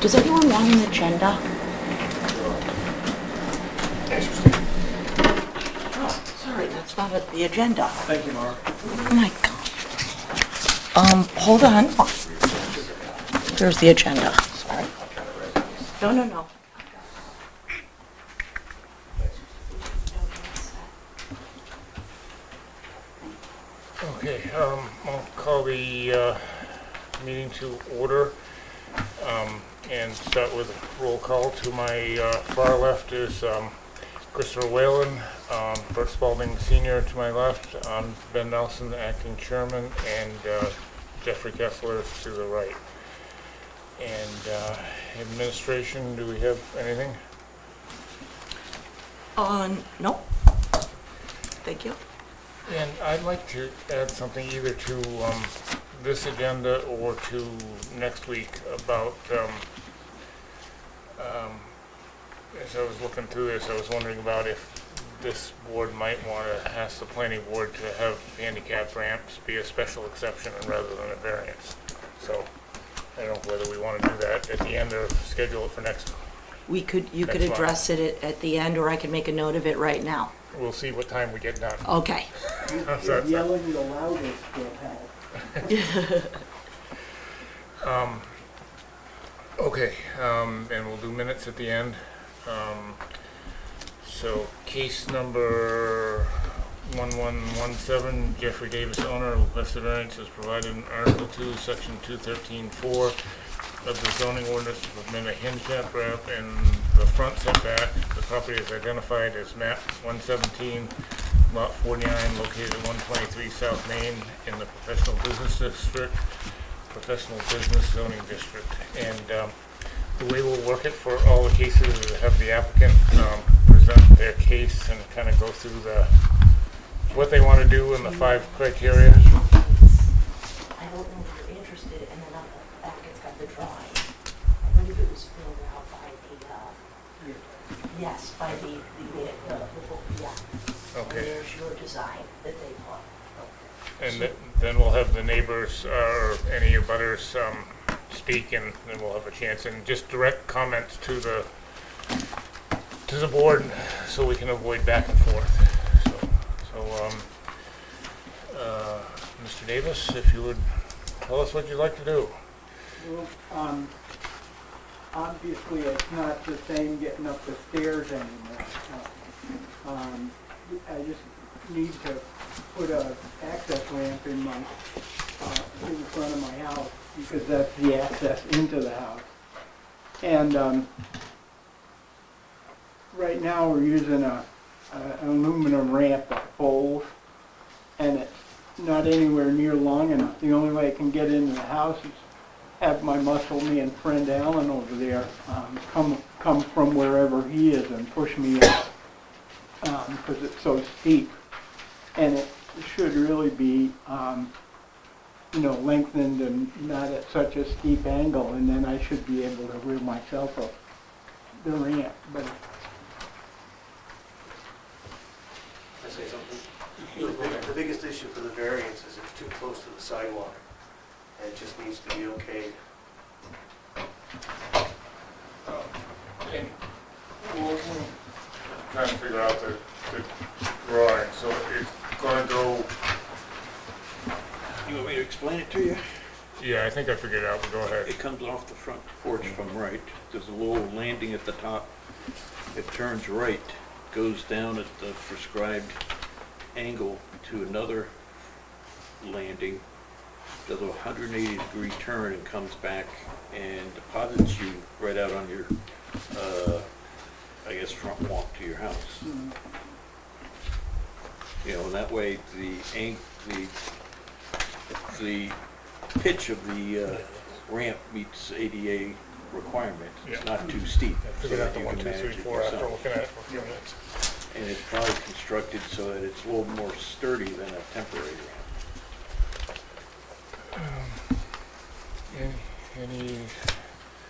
Does anyone want an agenda? Oh, sorry, that's not the agenda. Thank you, Mark. Oh my God. Hold on. There's the agenda. Sorry. No. Okay, I'll call the meeting to order and start with a roll call. To my far left is Christopher Whalen, Bert Spalding Sr. to my left, Ben Nelson, the acting chairman, and Jeffrey Kessler to the right. And administration, do we have anything? No. Thank you. And I'd like to add something either to this agenda or to next week about, as I was looking through this, I was wondering about if this board might want to ask the planning board to have handicap ramps be a special exception rather than a variance. So I don't know whether we want to do that at the end or schedule it for next. You could Next address it at the end, or I could make a note of it right now. We'll see what time we get done. Okay. How's that sound? Yelling the loudest will help. Okay, and we'll do minutes at the end. So case number 1117, Jeffrey Davis, owner, requested variance is provided in Article 2, Section 213-4 of the zoning ordinance to permit a handicap ramp in the front setback. The property is identified as map 117, lot 49, located at 123 South Main in the professional business district, professional business zoning district. And the way we'll work it for all the cases is to have the applicant present their case and kind of go through what they want to do and the 5 criteria. I don't know if you're interested, and then on the back it's got the drawing. I believe it was filled out by yes, by the book, yeah. Okay. And there's your design that they put. And then we'll have the neighbors or any abutters speak, and then we'll have a chance, and just direct comments to the board so we can avoid back and forth. So Mr. Davis, if you would tell us what you'd like to do. Well, obviously it's not the same getting up the stairs anymore. I just need to put a access ramp in front of my house, because that's the access into the house. And right now we're using an aluminum ramp that folds, and it's not anywhere near long enough. The only way I can get into the house is have my muscle man friend Alan over there come from wherever he is and push me up, because it's so steep. And it should really be lengthened and not at such a steep angle, and then I should be able to rear myself up the ramp. But Can I say something? The biggest issue for the variance is it's too close to the sidewalk, and it just needs to be okayed. And we'll try and figure out the drawing. So it's going to go. You want me to explain it to you? Yeah, I think I figured it out, but go ahead. It comes off the front porch from right. There's a little landing at the top. It turns right, goes down at the prescribed angle to another landing, does a 180-degree turn and comes back and deposits you right out on your, front walk to your house. And that way the pitch of the ramp meets ADA requirements. It's Yeah. not too steep. I figured out the you 1, can 2, 3, manage it 4 after yourself. looking at it for a few minutes. And it's probably constructed so that it's a little more sturdy than a temporary ramp. Any?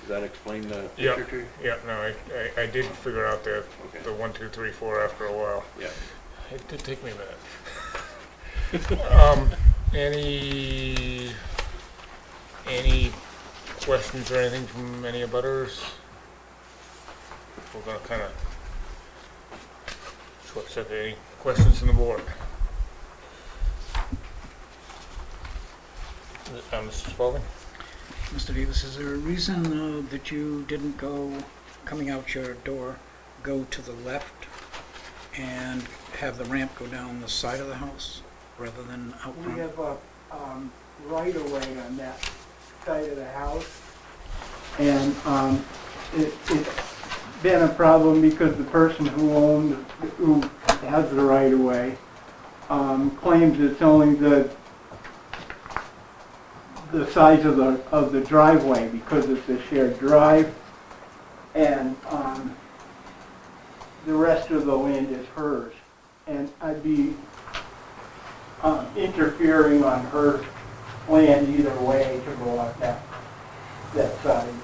Does that explain the Yeah. picture to you? Yeah. No, I did figure out the Okay. 1, 2, 3, 4 after a while. Yeah. It did take me a minute. Any questions or anything from any abutters? We're gonna kind of short circuit any questions from the board. Mr. Spalding? Mr. Davis, is there a reason that you didn't go, coming out your door, go to the left and have the ramp go down the side of the house rather than out We front? have a right of way on that side of the house. And it's been a problem because the person who has the right of way claims it's only the size of the driveway because it's a shared drive, and the rest of the land is hers. And I'd be interfering on her land either way to go up that side.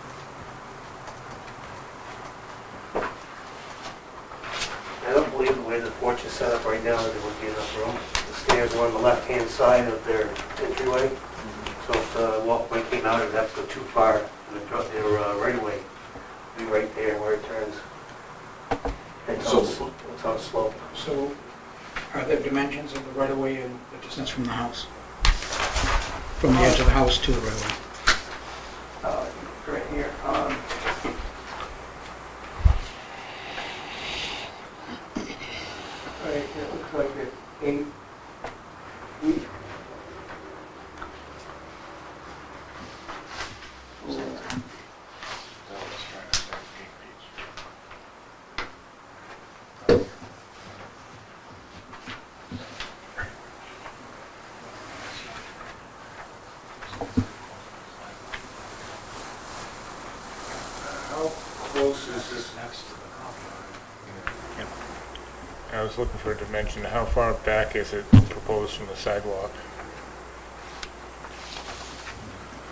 I don't believe the way the porch is set up right now that there would be enough room. The stairs are on the left-hand side of their entryway, so if the walkway came out, it would have to go too far. Their right-of-way would be right there where it turns. It's on slope. So are there dimensions of the right of way and the distance from the house? From the edge of the house to the right of way? Right here. Right, it looks like it's 8 feet. How close is this? I was looking for a dimension. How far back is it proposed from the sidewalk?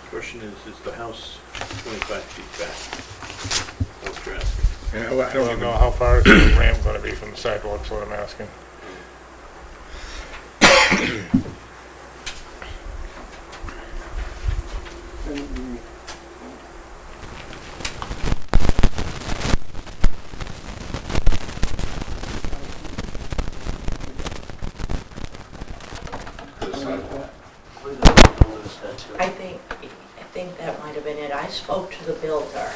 Question is the house 25 feet back? That's what you're asking. I don't know how far is the ramp gonna be from the sidewalk, is what I'm asking. I think that might have been it. I spoke to the builder.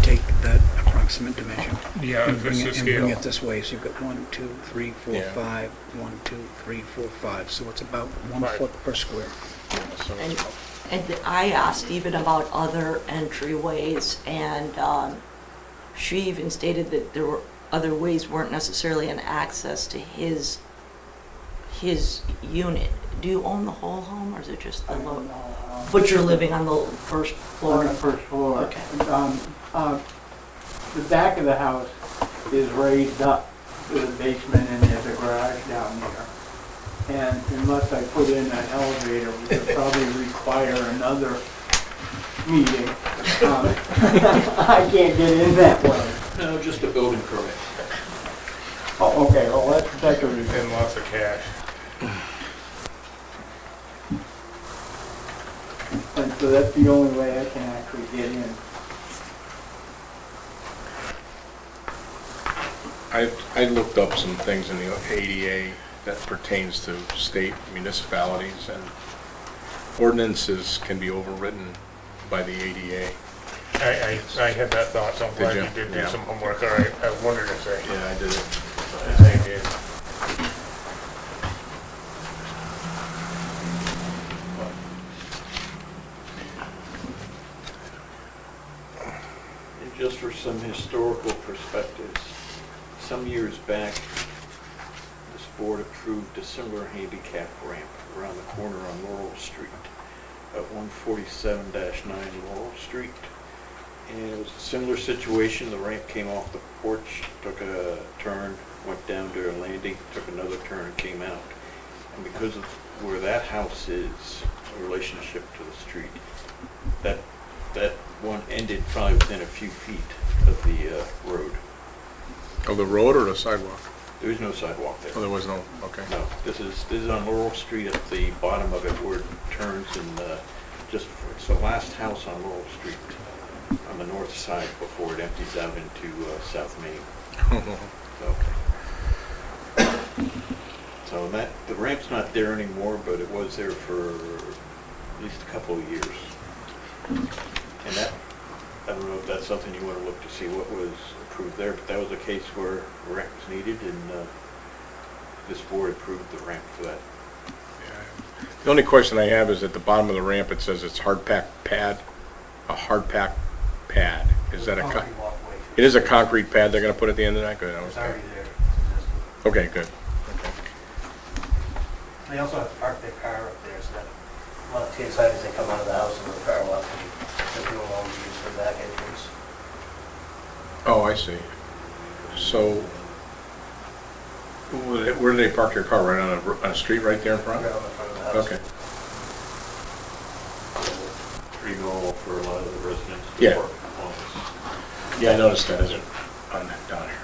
Take that approximate dimension Yeah, and this bring is it, and bring scale. it this way. So you've got 1, 2, 3, 4, Yeah. 5, 1, 2, 3, 4, 5. So it's about 1 Right. foot per square. And I asked even about other entryways, and she even stated that there were other ways weren't necessarily an access to his unit. Do you own the whole home, or is it just the I don't lower? know. But you're living on the first floor? On the first floor. Okay. The back of the house is raised up to the basement, and there's a garage down there. And unless I put in an elevator, we could probably require another meeting. I can't get in that way. No, just a building permit. Oh, okay, well, that could be. And lots of cash. And so that's the only way I can actually get in. I looked up some things in the ADA that pertains to state municipalities, and ordinances can be overridden by the ADA. I had that thought, so I'm glad Did you you? did do Yeah. some homework. All right, I wondered if they, Yeah, I did it. if they did. And just for some historical perspectives, some years back, this board approved a similar handicap ramp around the corner on Laurel Street at 147-9 Laurel Street. And it was a similar situation. The ramp came off the porch, took a turn, went down to a landing, took another turn, and came out. And because of where that house is, in relationship to the street, that one ended probably within a few feet of the road. Of the road or the sidewalk? There is no sidewalk there. Oh, there was no, okay. No, this is on Laurel Street at the bottom of it where it turns and it's the last house on Laurel Street, on the north side before it empties out into South Main. So that, the ramp's not there anymore, but it was there for at least a couple of years. And that, I don't know if that's something you want to look to see what was approved there, but that was a case where a ramp was needed, and this board approved the ramp for that. The only question I have is at the bottom of the ramp, it says it's hard pack pad, a hard pack pad. Is that a, Concrete walkway. it is a concrete pad they're gonna put at the end of that? Good, It's okay. already there. It's existing. Okay, good. They also have to park their car up there, so that left-hand side as they come out of the house and the car will have to be, there's no longer use for back entrance. Oh, I see. So, where do they park their car? Right on a street right there in front? Right on the front of the house. Okay. Pretty normal for a lot of the residents to Yeah. park along this. Yeah, I noticed that as it on that down here.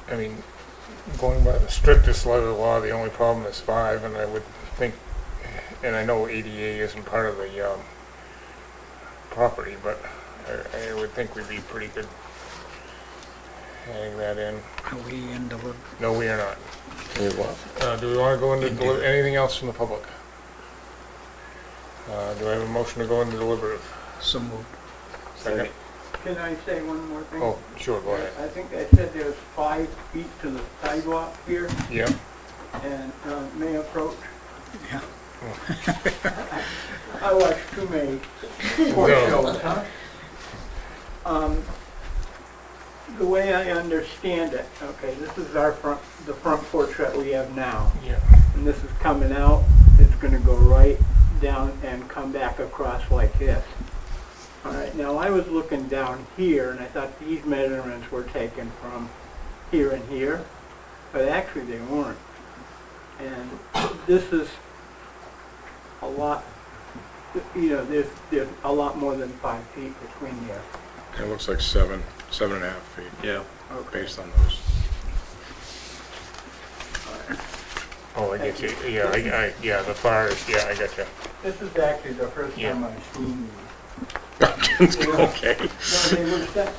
I mean, going by the strictest letter of the law, the only problem is 5, and I would think, and I know ADA isn't part of the property, but I would think we'd be pretty good adding that in. Are we in the, No, we are not. Hey, what? Do we want to go into Indeed. anything else from the public? Do I have a motion to go into deliberative? so moved? Second? Can I say one more thing? Oh, sure, go ahead. I think I said there's 5 feet to the sidewalk here, Yeah. and may approach. Yeah. I watch too many sports No. shows, huh? The way I understand it, okay, this is the front porch that we have now, Yeah. and this is coming out, it's gonna go right down and come back across like this. All right, now I was looking down here, and I thought these measurements were taken from here and here, but actually they weren't. And this is a lot, you know, there's a lot more than 5 feet between there. It looks like 7.5 feet, Yeah. based on those. Oh, I get you. Yeah, yeah, the far, yeah, I got you. This is actually the first Yeah. time I've seen these. Okay. No, they were sent,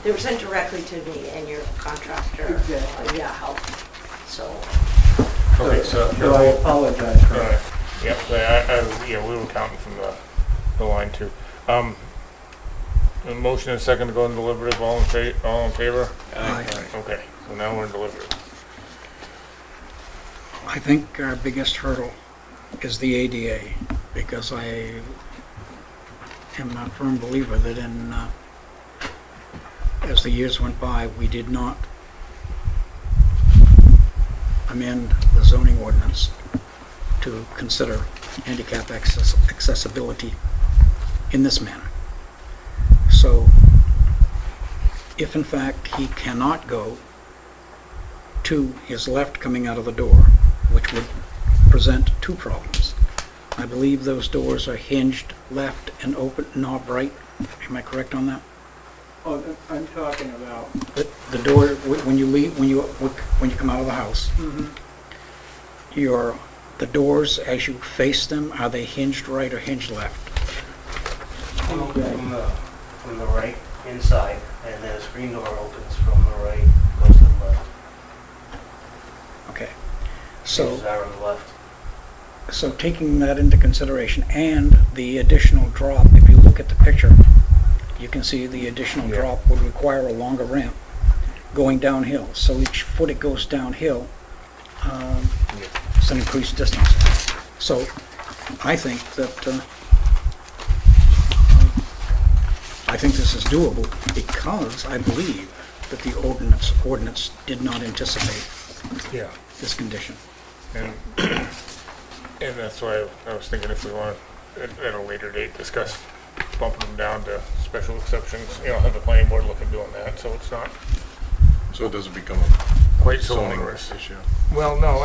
They were sent directly to me and your contractor. Exactly. Yeah, help, so. Okay, so. so I apologize for Alright, that. yep, yeah, we were counting from the line too. A motion and a second to go into deliberative, all in favor? Aye. Okay, so now we're in deliberative. I think our biggest hurdle is the ADA, because I am a firm believer that as the years went by, we did not amend the zoning ordinance to consider handicap accessibility in this manner. So, if in fact he cannot go to his left coming out of the door, which would present 2 problems. I believe those doors are hinged left and open, not right. Am I correct on that? Oh, I'm talking about, The door, when you leave, when you come out of the house, the doors as you face them, are they hinged right or hinged left? From the right inside, and then a screen door opens from the right, goes to the left. Okay. Hinges So, are on the left. so taking that into consideration and the additional drop, if you look at the picture, you can see the additional Yeah. drop would require a longer ramp going downhill. So each foot it goes downhill, it's an increased distance. So I think that, I think this is doable because I believe that the ordinance did not anticipate Yeah. this condition. And, and that's why I was thinking if we want to, at a later date, discuss bumping them down to special exceptions, have the planning board look at doing that, so it's not So it doesn't become a quite so zoning onerous. issue. Well, no,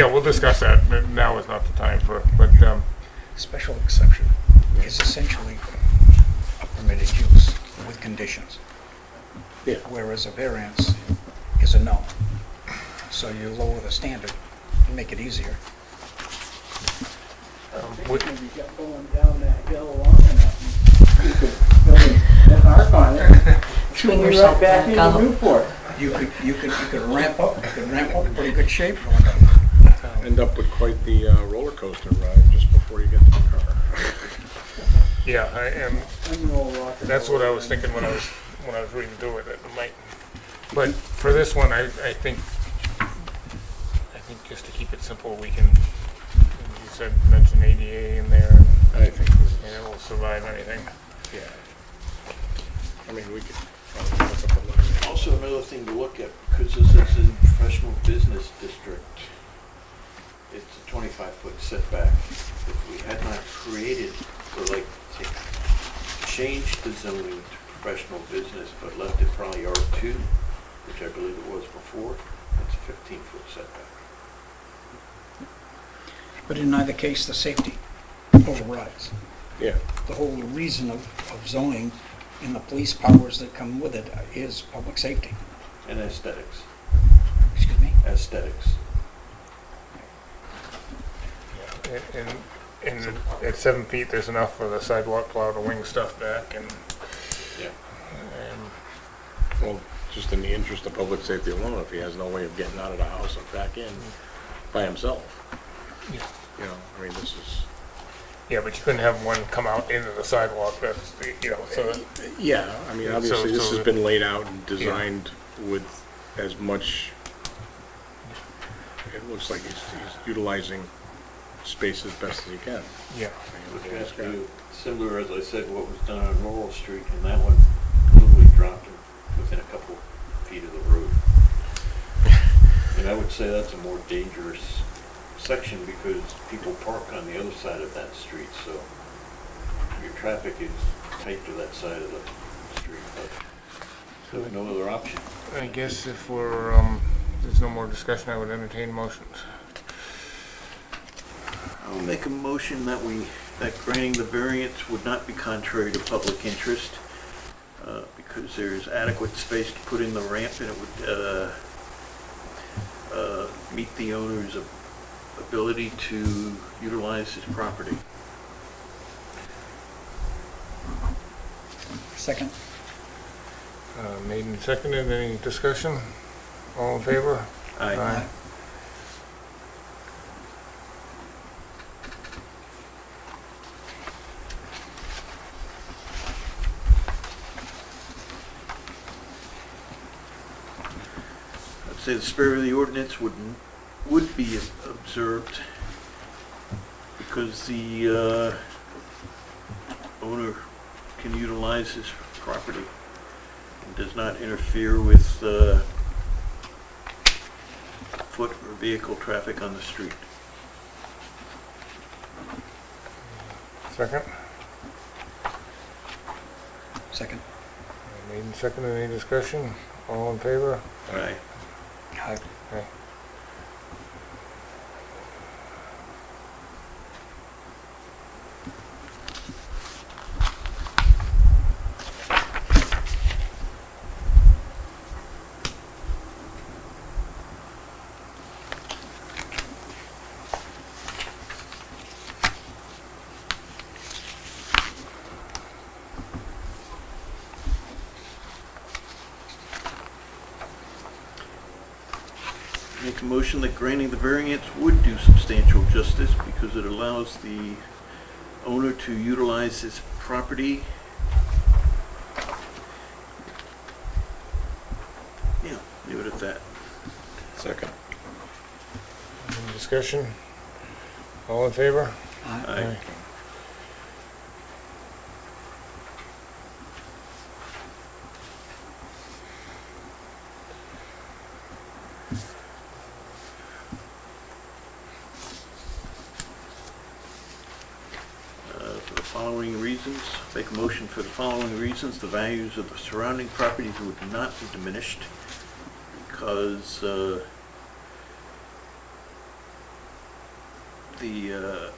we'll discuss that. Now is not the time but, Special exception is essentially a permitted use with conditions. Yeah. Whereas a variance is a no. So you lower the standard and make it easier. would- Maybe you got going down that hill long enough, you could build an arc on it. Swing You're yourself right back back into out. Newport. You could ramp up in pretty good shape going down. End up with quite the roller coaster ride just before you get to the car. yeah, I am. I'm no rock and That's roll what I was guy. thinking when I was reading through it. It might, but for this one, I think just to keep it simple, we can. You said mention ADA in there, I think this is, and it will survive anything. yeah. I mean, we could probably look up a line. Also, another thing to look at, because this is a professional business district, it's a 25-foot setback. If we had not created, or changed the zoning to professional business, but left it probably R2, which I believe it was before, that's a 15-foot setback. But in either case, the safety overrides. Yeah, The whole reason of zoning and the police powers that come with it is public safety. And aesthetics. Excuse me? Aesthetics. And at 7 feet, there's enough for the sidewalk plow to wing stuff back, and Yeah. well, just in the interest of public safety alone, if he has no way of getting out of the house and back in by himself. Yeah. I mean, this is, yeah, but you couldn't have one come out into the sidewalk. That's so. yeah, I mean, Yeah, obviously, this so has been laid out and designed with as much, it looks like he's utilizing space as best as he can. Yeah. Which I mean, has he's to got- do, similar, as I said, what was done on Laurel Street, and that one literally dropped him within a couple feet of the road. And I would say that's a more dangerous section because people park on the other side of that street, so your traffic is tight to that side of the street, but there's no other option. I guess if there's no more discussion, I would entertain motions. I'll make a motion that granting the variance would not be contrary to public interest, because there's adequate space to put in the ramp and it would meet the owner's ability to utilize his property. Second? Made and seconded. Any discussion? All in favor? Aye. I'd say the spirit of the ordinance would be observed because the owner can utilize his property and does not interfere with foot or vehicle traffic on the street. Second. Second? Made and seconded. Any discussion? All in favor? Aye. Aye. Aye. Make a motion that granting the variance would do substantial justice because it allows the owner to utilize his property. Yeah, leave it at that. Second. Any discussion? All in favor? Aye. following reasons, make a motion for the following reasons. The values of the surrounding properties would not be diminished because the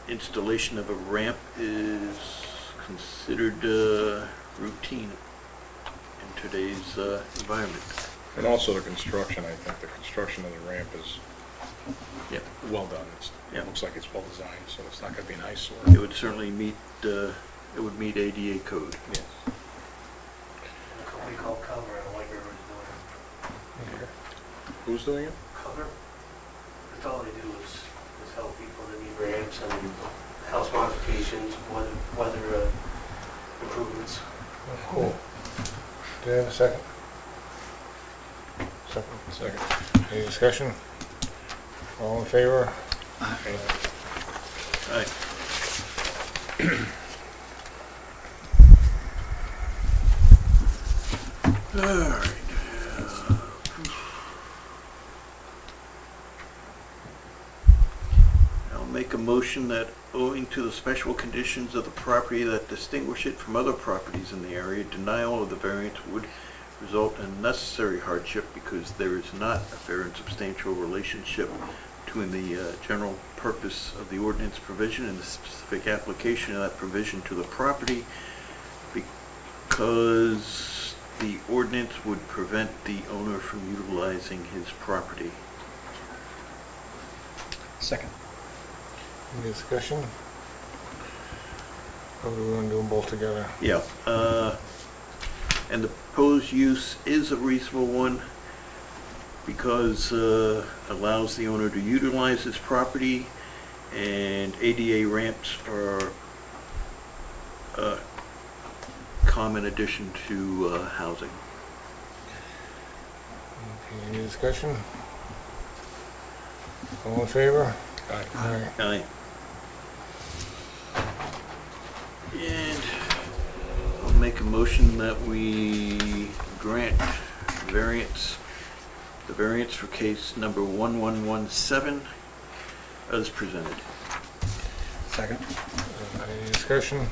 installation of a ramp is considered routine in today's environment. And also the construction, I think the construction of the ramp is Yep. well done. Yeah. It looks like it's well designed, so it's not gonna be an eyesore. It would certainly meet, it would meet ADA code. Yes. A company called Cover, I don't like everyone's doing it. Who's doing it? Cover, that's all they do is help people that need ramps and house modifications, weather improvements. Cool. Do you have a second? Second. Any discussion? All in favor? Aye. All right. I'll make a motion that owing to the special conditions of the property that distinguish it from other properties in the area, denial of the variance would result in unnecessary hardship because there is not a fair and substantial relationship between the general purpose of the ordinance provision and the specific application of that provision to the property, because the ordinance would prevent the owner from utilizing his property. Second. Any discussion? Or do we want to do them both together? Yeah, and the proposed use is a reasonable one because allows the owner to utilize his property, and ADA ramps are a common addition to housing. Okay, any discussion? All in favor? Aye. Aye. And I'll make a motion that we grant the variance for case number 1117 as presented. Second. Any discussion?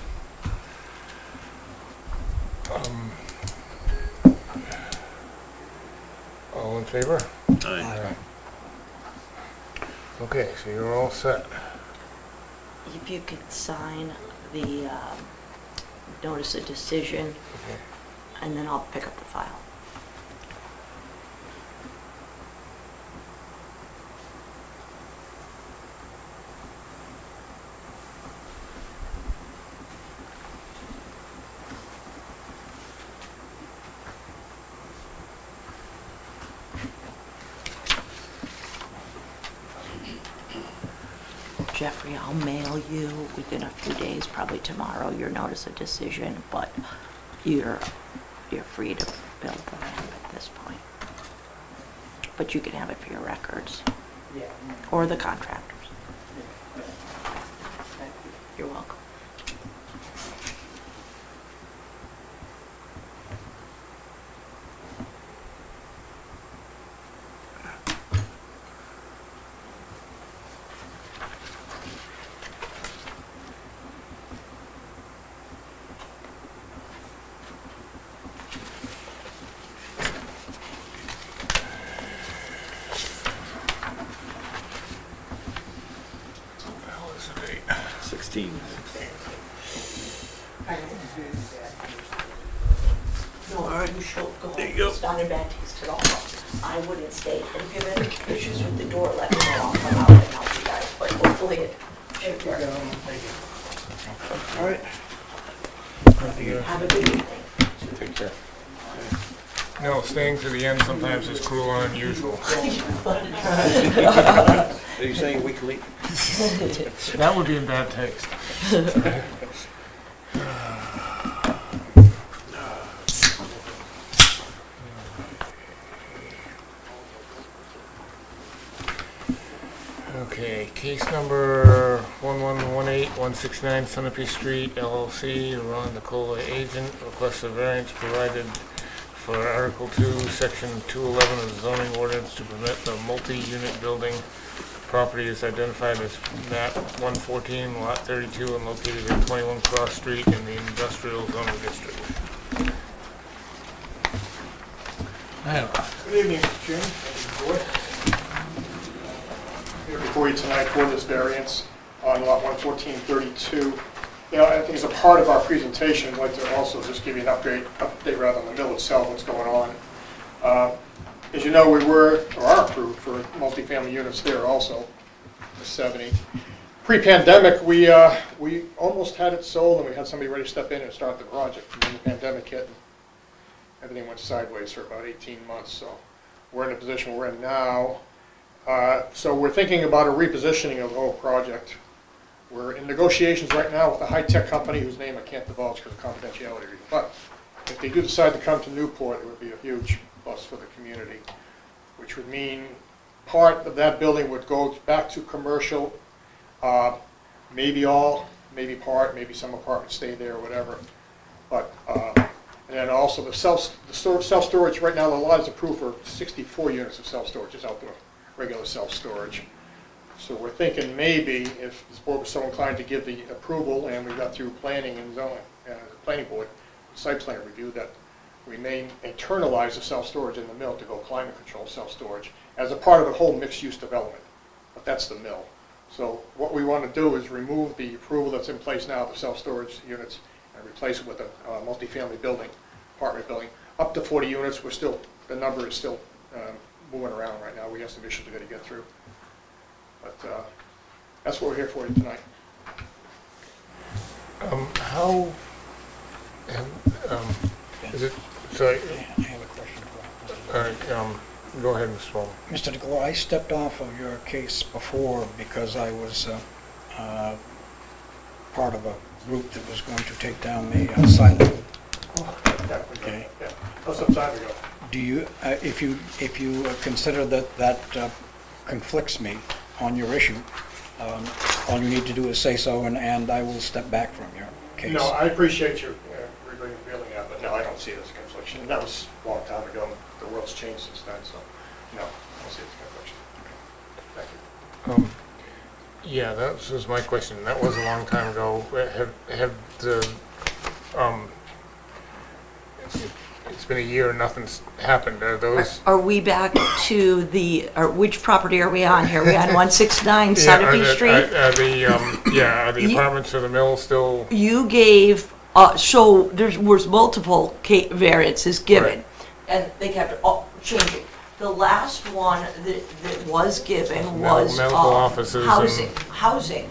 All in favor? Aye. Okay, so you're all set. If you could sign the notice of decision, Okay. and then I'll pick up the file. Jeffrey, I'll mail you within a few days, probably tomorrow, your notice of decision, but you're free to build the ramp at this point. But you can have it for your records, Yeah. or the contractors. Thank you. You're welcome. What was the date? 16. No, you should go. There you go. It's not in bad taste at all. I wouldn't stay. And if you have any issues with the door, let me know. I'll come out and help you guys, but hopefully it should work. All right. Have a good evening. Take care. No, staying to the end sometimes is cruel and unusual. Are you saying we can leave? That would be in bad taste. Okay, case number 1118169 Sunapee Street LLC, Ron Nicola agent, requests a variance provided for Article 2, Section 211 of the zoning ordinance to permit the multi-unit building property is identified as map 114, lot 32, and located at 21 Cross Street in the industrial zoning district. Good evening, Mr. Chairman, members of the board. Here before you tonight for this variance on lot 11432. You know, I think as a part of our presentation, I'd like to also just give you an update rather on the mill itself, what's going on. As you know, we were, or are approved for multifamily units there also, the 70. Pre-pandemic, we almost had it sold, and we had somebody ready to step in and start the project. And then the pandemic hit, and everything went sideways for about 18 months. So we're in the position we're in now. So we're thinking about a repositioning of the whole project. We're in negotiations right now with a high-tech company whose name I can't divulge because of confidentiality reasons. But if they do decide to come to Newport, it would be a huge plus for the community, which would mean part of that building would go back to commercial, maybe all, maybe part, maybe some apartments stay there or whatever. But and then also the self-storage right now, the lot is approved for 64 units of self-storage, just outdoor regular self-storage. So we're thinking maybe if this board was so inclined to give the approval, and we got through planning and zoning, planning board, site plan review, that we may internalize the self-storage in the mill to go climate control self-storage as a part of a whole mixed-use development. But that's the mill. So what we want to do is remove the approval that's in place now, the self-storage units, and replace it with a multifamily building, apartment building. Up to 40 units, we're still, the number is still moving around right now. We have some issues we've got to get through. But that's what we're here for tonight. How, is it, sorry, I have a question for all right, go ahead, Mr. Bowman. Mr. DeGlow. I stepped off of your case before because I was part of a group that was going to take down the silo. Okay. Yeah, that was some time ago. Do you, if you consider that conflicts me on your issue, all you need to do is say so, and I will step back from your case. No, I appreciate your revealing that, but no, I don't see it as a confliction. And that was a long time ago. The world's changed since then, so no, I don't see it as a confliction. Thank you. Yeah, that was my question. That was a long time ago. Have the, it's been a year and nothing's happened. Are those? Are we back to the, or which property are we on here? Are we on 169 Sunapee Street? Are the apartments or the mill still? You gave, so there was multiple variances given, and they kept changing. The last one that was given was Medical offices and- housing,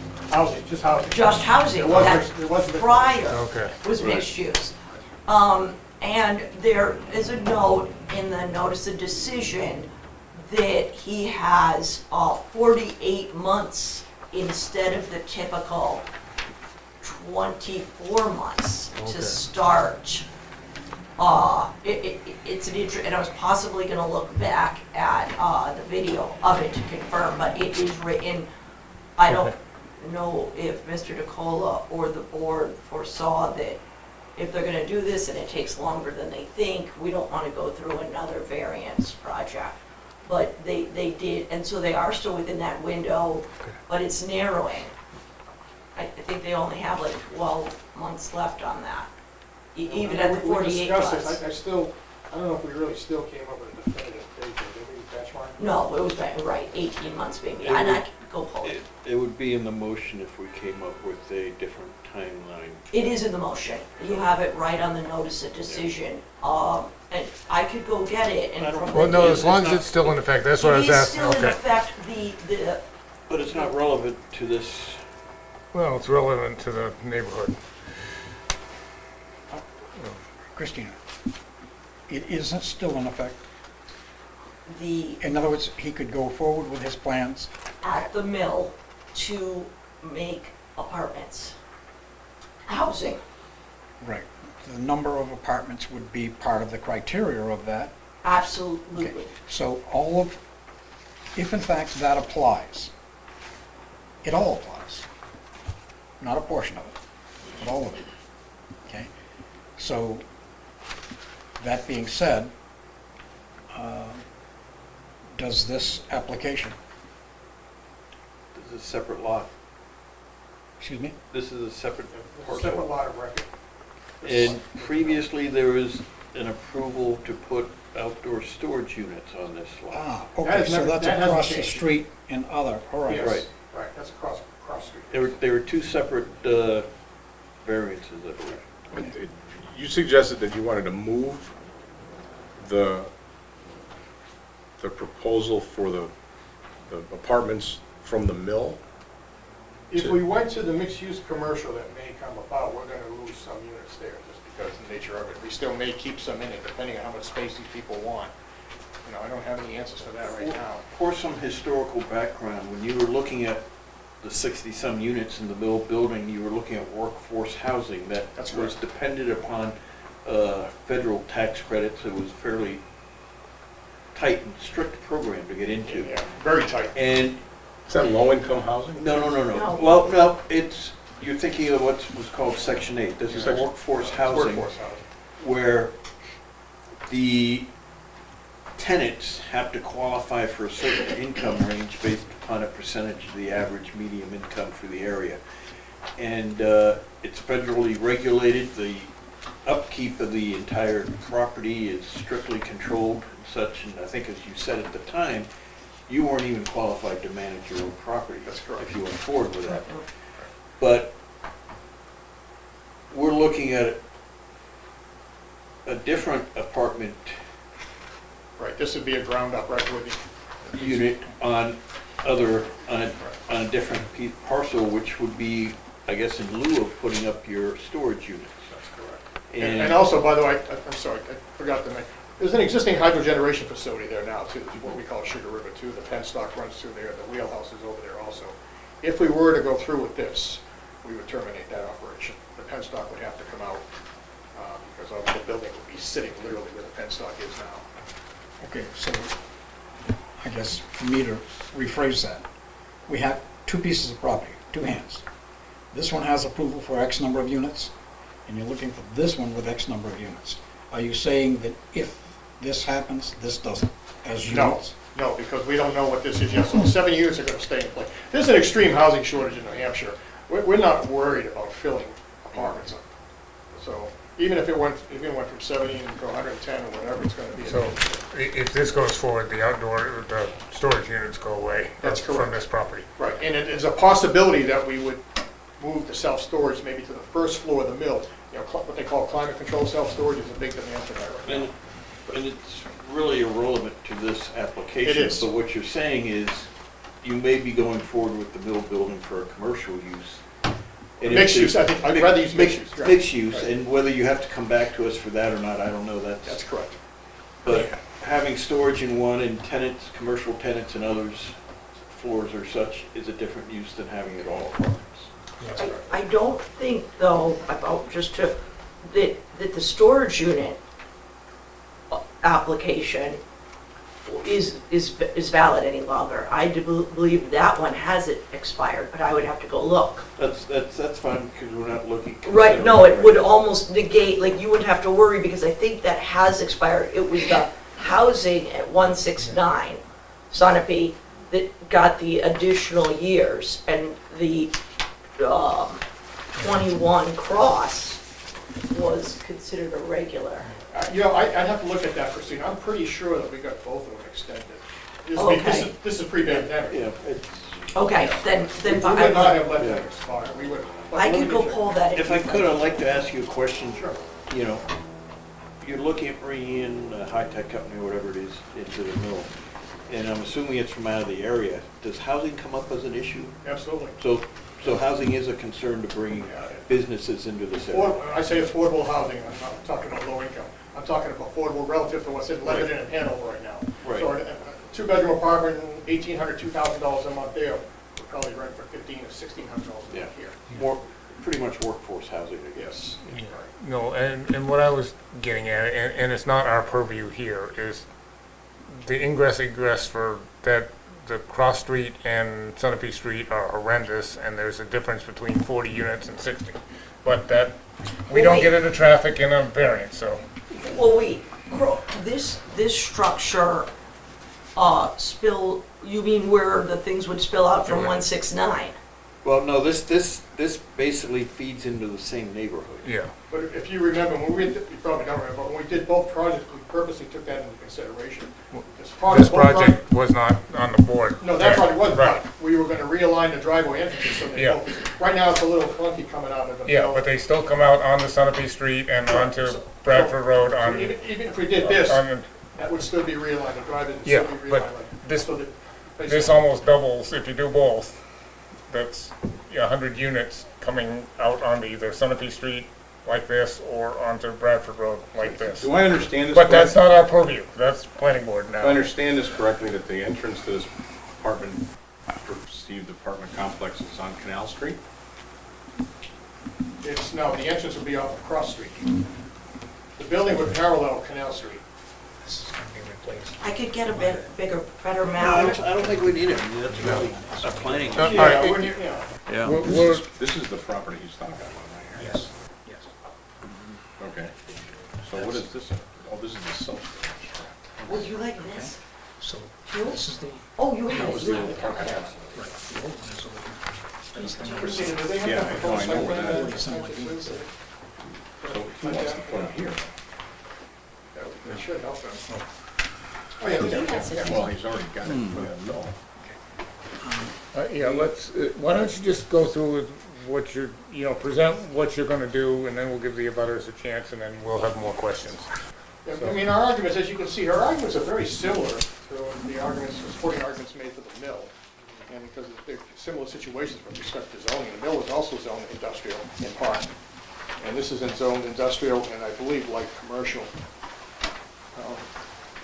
Just housing. just housing. It That wasn't. prior Okay. was mixed use. And there is a note in the notice of decision that he has 48 months instead of the typical 24 months Okay. to start. It's an and I was possibly going to look back at the video of it to confirm, but it is written. I don't know if Mr. DeCola or the board foresaw that if they're going to do this and it takes longer than they think, we don't want to go through another variance project. But they did, and so they are still within that window, but it's narrowing. I think they only have like 12 months left on that, even at the 48 We discussed plus. this. I don't know if we really still came up with a definitive date. Did we benchmark? No, it was right, 18 months maybe, and I could go pull it. It would be in the motion if we came up with a different timeline. It is in the motion. You have it right on the notice of decision. And I could go get it and from Well, no, the as long as it's still in effect, that's what I was asking. It is still in Okay. effect, the, But it's not relevant to this. Well, it's relevant to the neighborhood. Christina, it isn't still in effect. the, In other words, he could go forward with his plans. at the mill to make apartments, housing. Right. The number of apartments would be part of the criteria of that. Absolutely. Okay. So all of, if in fact that applies, it all applies. Not a portion of it, but all of it. Okay? So, that being said, does this application a separate lot. Excuse me? This is a separate It's a separate parcel. lot of record. And previously, there was an approval to put outdoor storage units on this lot. Ah, That okay, has so never- that's that hasn't across the changed. street and other, all right. Yes, Right. Right, that's across the street. There were two separate variances, I believe. You suggested that you wanted to move the proposal for the apartments from the mill? If we went to the mixed-use commercial that may come about, we're gonna lose some units there, just because of the nature of it. We still may keep some in it, depending on how much space these people want. You know, I don't have any answers for that right now. For some historical background, when you were looking at the 60-some units in the mill building, you were looking at workforce housing that That's was correct. dependent upon federal tax credits. It was fairly tight and strict program to get into. Yeah, very tight. And, Is that low-income housing? no. No. Well, no, you're thinking of what was called Section 8. This is Section- workforce It's housing, workforce housing. where the tenants have to qualify for a certain income range based upon a percentage of the average medium income for the area. And it's federally regulated. The upkeep of the entire property is strictly controlled and such. And I think, as you said at the time, you weren't even qualified to manage your own property. That's correct. If you went forward with that. But we're looking at a different apartment Right, this would be a ground-up right with the... unit on a different parcel, which would be, I guess, in lieu of putting up your storage units. That's correct. And- And also, by the way, I'm sorry, I forgot to mention, there's an existing hydrogeneration facility there now, too, what we call Sugar River 2. The penstock runs through there, the wheelhouse is over there also. If we were to go through with this, we would terminate that operation. The penstock would have to come out, because the building would be sitting literally where the penstock is now. Okay, so I guess for me to rephrase that, we have two pieces of property, two hands. This one has approval for X number of units, and you're looking for this one with X number of units. Are you saying that if this happens, this doesn't, as No, units? no, because we don't know what this is yet, so the 7 units are going to stay in place. There's an extreme housing shortage in New Hampshire. We're not worried about filling apartments up. So even if it went from 70 to 110 or whatever it's going to be. So if this goes forward, the storage units go away That's from correct. this property. Right, and it is a possibility that we would move the self-storage maybe to the first floor of the mill. You know, what they call climate control self-storage is a big demand for that right now. And it's really irrelevant to this application. It is. But what you're saying is, you may be going forward with the mill building for a commercial use. And if Mixed the- use, I think, I'd rather use mixed use. right. Mixed use, Right. and whether you have to come back to us for that or not, I don't know, That's correct. But having storage in one and tenants, commercial tenants in others, floors or such, is a different use than having it all apartments. That's correct. I don't think, though, about that the storage unit application is valid any longer. I do believe that one hasn't expired, but I would have to go look. That's fine, because we're not looking. Right, no, it would considering- almost negate, like, you wouldn't have to worry, because I think that has expired. It was the housing at 169 Sunapee that got the additional years, and the 21 Cross was considered a regular. You know, I'd have to look at that, Christine. I'm pretty sure that we got both of them extended. Okay. This is pre-pandemic. Yeah, it's, Okay, then We would not have let that expire. We would. I could go pull that. if I could, I'd like to ask you a question. Sure. You know, you're looking at bringing in a high-tech company or whatever it is into the mill, and I'm assuming it's from out of the area. Does housing come up as an issue? Absolutely. So housing is a concern to bring businesses into this area? I say affordable housing, I'm not talking about low income. I'm talking about affordable relative to what's in Lebanon and Hanover right now. Right. So a two-bedroom apartment, $1,800, $2,000 a month there, would probably rent for $1,500 or $1,600 a Yeah. month here. More, pretty much workforce housing, I guess. Yes. No, and what I was getting at, and it's not our purview here, is the ingress egress for that, the Cross Street and Sunapee Street are horrendous, and there's a difference between 40 units and 60. But that, we don't get into traffic in a variance, so. Well, this structure spill, you mean where the things would spill out from Yeah. 169? Well, no, this basically feeds into the same neighborhood. Yeah. But if you remember, when we did, you probably don't remember, but when we did both projects, we purposely took that into consideration. As part This of both project was not on the board. No, that project wasn't, Right. but we were gonna realign the driveway entrances so they Yeah. focus. Right now, it's a little clunky coming out of the Yeah, mill. but they still come out on the Sunapee Street and onto So- Bradford Road So on, even if we did this, on, that would still be realigned, the driveway would Yeah, still be but realigned. this- So that this basically- almost doubles if you do both. That's 100 units coming out onto either Sunapee Street like this or onto Bradford Road like this. Do I understand this But that's correctly? not our purview, that's planning board Do I now. understand this correctly, that the entrance to this apartment, perceived apartment complex is on Canal Street? No, the entrance would be off of Cross Street. The building would parallel Canal Street. This is gonna be replaced. I could get a bigger, better No, map. I don't think we need it. I mean, that's really a planning. All Yeah, right, when you, yeah. Yeah. This is the property he's talking about right here? Yes, yes. Okay. So what is this? Oh, this is the self-storage. Would you like this? So You? this is the, Oh, you That have was it. the you old have it. parking Okay. house. right, the old one is over here. That's the new one. Christina, do they have Yeah, that no, I proposed know site where plan that that is. Sanchez lives in? So he wants to put them here. They should help them. Oh, yeah, they Yes, got it. Well, he's already got it for the mill. Yeah, let's, why don't you just go through with what you're, present what you're gonna do, and then we'll give the abutters a chance, and then we'll have more questions. Yeah, I mean, our arguments, as you can see, our arguments are very similar to the arguments, the supporting arguments made for the mill. And because they're similar situations with respect to zoning. The mill was also zoned industrial in part. And this is in zoned industrial and I believe light commercial.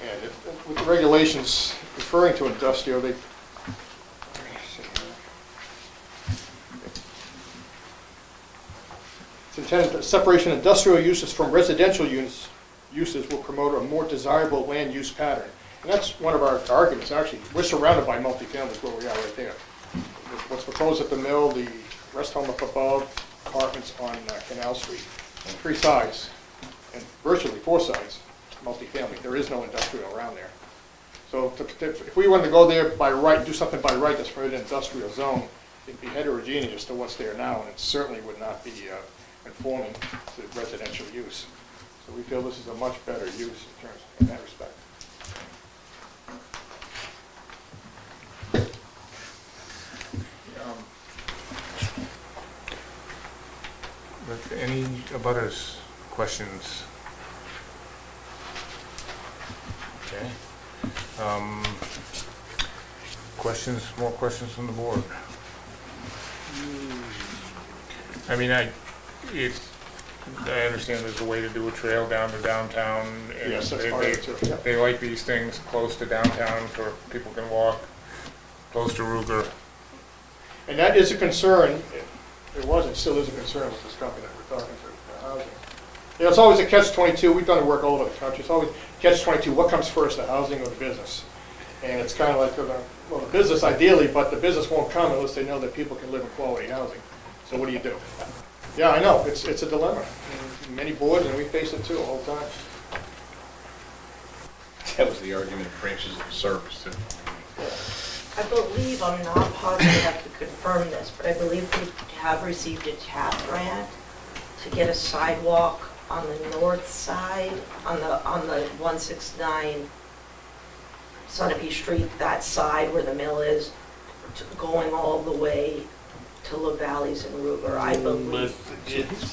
And with the regulations referring to industrial, they, it's intended that separation of industrial uses from residential uses will promote a more desirable land use pattern. And that's one of our arguments, actually. We're surrounded by multifamilies where we are right there. What's proposed at the mill, the rest home up above, apartments on Canal Street, and 3 sides, and virtually 4 sides, multifamily. There is no industrial around there. So if we wanted to go there by right, do something by right that's permitted in industrial zone, it'd be heterogeneous to what's there now, and it certainly would not be conforming to residential use. So we feel this is a much better use in that respect. Any abutters questions? Okay. More questions from the board? I mean, I understand there's a way to do a trail down to downtown. And Yes, that's part of it too. Yeah. they like these things close to downtown where people can walk, close to Ruger. And that is a concern, it was and still is a concern with this company that we're talking to, for housing. You know, it's always a catch-22, we've done the work all over the country, it's always catch-22, what comes first, the housing or the business? And it's kind of like, well, the business ideally, but the business won't come unless they know that people can live in quality housing. So what do you do? Yeah, I know, it's a dilemma. And many boards, and we face it too all the time. That was the argument of branches of service. I believe, I'm not positive, I have to confirm this, but I believe we have received a TAP grant to get a sidewalk on the north side, on the 169 Sunapee Street, that side where the mill is, going all the way to La Valleys and Ruger, I believe.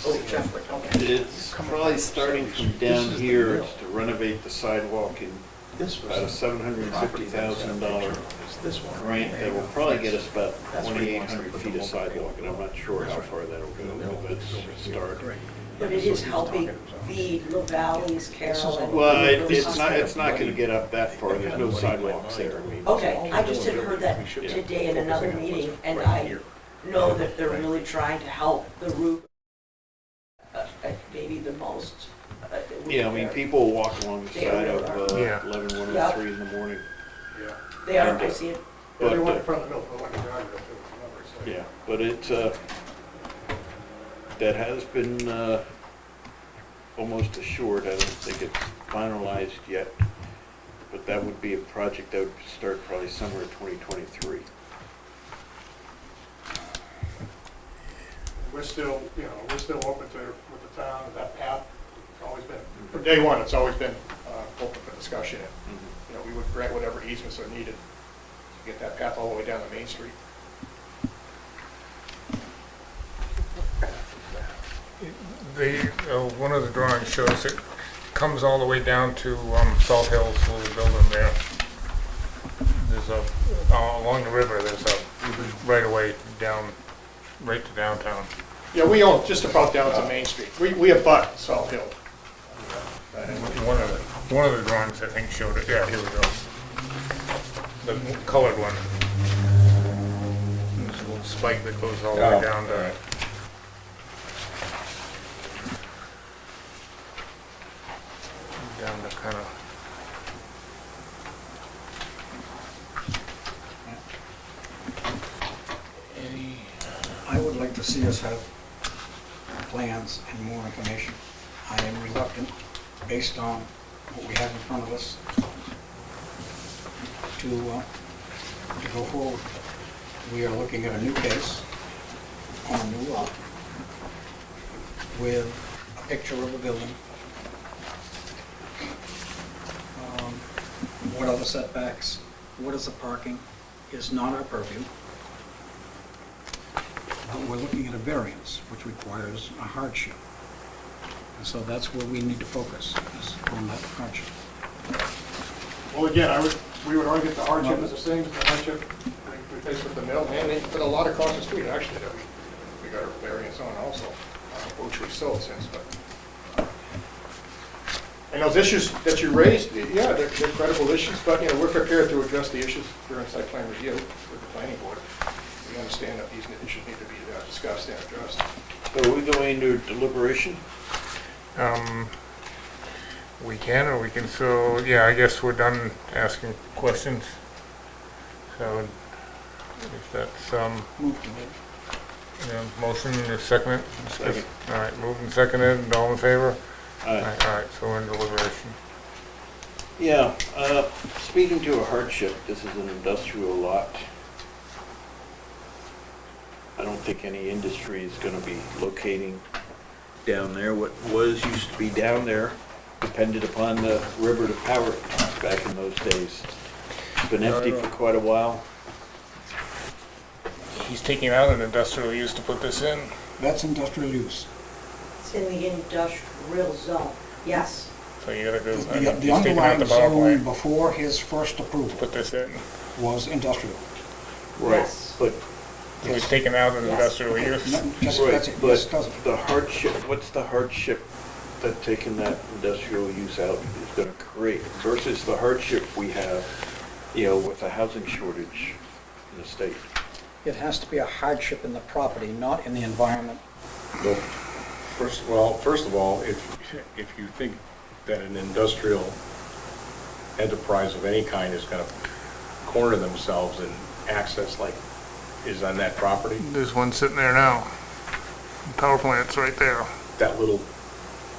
Oh, Jeffrey, okay. It's probably starting from down here to renovate the sidewalk in about a $750,000 grant that will probably get us about 2,800 feet of sidewalk, and I'm not sure how far that'll go, but that's a start. But it is helping feed La Valleys, Carroll, and... Well, it's not gonna get up that far, there's no sidewalks there. I mean, Okay, I just had heard that today in another meeting, and I know that they're really trying to help the route, maybe the most. Yeah, I mean, people walk along the side of Yeah. 11103 in the morning. Yeah. They are, I see it. Yeah, they But, want in front of the mill for like a driveway too, Yeah, but it's, that has been almost assured. I don't think it's finalized yet, but that would be a project that would start probably somewhere in 2023. We're still, we're still open to, with the town, that path, it's always been, from day one, it's always been open for discussion. And, we would grant whatever easements are needed to get that path all the way down to Main Street. One of the drawings shows it comes all the way down to Salt Hills, little building there. There's along the river, there's a right of way down, right to downtown. Yeah, we own just about down to Main Street. We abut Salt Hill. One of the drawings, I think, showed it. Yeah, here we go. The colored one. This little spike that goes all the way down all to. right. Down to kind of. I would like to see us have plans and more information. I am reluctant, based on what we have in front of us, to go forward. We are looking at a new case on a new lot with a picture of a building. What are the setbacks? What is the parking? Is not our purview. But we're looking at a variance, which requires a hardship. And so that's where we need to focus, is on that hardship. Well, again, we would argue that the hardship is the same as the hardship we face with the mill, and for the lot across the street, actually, that we got a variance on also, which we sold since, but. And those issues that you raised, yeah, they're credible issues, but, we're prepared to address the issues during site plan review with the planning board. We understand that these issues need to be discussed and addressed. So are we going into deliberation? We can, or we can still, yeah, I guess we're done asking questions. So if that's, Move to it. motion, or second? Second. All right, moved and seconded, and all in favor? All right. All right, so we're in deliberation. Yeah, speaking to a hardship, this is an industrial lot. I don't think any industry is gonna be locating down there. What used to be down there depended upon the river to power it back in those days. It's been empty for quite a while. He's taking out an industrial use to put this in. That's industrial use. It's in the industrial zone, yes. So you gotta go, The he's taking out underlying the power zone plant, before his first approval put this in. was industrial. Yes. But, So he's taking out an Yes. industrial use. No, just, right, that's it, yes, but doesn't. the hardship, what's the hardship that taking that industrial use out is gonna create versus the hardship we have, with the housing shortage in the state? It has to be a hardship in the property, not in the environment. Well, first of all, if you think that an industrial enterprise of any kind is gonna corner themselves and access like is on that property, There's one sitting there now. The power plant's right there. that little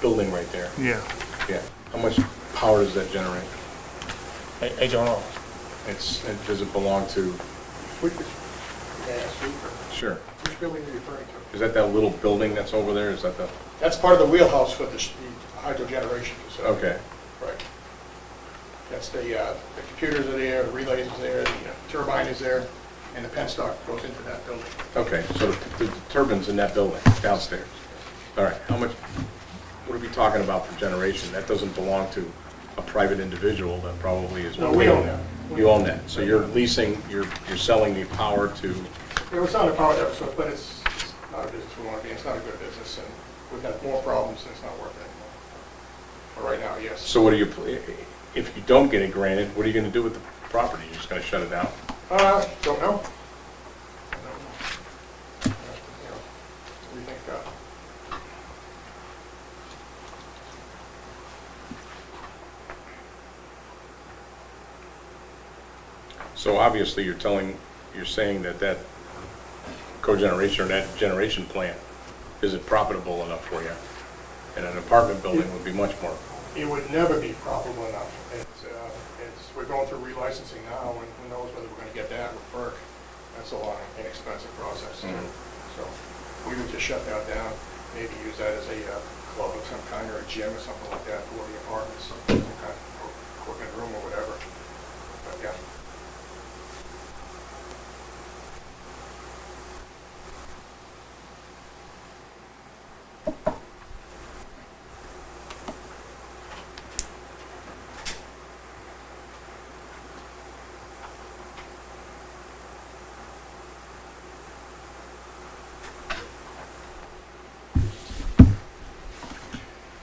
building right there, Yeah. yeah, how much power does that generate? I don't know. Does it belong to, Which sure, building are you referring to? is that little building that's over there, is that the, That's part of the wheelhouse for the hydro generation facility. okay, Right. That's the computers are there, the relays is there, the turbine is there, and the penstock goes into that building. okay, so the turbines in that building downstairs. All right, how much, what are we talking about for generation? That doesn't belong to a private individual, that probably is. No, we own that. You own that, so you're leasing, you're selling the power to, It's not a power that, but it's not a business we want to be in. It's not a good business, and we've got more problems, and it's not working anymore. But right now, yes. so what do you, if you don't get it granted, what are you gonna do with the property? You're just gonna shut it down? Don't know. Don't know. What do you think, So obviously, you're saying that cogeneration or that generation plant isn't profitable enough for you. And an apartment building would be much more it would never be profitable enough. We're going through relicensing now, and who knows whether we're gonna get that with FERC. That's a long, inexpensive process. So we would just shut that down, maybe use that as a club of some kind, or a gym or something like that for the apartments, some kind of equipment room or whatever. But yeah.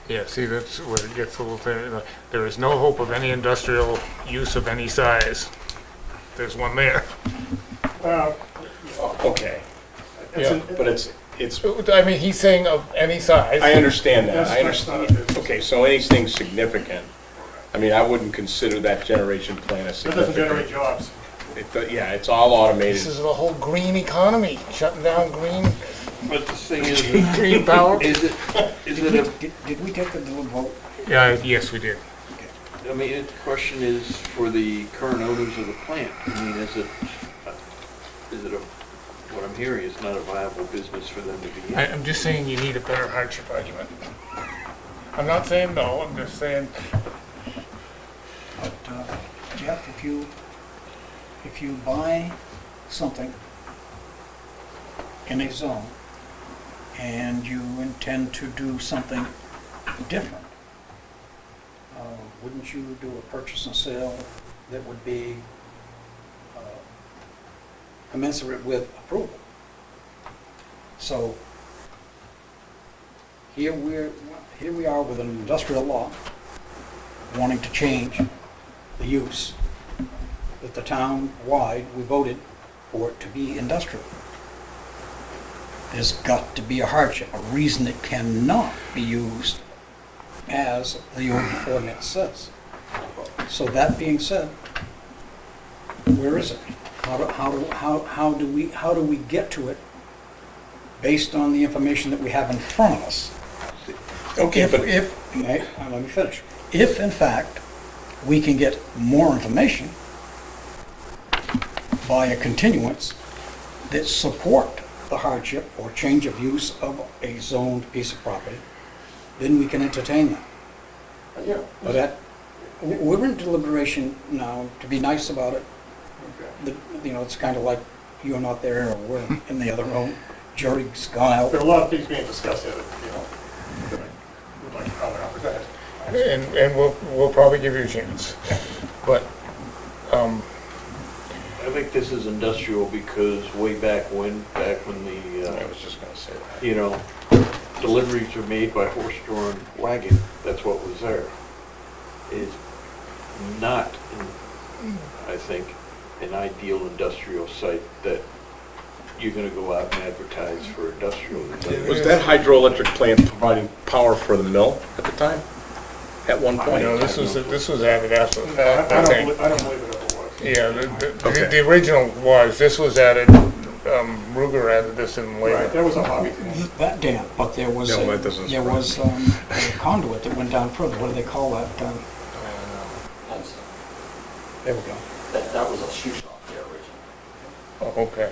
Yeah, see, that's where it gets a little thin. There is no hope of any industrial use of any size. There's one there. Okay, It's Yeah, an- but it's, I mean, he's saying of any size. I understand that, I That's not a understand. business. Okay, so anything significant, I mean, I wouldn't consider that generation plan a That doesn't generate significant. jobs. Yeah, it's all automated. This is the whole green economy, shutting down green, But the thing is, green power. is it Did we take a vote? Yeah, yes, we did. I mean, the question is for the current owners of the plant. I mean, is it what I'm hearing is not a viable business for them to be in? I'm just saying you need a better hardship argument. I'm not saying no, I'm just saying, But, Jeff, if you buy something in a zone and you intend to do something different, wouldn't you do a purchase and sale that would be commensurate with approval? So here we are with an industrial law wanting to change the use that the town-wide, we voted for it to be industrial. There's got to be a hardship, a reason it cannot be used as the ordinance says. So that being said, where is it? How do we get to it based on the information that we have in front of us? Okay, but Let me finish. If, in fact, we can get more information by a continuance that support the hardship or change of use of a zoned piece of property, then we can entertain that. Yeah. But we're in deliberation now, to be nice about it. It's kind of like you're not there, or we're in the other room. Jury's gone out. There are a lot of things being discussed here that, that I would like to comment on, but go ahead. and we'll probably give you a chance. But, I think this is industrial because way back when the, I was just gonna say that. deliveries are made by horse-drawn wagon, that's what was there. Is not, I think, an ideal industrial site that you're gonna go out and advertise for industrial. Was that hydroelectric plant providing power for the mill at the time? At one point? no, this was added after the I fact, I don't think. believe it ever was. Yeah, Okay. the original was, this was added, Ruger added this in Right, later. that was a hobby thing. That dam, but there was No, that doesn't a conduit that went down further. What do they call that? There we go. That was a shoe shop there originally, Oh, okay.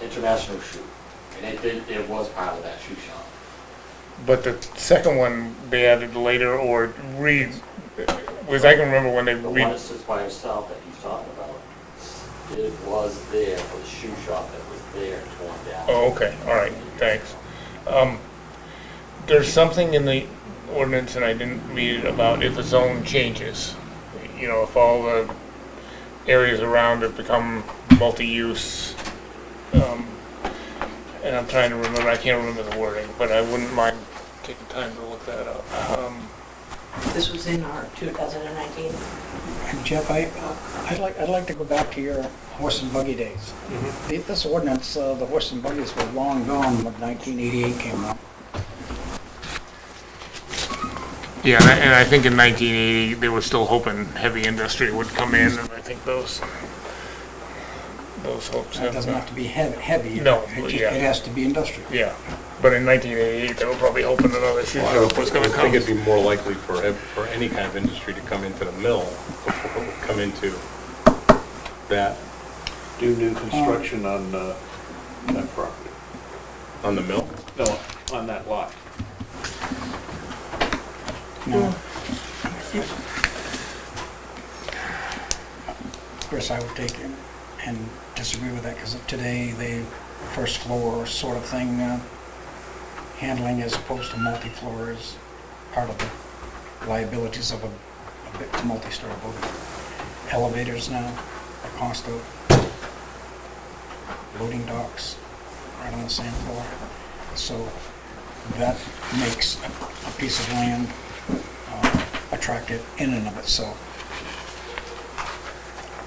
international shoe, and it was part of that shoe shop. But the second one they added later or was I can remember when they The one that sits by itself that he's talking about, it was there for the shoe shop that was there and torn down. Oh, okay, all right, thanks. There's something in the ordinance, and I didn't read it, about if the zone changes. If all the areas around it become multi-use. And I'm trying to remember, I can't remember the wording, but I wouldn't mind taking time to look that up. This was in our 2019. And Jeff, I'd like to go back to your horse and buggy days. This ordinance, the horse and buggies were long gone when 1988 came out. Yeah, and I think in 1980, they were still hoping heavy industry would come in, and I think those hopes It have... doesn't have to be heavy. No, It yeah. has to be industrial. Yeah, But in 1988, they were probably hoping another shoe Well, shop was I gonna would come. think it'd be more likely for any kind of industry to come into the mill before it would come into that, Do new construction on that property. on the mill. No, on that lot. No. Chris, I would take and disagree with that, because today, the first floor sort of thing, handling as opposed to multi-floor is part of the liabilities of a big multi-story building. Elevators now, the cost of loading docks right on the same floor. So that makes a piece of land attractive in and of itself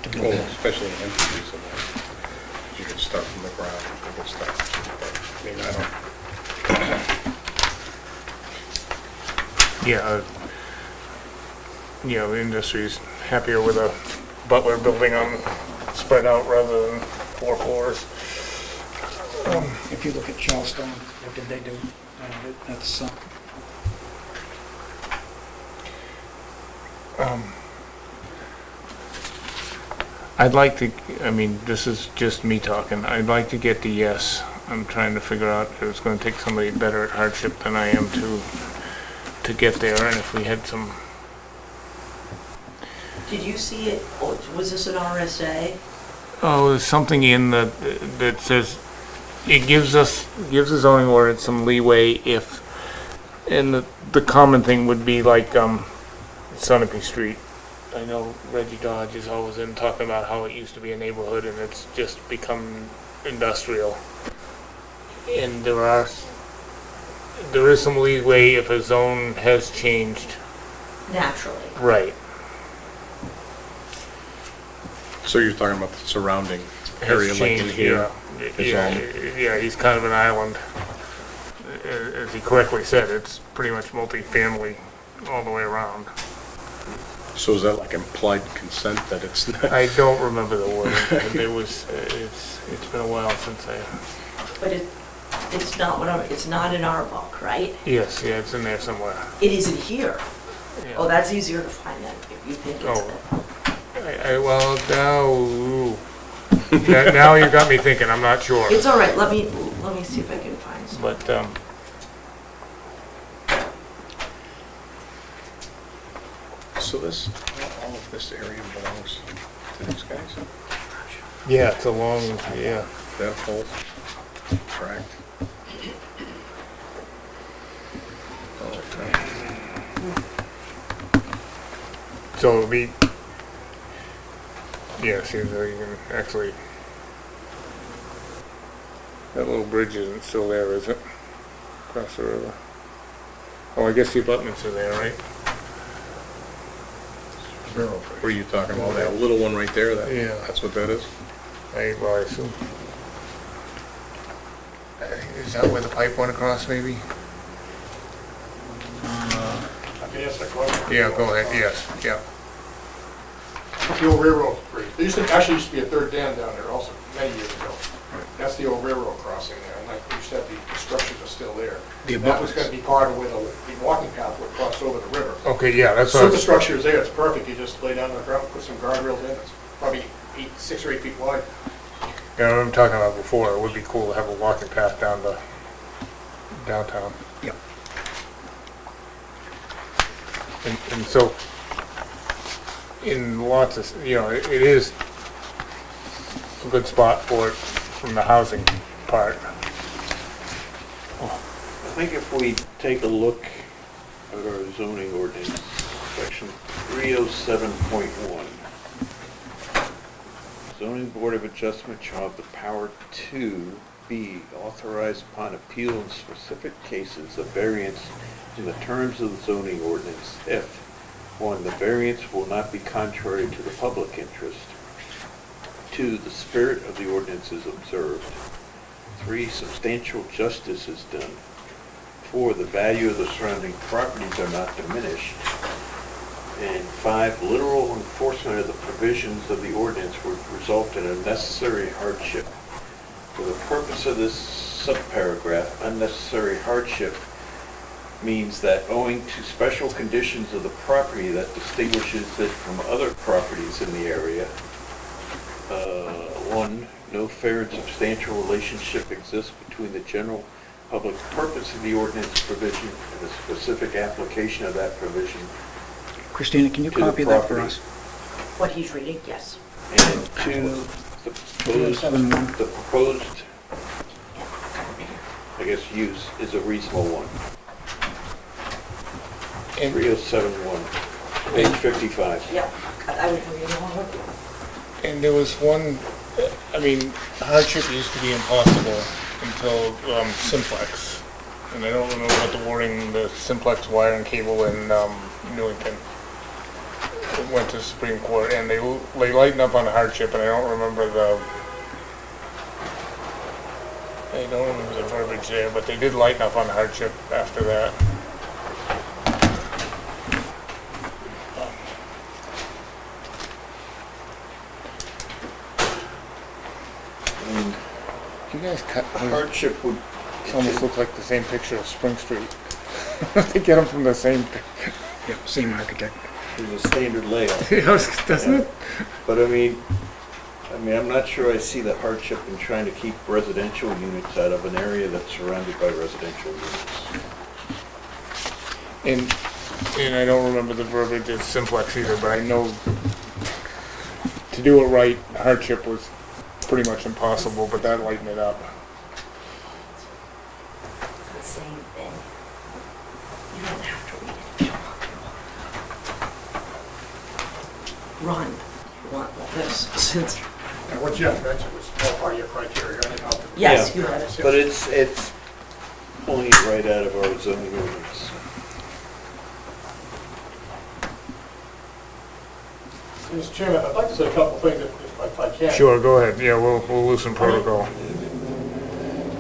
to build Well, on. especially an empty piece of land. You can start from the ground and get stuff. But, I mean, I don't, Yeah, the industry's happier with a Butler building on spread out rather than 4 floors. If you look at Charleston, what did they do? That's, I'd like to, I mean, this is just me talking, I'd like to get the yes. I'm trying to figure out if it's gonna take somebody better at hardship than I am to get there, and if we had some, Did you see it, oh, was this an RSA? oh, there's something in that says, it gives the zoning ordinance some leeway if, and the common thing would be like, Sunapee Street. I know Reggie Dodge is always in talking about how it used to be a neighborhood and it's just become industrial. And there is some leeway if a zone has changed. Naturally. Right. so you're talking about the surrounding Has area like in changed, here. yeah. is Yeah, he's kind of an island. As he correctly said, it's pretty much multi-family all the way around. So is that like implied consent that it's not? I don't remember the word. It's been a while since I, But it's not it's not in our book, right? yes, yeah, it's in there somewhere. It isn't here. Yeah. Oh, that's easier to find then, if you think it's there. Well, now you got me thinking, I'm not sure. It's all right, let me see if I can find some. But, So this, all of this area belongs to these guys? yeah, it's a long, yeah. That whole tract? Okay. So it'll be, yeah, see, there you can actually, that little bridge isn't still there, is it? Across the river. Oh, I guess the abutments are there, right? Were you talking about that little one right there? Yeah. That's what that is? I assume. Is that where the pipe went across, maybe? I can answer that question. Yeah, go ahead, yes, yeah. The old railroad bridge. There actually used to be a third dam down there also, many years ago. That's the old railroad crossing there, and like you said, the structures are still there. That was gonna be part of where the walking path would cross over the river. Okay, yeah, that's what I was, Superstructure is there, it's perfect, you just lay down on the ground, put some guardrails in, it's probably 6 or 8 feet wide. yeah, what I'm talking about before, it would be cool to have a walking path down to downtown. Yep. And so, in lots of, it is a good spot for it from the housing part. I think if we take a look at our zoning ordinance, section 307.1. Zoning Board of Adjustment shall have the power to be authorized upon appeal in specific cases of variance in the terms of the zoning ordinance if, 1, the variance will not be contrary to the public interest, 2, the spirit of the ordinance is observed, 3, substantial justice is done, 4, the value of the surrounding properties are not diminished, and 5, literal enforcement of the provisions of the ordinance would result in a necessary hardship. For the purpose of this subparagraph, unnecessary hardship means that owing to special conditions of the property that distinguishes it from other properties in the area, one, no fair and substantial relationship exists between the general public purpose of the ordinance provision and the specific application of that provision. Christina, can you To the copy that for property. us? What he's reading, yes. And two, the proposed, I guess, use is a reasonable one. And 3071, page 55. Yep, I was reading along with you. And there was one, I mean, hardship used to be impossible until Simplex. And I don't remember what the wording, the Simplex wire and cable in Newington. It went to Supreme Court and they lighten up on hardship and I don't remember the verbiage there, but they did lighten up on hardship after that. I mean, You guys cut, hardship would, almost look like the same picture of Spring Street. They get them from the same, Yep, same architect. is a standard layout. doesn't it? But I mean, I'm not sure I see the hardship in trying to keep residential units out of an area that's surrounded by residential units. And I don't remember the verbiage of Simplex either, but I know to do it right, hardship was pretty much impossible, but that lightened it up. It's the same thing. You don't have to read it if you want. Run. You want this, since, And what Jeff mentioned was all part of your criteria, I didn't know. yes, Yeah. you read it. But it's pulling it right out of our zoning ordinance. Mr. Chairman, I'd like to say a couple of things if I can. Sure, go ahead. Yeah, we'll loosen protocol.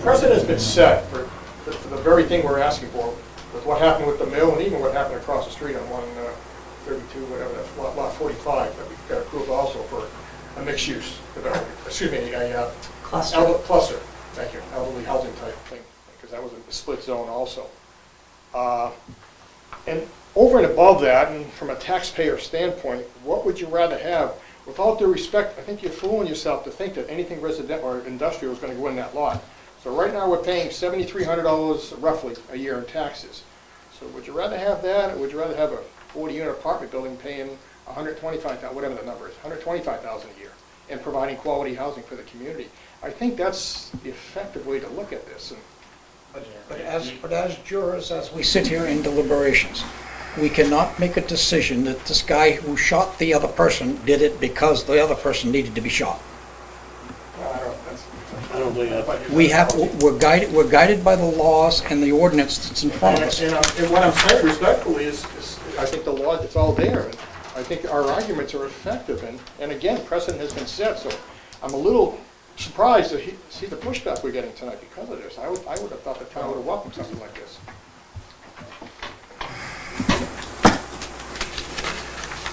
Precedent's been set for the very thing we're asking for, with what happened with the mill and even what happened across the street on 132, whatever, that's lot 45, that we got approved also for a mixed-use development, excuse me, a Cluster. cluster, thank you, elderly housing type thing, because that was a split zone also. And over and above that, and from a taxpayer standpoint, what would you rather have? With all due respect, I think you're fooling yourself to think that anything residential or industrial is going to go in that lot. So right now, we're paying $7,300 roughly a year in taxes. So would you rather have that, or would you rather have a 40-unit apartment building paying $125,000, whatever the number is, $125,000 a year, and providing quality housing for the community? I think that's the effective way to look at this. And But as jurors, as we sit here in deliberations, we cannot make a decision that this guy who shot the other person did it because the other person needed to be shot. I don't think that. We're guided by the laws and the ordinance that's in front of us. And what I'm saying respectfully is I think the law, it's all there, and I think our arguments are effective, and again, precedent has been set, so I'm a little surprised to see the pushback we're getting tonight because of this. I would have thought the town would have welcomed something like this.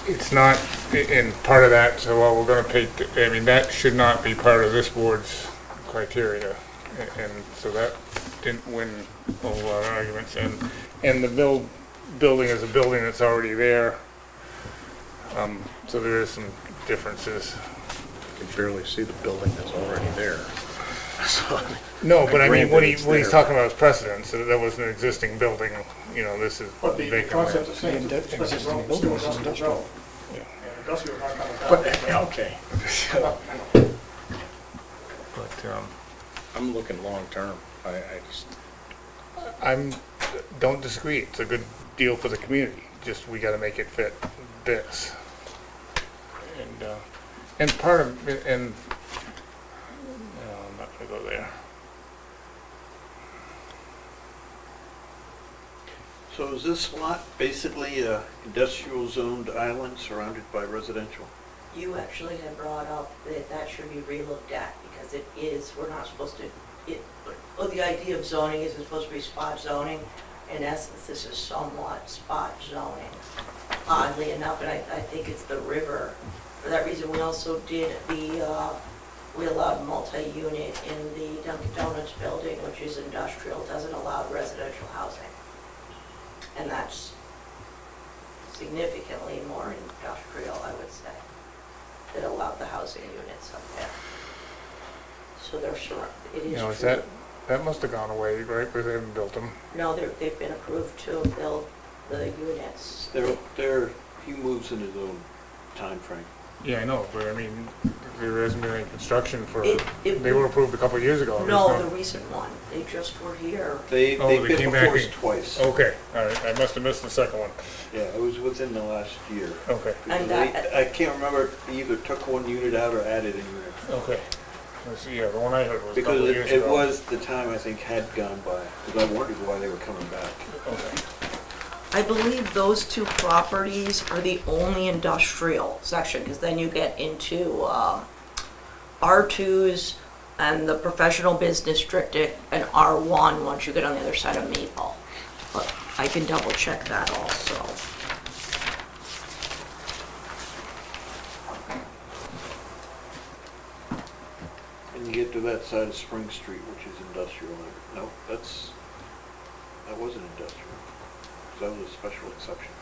It's not, and part of that, so while we're gonna pay, I mean, that should not be part of this board's criteria. And so that didn't win a lot of arguments. And the building is a building that's already there. So there is some differences. You can barely see the building that's already there. So, No, but I mean, Granted, what it's he's there. talking about is precedent, so that was an existing building, you know, this is But the vacant concept land. of saying it's a Existing special building zone, is still industrial industrial. zone. And industrial is not coming back. but, okay. But, I'm looking long-term. I just, don't disagree, it's a good deal for the community, just we gotta make it fit this. And part of, and, no, I'm not gonna go there. So is this lot basically a industrial zoned island surrounded by residential? You actually had brought up that that should be relooked at, because it is, we're not supposed to, well, the idea of zoning is it's supposed to be spot zoning. In essence, this is somewhat spot zoning, oddly enough, and I think it's the river. For that reason, we also did the we allowed multi-unit in the Dunkin' Donuts building, which is industrial, doesn't allow residential housing. And that's significantly more industrial, I would say, that allowed the housing units up there. So they're it is You know, true. that must have gone away, right, because they haven't built them. No, they've been approved to build the units. He moves in his own time frame. Yeah, I know, but I mean, there hasn't been any construction for, It- they were approved a couple of years ago. No, There's the recent one, they just were here. They've Oh, they been came before back us in. twice. Okay, all right, I must have missed the second one. Yeah, it was within the last year. Okay, And I can't remember if they either took one unit out or added a unit. okay. Let's see, yeah, the one I heard was a Because couple of years it ago. was, the time I think had gone by, because I wondered why they were coming back. Okay. I believe those two properties are the only industrial section, because then you get into R2s and the professional business district and R1 once you get on the other side of Maple. But I can double check that also. And you get to that side of Spring Street, which is industrial. No, that wasn't industrial. That was a special exception.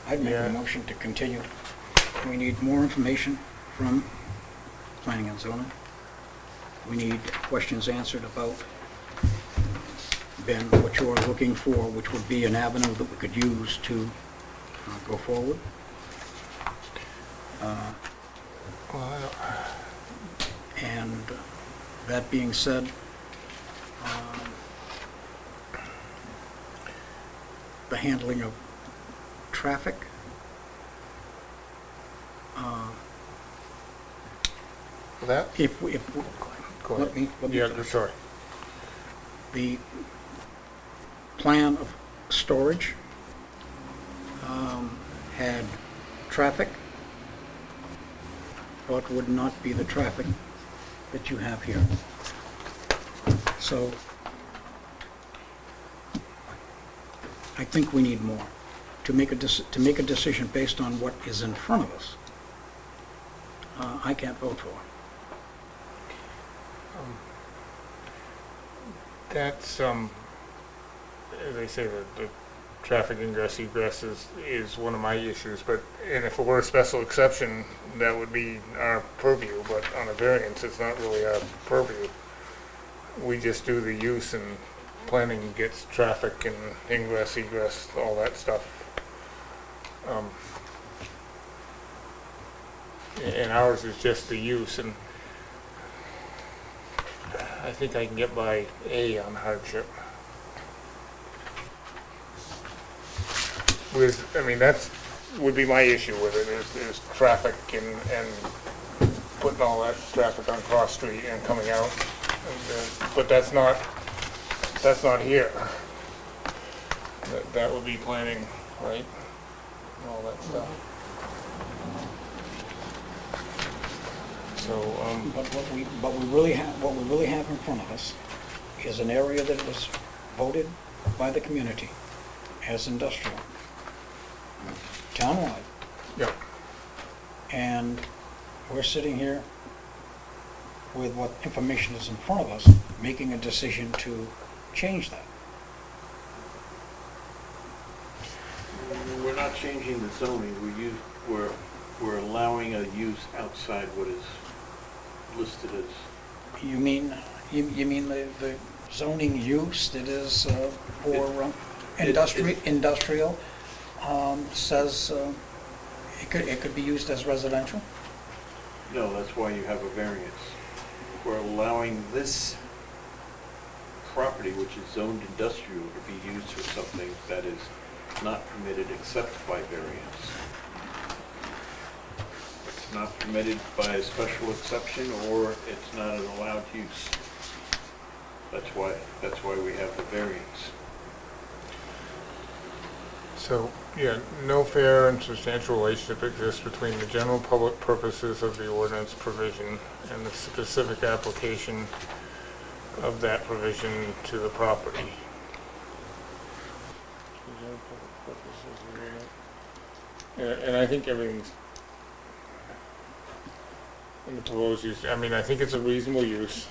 I'd make Yeah. a motion to continue. We need more information from planning and zoning. We need questions answered about, Ben, what you're looking for, which would be an avenue that we could use to go forward. Well, I don't- And that being said, the handling of traffic. that, If, go let ahead. me Yeah, finish. sorry. The plan of storage had traffic, but would not be the traffic that you have here. So I think we need more to make a decision based on what is in front of us. I can't vote for. That's, as I say, the traffic ingress egress is one of my issues, but, and if it were a special exception, that would be our purview, but on a variance, it's not really our purview. We just do the use and planning gets traffic and ingress, egress, all that stuff. And ours is just the use, and I think I can get by A on hardship. I mean, would be my issue with it, is traffic and putting all that traffic on Cross Street and coming out. But that's not here. That would be planning, right? And all that stuff. So, But what we really have in front of us is an area that was voted by the community as industrial, townwide. yeah. And we're sitting here with what information is in front of us, making a decision to change that. We're not changing the zoning. We're allowing a use outside what is listed as. You mean the zoning use that is for industrial says it could be used as residential? No, that's why you have a variance. We're allowing this property, which is zoned industrial, to be used for something that is not permitted except by variance. it's not permitted by a special exception or it's not an allowed use. That's why we have the variance. So, yeah, no fair and substantial relationship exists between the general public purposes of the ordinance provision and the specific application of that provision to the property. And I think everything's in the proposed use, I mean, I think it's a reasonable use.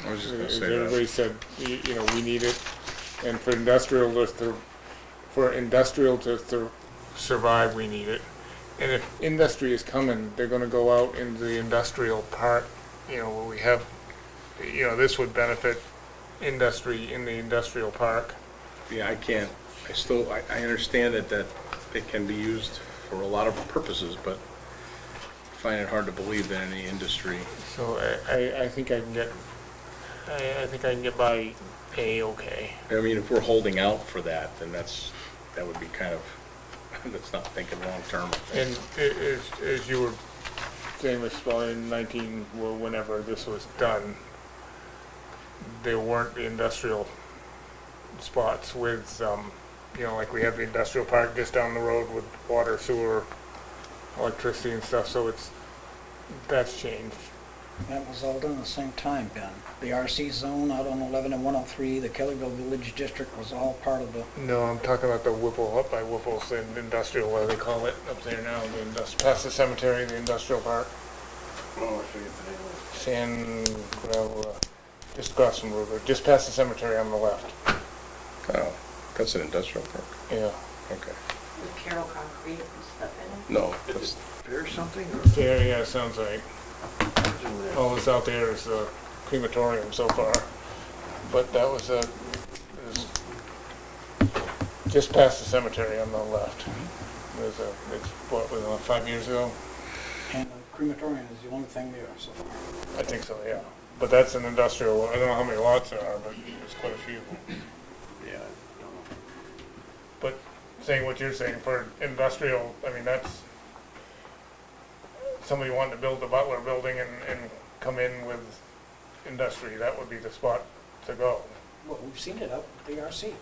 I was just gonna As say that. everybody said, you know, we need it, and for industrial to survive, we need it. And if industry is coming, they're gonna go out into the industrial park, you know, where we have, you know, this would benefit industry in the industrial park. Yeah, I understand that it can be used for a lot of purposes, but I find it hard to believe that any industry, So I think I can get, I think I can get by A-okay. I mean, if we're holding out for that, then that would be kind of, that's not thinking long-term. And as you were saying, Mr. Spelling, in 19, well, whenever this was done, there weren't the industrial spots with, you know, like we have the industrial park just down the road with water, sewer, electricity and stuff, so that's changed. That was all done at the same time, Ben. The RC zone out on 11 and 103, the Kellyville Village District was all part of the, No, I'm talking about the Whipple, up by Whipple's, the industrial, what do they call it, up there now, past the cemetery, the industrial park. Oh, I forget the name of San, well, just across from Ruger, just past the cemetery on the left. Oh, that's an industrial park, Yeah. okay. With Carroll Concrete and stuff in No, it. that's, Is it fair something or? Yeah, yeah, sounds right. All that's out there is the crematorium so far, but that was is just past the cemetery on the left. It's what, was it 5 years ago? and the crematorium is the only thing there so far. I think so, yeah. But that's an industrial, I don't know how many lots there are, but there's quite a few. Yeah, I don't know. But saying what you're saying for industrial, I mean, that's somebody wanting to build the Butler building and come in with industry, that would be the spot to go. Well, we've seen it out at the RC.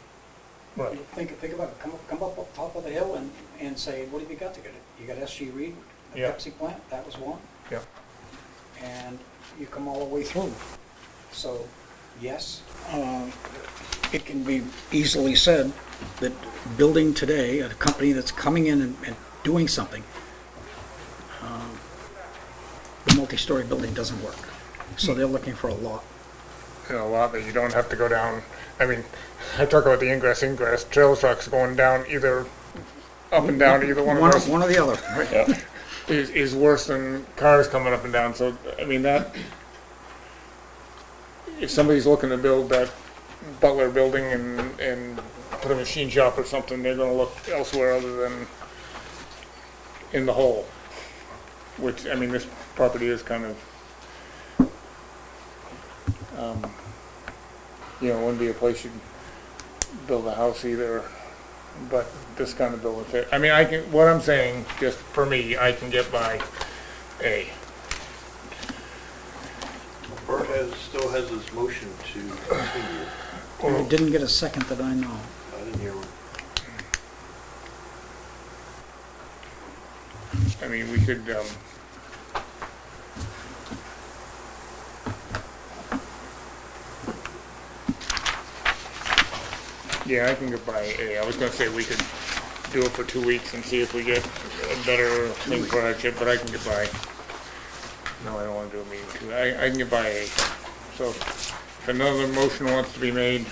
Right. Think about it, come up top of the hill and say, what have you got to get it? You got SG Reed, the Yeah. Pepsi plant, that was one. Yeah. And you come all the way through. So, yes, it can be easily said that building today, a company that's coming in and doing something, the multi-story building doesn't work. So they're looking for a lot. You know, a lot that you don't have to go down. I mean, I talk about the ingress, trail trucks going down either up and down, either one of those. One or the other, right? Is worse than cars coming up and down. So, I mean, that, if somebody's looking to build that Butler building and put a machine shop or something, they're gonna look elsewhere other than in the hole. Which, I mean, this property is kind of, you know, wouldn't be a place you'd build a house either, but this kind of building fit. I mean, what I'm saying, just for me, I can get by A. Bert still has his motion to continue. And it didn't get a second that I know. I didn't hear one. I mean, we could, yeah, I can get by A. I was gonna say we could do it for 2 weeks and see if we get a better thing for our chip, but I can get by. No, I don't wanna do a meeting too. I can get by A. So if another motion wants to be made,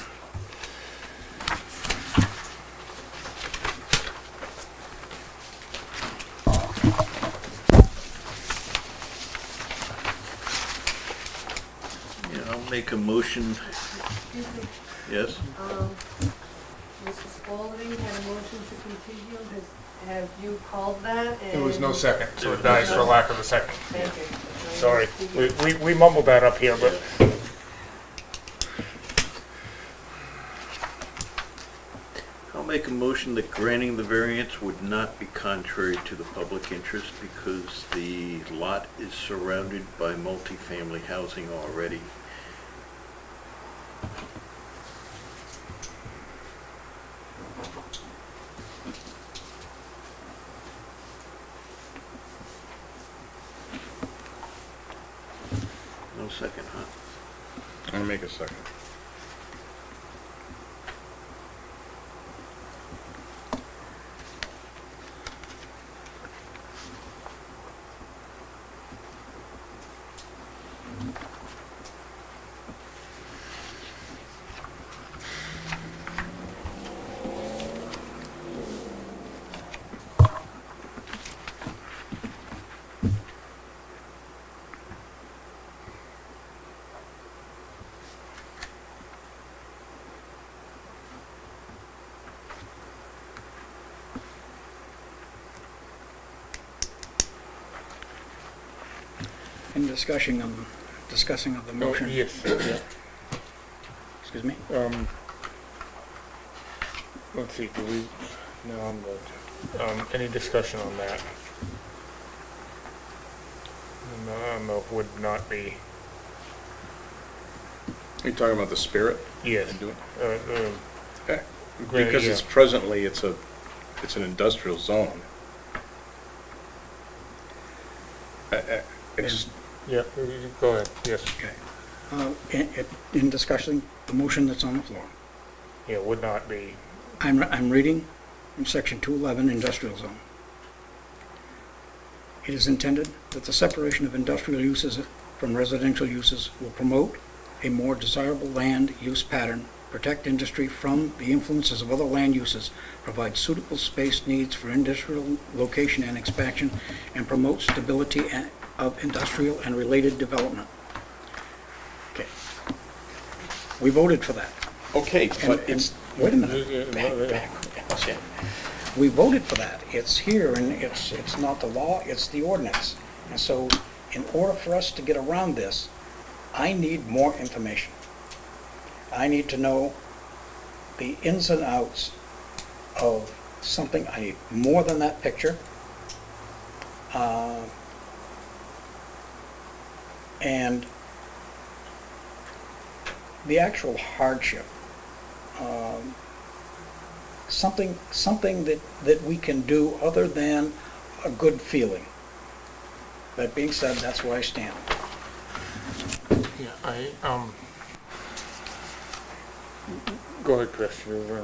Yeah, I'll make a motion. Yes? Mrs. Spalding had a motion to continue. Have you called that? there was no And- second, so it dies for lack of a second. Thank you. Sorry, we mumbled that up here, but I'll make a motion that granting the variance would not be contrary to the public interest because the lot is surrounded by multifamily housing already. No second, huh? I'll make a second. In discussing of the motion. Oh, yes, yeah. Excuse me? Let's see, do we, no, I'm good. Any discussion on that? No, would not be, Are you talking about the spirit? yes. And doing- Granted, Because yeah. it's presently, it's an industrial zone. It's, Yeah, go ahead, yes. Okay. In discussing the motion that's on the floor, Yeah, would not be, I'm reading from section 211, industrial zone. It is intended that the separation of industrial uses from residential uses will promote a more desirable land use pattern, protect industry from the influences of other land uses, provide suitable space needs for industrial location and expansion, and promote stability of industrial and related development. Okay. We voted for that. okay, but And- it's, Wait a minute. Back. okay. We voted for that. It's here, and it's not the law, it's the ordinance. And so, in order for us to get around this, I need more information. I need to know the ins and outs of something. I need more than that picture. And the actual hardship. Something that we can do other than a good feeling. That being said, that's where I stand. yeah, go ahead, Chris, you're,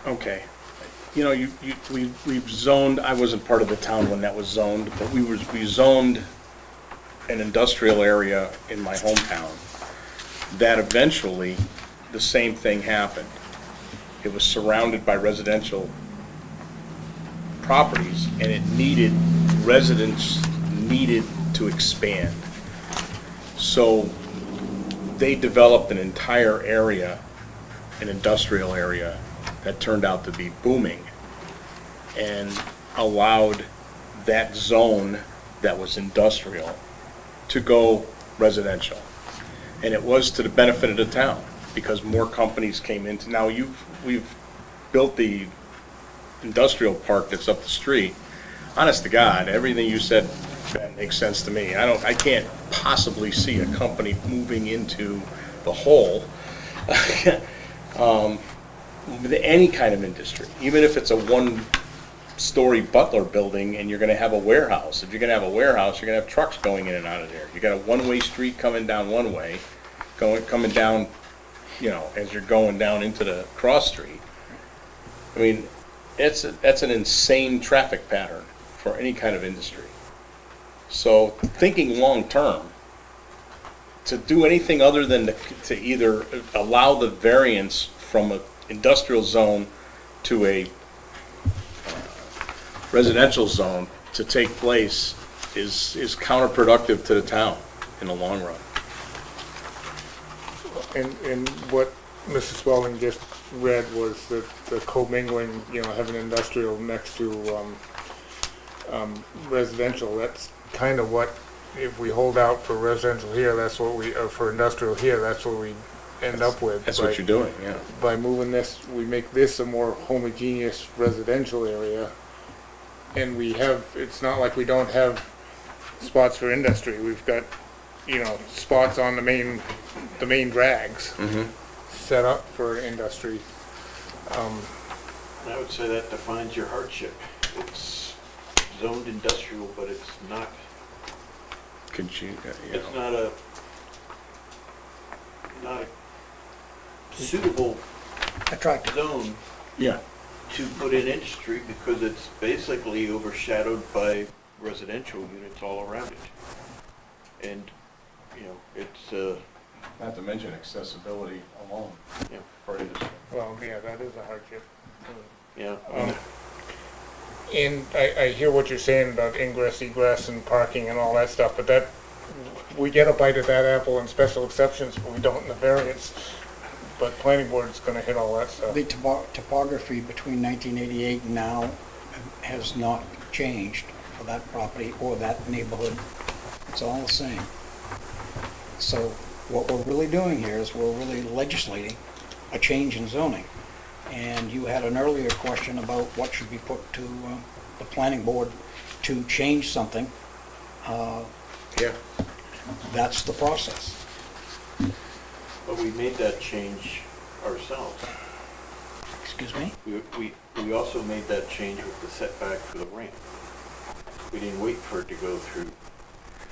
Okay. You know, we've zoned, I wasn't part of the town when that was zoned, but we zoned an industrial area in my hometown that eventually the same thing happened. It was surrounded by residential properties and residents needed to expand. So they developed an entire area, an industrial area, that turned out to be booming and allowed that zone that was industrial to go residential. And it was to the benefit of the town because more companies came into, now we've built the industrial park that's up the street. Honest to God, everything you said, Ben, makes sense to me. I can't possibly see a company moving into the whole. With any kind of industry, even if it's a one-story Butler building and you're gonna have a warehouse. If you're gonna have a warehouse, you're gonna have trucks going in and out of there. You got a one-way street coming down one way, coming down, you know, as you're going down into the cross street. I mean, that's an insane traffic pattern for any kind of industry. So thinking long-term, to do anything other than to either allow the variance from an industrial zone to a residential zone to take place is counterproductive to the town in the long run. and what Mrs. Spalding just read was that the commingling, you know, having industrial next to residential, that's kind of what, if we hold out for residential here, that's what we, for industrial here, that's what we end up with. That's what you're doing, yeah. By moving this, we make this a more homogeneous residential area. And we have, it's not like we don't have spots for industry. We've got, spots on the main drags Mm-hmm. set up for industry. I would say that defines your hardship. It's zoned industrial, but it's not, Could you, it's not a suitable Attractive. zone yeah. to put in industry because it's basically overshadowed by residential units all around it. And, it's, Not to mention accessibility alone Yeah. for industry. Well, yeah, that is a hardship. yeah. And I hear what you're saying about ingress, egress, and parking and all that stuff, but that, we get a bite of that apple in special exceptions, but we don't in the variance. But planning board's gonna hit all that stuff. The topography between 1988 and now has not changed for that property or that neighborhood. It's all the same. So what we're really doing here is we're really legislating a change in zoning. And you had an earlier question about what should be put to the planning board to change something. Yeah. That's the process. But we made that change ourselves. Excuse me? We also made that change with the setback for the ramp. We didn't wait for it to go through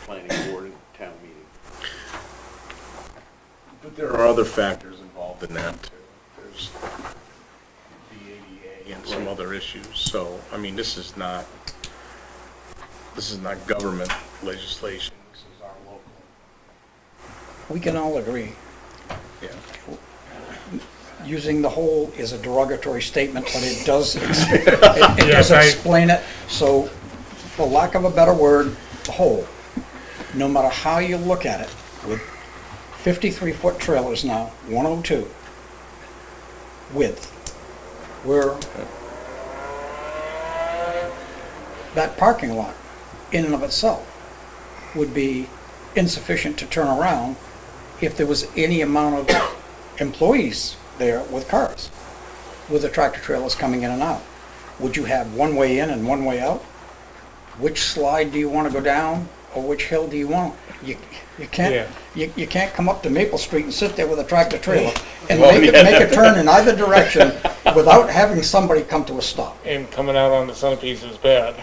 planning board and town meeting. But there are other factors involved in that too. There's the ADA and some Right. other issues. So, I mean, this is not government legislation. This is our local. We can all agree. Yeah. Using the whole is a derogatory statement, but it does, it Yes, does explain it. So, for lack of a better word, the whole, no matter how you look at it, with 53-foot trailers now, 102 width, where that parking lot in and of itself would be insufficient to turn around if there was any amount of employees there with cars, with the tractor trailers coming in and out. Would you have one way in and one way out? Which slide do you want to go down, or which hill do you want? You can't you can't come up to Maple Street and sit there with a tractor trailer and make a turn in either direction without having somebody come to a stop. And coming out on the centerpiece is bad.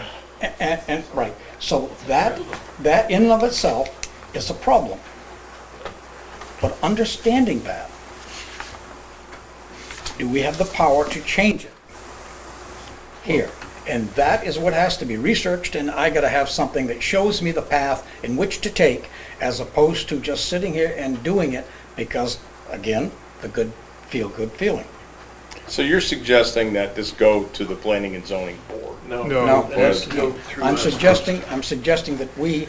And right, so that in and of itself is a problem. But understanding that, do we have the power to change it here? And that is what has to be researched, and I gotta have something that shows me the path in which to take, as opposed to just sitting here and doing it because, again, the feel-good feeling. So you're suggesting that this go to the planning and zoning board? No. No. It has to go through I'm us. suggesting that we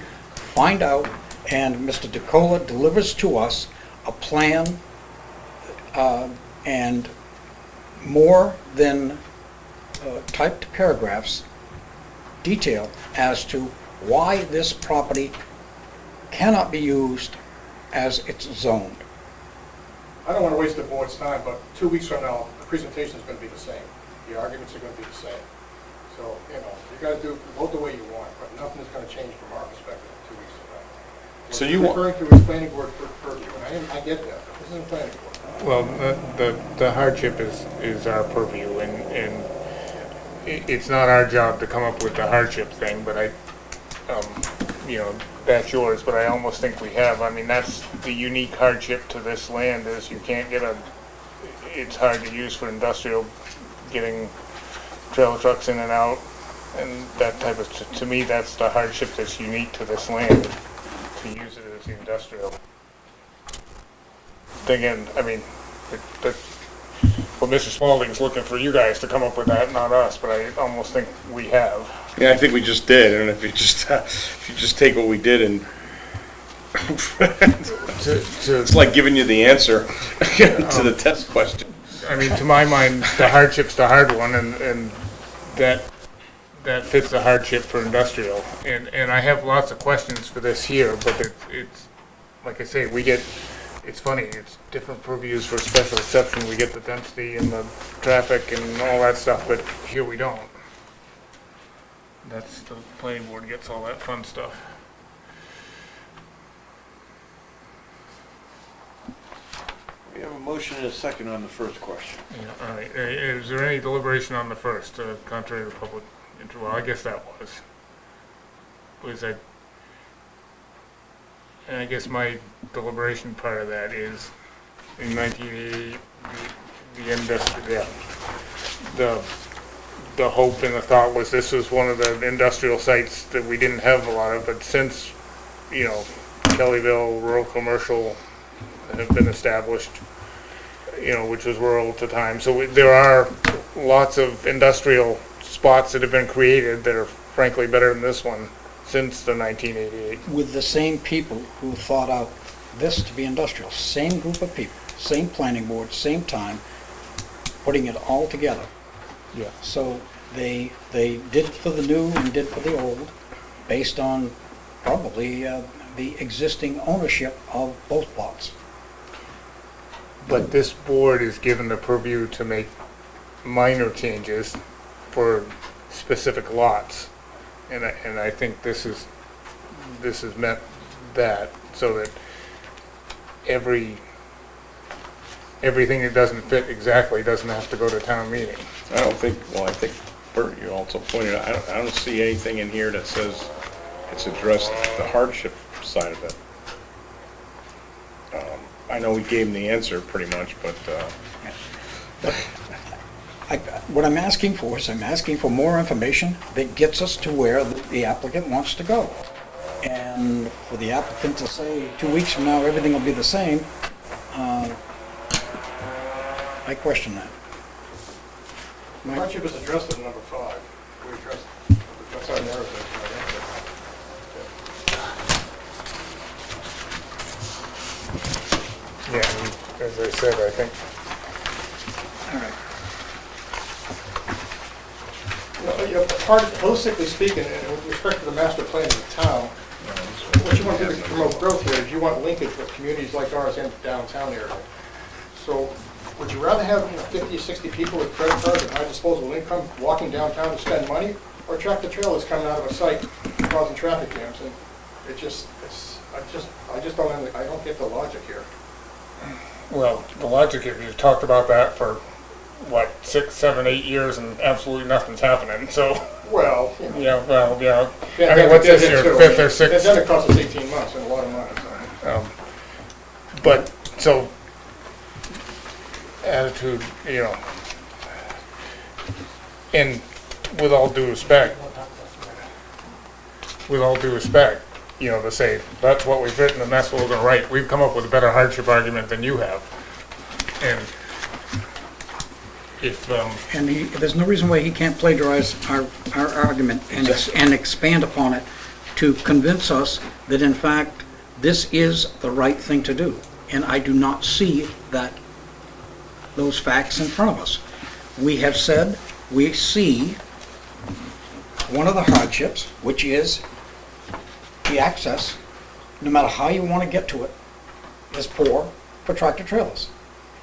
find out, and Mr. DeCola delivers to us a plan, and more than typed paragraphs, detail as to why this property cannot be used as it's zoned. I don't want to waste the board's time, but 2 weeks from now, the presentation is going to be the same. The arguments are going to be the same. So, you got to vote the way you want, but nothing is going to change from our perspective 2 weeks from now. So What you you're want- referring to is planning board purview, and I get that, but this isn't planning board. Well, the hardship is our purview, and it's not our job to come up with the hardship thing, but that's yours, but I almost think we have. I mean, that's the unique hardship to this land is you can't get it's hard to use for industrial, getting trailer trucks in and out, and that type of, to me, that's the hardship that's unique to this land, to use it as industrial. Again, I mean, well, Mr. Spalding's looking for you guys to come up with that, not us, but I almost think we have. Yeah, I think we just did, and if you just take what we did and it's like giving you the answer to the test question. I mean, to my mind, the hardship's the hard one, and that fits the hardship for industrial. And I have lots of questions for this here, but it's like I say, we get it's funny, it's different purviews for special exception. We get the density and the traffic and all that stuff, but here we don't. That's, the planning board gets all that fun stuff. We have a motion and a second on the first question. Yeah, all right. Is there any deliberation on the first, contrary to public interest? Well, I guess that was that, and I guess my deliberation part of that is in 1988, the hope and the thought was this was one of the industrial sites that we didn't have a lot of, but since, you know, Kellyville, rural commercial have been established, you know, which was rural at the time. So there are lots of industrial spots that have been created that are frankly better than this one since the 1988. With the same people who thought out this to be industrial, same group of people, same planning board, same time, putting it all together. Yeah. So they did for the new and did for the old, based on probably the existing ownership of both lots. But this board is given the purview to make minor changes for specific lots. And I think this is meant that, so that everything that doesn't fit exactly doesn't have to go to town meeting. I don't think, well, I think Bert, you also pointed out, I don't see anything in here that says it's addressed the hardship side of it. I know we gave him the answer pretty much, but, What I'm asking for is I'm asking for more information that gets us to where the applicant wants to go. And for the applicant to say 2 weeks from now, everything will be the same, I question that. Hardship is addressed in number 5. We addressed, that's our narrative. Yeah, and as I said, I think All right. Holistically speaking, and with respect to the master plan of the town, what you want to do to promote growth here is you want linkage with communities like ours in the downtown area. So would you rather have 50 or 60 people with credit cards and high disposable income walking downtown to spend money, or tractor trailers coming out of a site causing traffic jams? And I just don't get the logic here. well, the logic, if you've talked about that for, what, 6, 7, 8 years and absolutely nothing's happening, so, Well, yeah, well, yeah. Yeah, I mean, what's this year, too. 5th or 6th? Then it costs us 18 months and a lot of money. So. But, so, attitude, you know, and with all due respect, you know, to say, that's what we've written and that's what we're gonna write, we've come up with a better hardship argument than you have. And if, And there's no reason why he can't plagiarize our argument and expand upon it to convince us that in fact this is the right thing to do. And I do not see those facts in front of us. We have said we see one of the hardships, which is the access, no matter how you want to get to it, is poor for tractor trailers.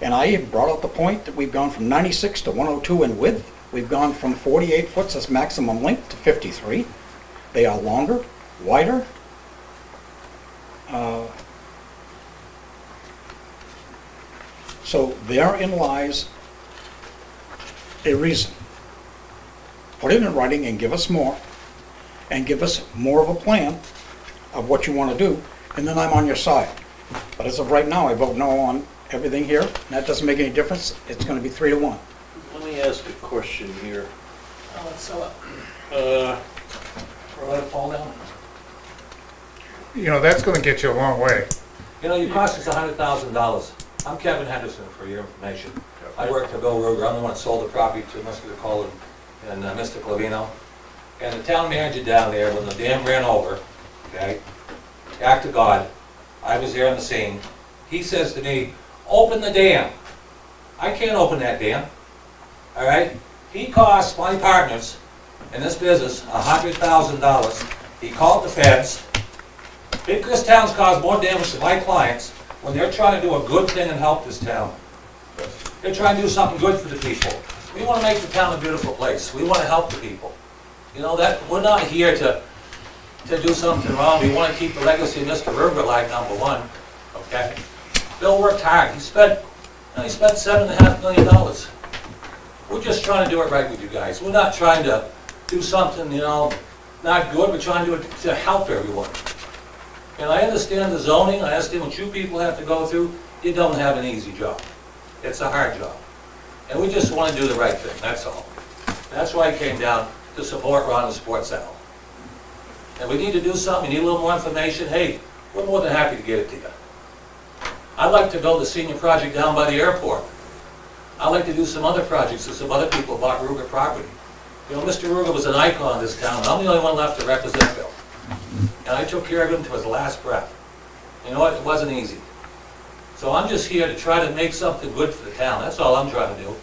And I even brought up the point that we've gone from 96 to 102 in width. We've gone from 48 foot as maximum length to 53. They are longer, wider. So therein lies a reason. Put it in writing and give us more, and give us more of a plan of what you want to do, and then I'm on your side. But as of right now, I vote no on everything here, and that doesn't make any difference. It's going to be 3-1. Let me ask a question here. Let's sell it. Uh, Let it fall down. you know, that's gonna get you a long way. You know, your cost is $100,000. I'm Kevin Henderson, for your information. I work for Bill Ruger. I'm the one that sold the property to Mr. Cole and Mr. Clavino. And the town manager down there, when the dam ran over, okay, act of God, I was there on the scene. He says to me, open the dam. I can't open that dam, all right? He cost my partners in this business $100,000. He called the feds. Because towns cause more damage to my clients when they're trying to do a good thing and help this town. They're trying to do something good for the people. We want to make the town a beautiful place. We want to help the people. You know, that, we're not here to do something wrong. We want to keep the legacy of Mr. Ruger like number one, okay? Bill worked hard. He spent $7.5 million. We're just trying to do it right with you guys. We're not trying to do something, you know, not good. We're trying to do it to help everyone. And I understand the zoning. I understand what you people have to go through. You don't have an easy job. It's a hard job. And we just want to do the right thing, that's all. That's why I came down to support Ron the Sports Center. And we need to do something, you need a little more information, hey, we're more than happy to get it to you. I'd like to build a senior project down by the airport. I'd like to do some other projects that some other people bought Ruger property. You know, Mr. Ruger was an icon in this town. I'm the only one left to represent Bill. And I took care of him to his last breath. You know what, it wasn't easy. So I'm just here to try to make something good for the town. That's all I'm trying to do.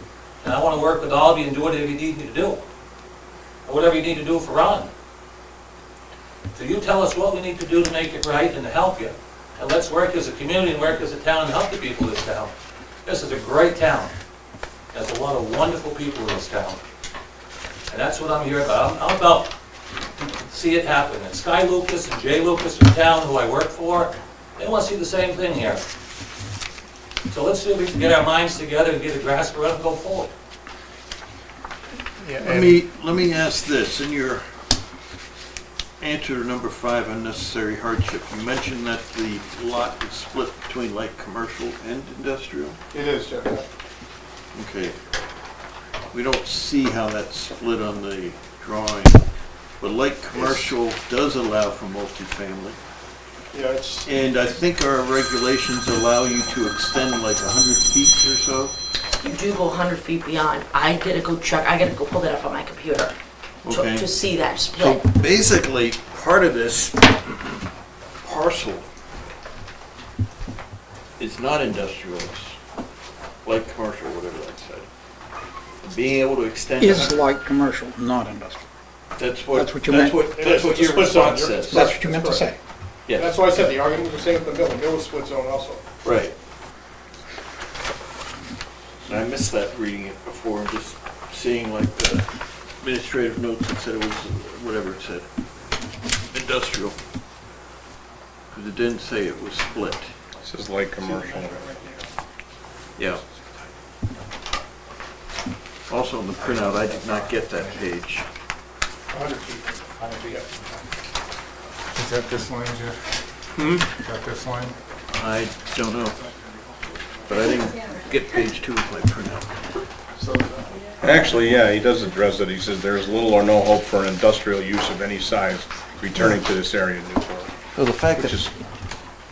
And I want to work with all of you and do whatever you need me to do. Or whatever you need to do for Ron. So you tell us what we need to do to make it right and to help you. And let's work as a community and work as a town and help the people of this town. This is a great town. There's a lot of wonderful people in this town. And that's what I'm here about. I'm about to see it happen. And Sky Lucas and Jay Lucas in town, who I work for, they want to see the same thing here. So let's see if we can get our minds together and get a grasp around and go forward. Yeah, Let me ask this, in your answer to number 5, unnecessary hardship, you mentioned that the lot is split between light commercial and industrial? It is, Jeff. Okay. We don't see how that's split on the drawing, but light commercial does allow for multifamily. Yeah, it's, And I think our regulations allow you to extend like 100 feet or so. You do go 100 feet beyond. I gotta go check, I gotta go pull that up on my computer Okay. to see that So split. basically, part of this parcel is not industrial, it's light commercial, whatever that said. Being able to extend. Is light commercial, not industrial. That's what That's what you meant? That's what your Split zone. response says. That's what you meant to say. that's Yes, why I said the argument was the same with the mill. The mill was split zone also. right. And I missed that reading it before, and just seeing like the administrative notes that said it was, whatever it said, industrial. Because it didn't say it was split. This is light commercial. Yeah. Also in the printout, I did not get that page. 100 feet. 100 feet. is that this line, Jeff? Is that this line? I don't know. But I didn't get page 2 of my printout. Actually, yeah, he does address it. He says there is little or no hope for an industrial use of any size returning to this area in Newport, So the fact which that, is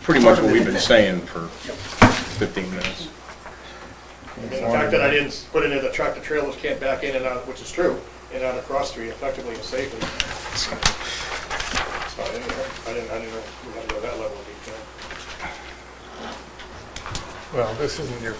pretty much what we've been saying for 15 minutes. And the fact that I didn't put in there that tractor trailers can't back in and out, which is true, in and out of Cross Street effectively and safely. It's not in there. I didn't know we had to go that level of detail. Well, this isn't your,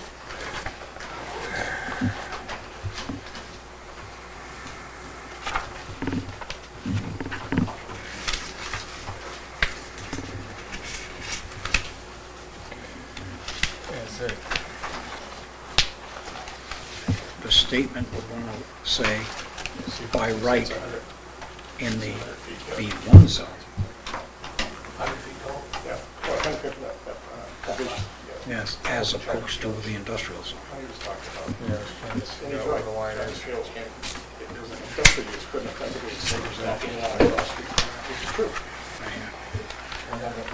that's it. The statement would want to say, by right in the B1 zone. 100 feet tall? Yeah. Well, 100 feet, that division. Yes, as opposed to the industrial zone. He was talking about. Yeah, it's trying to And figure he's out where right. the line Tractor is. trailers can't, if there's an industrial use, couldn't effectively say back in and out of Cross Street, which is true.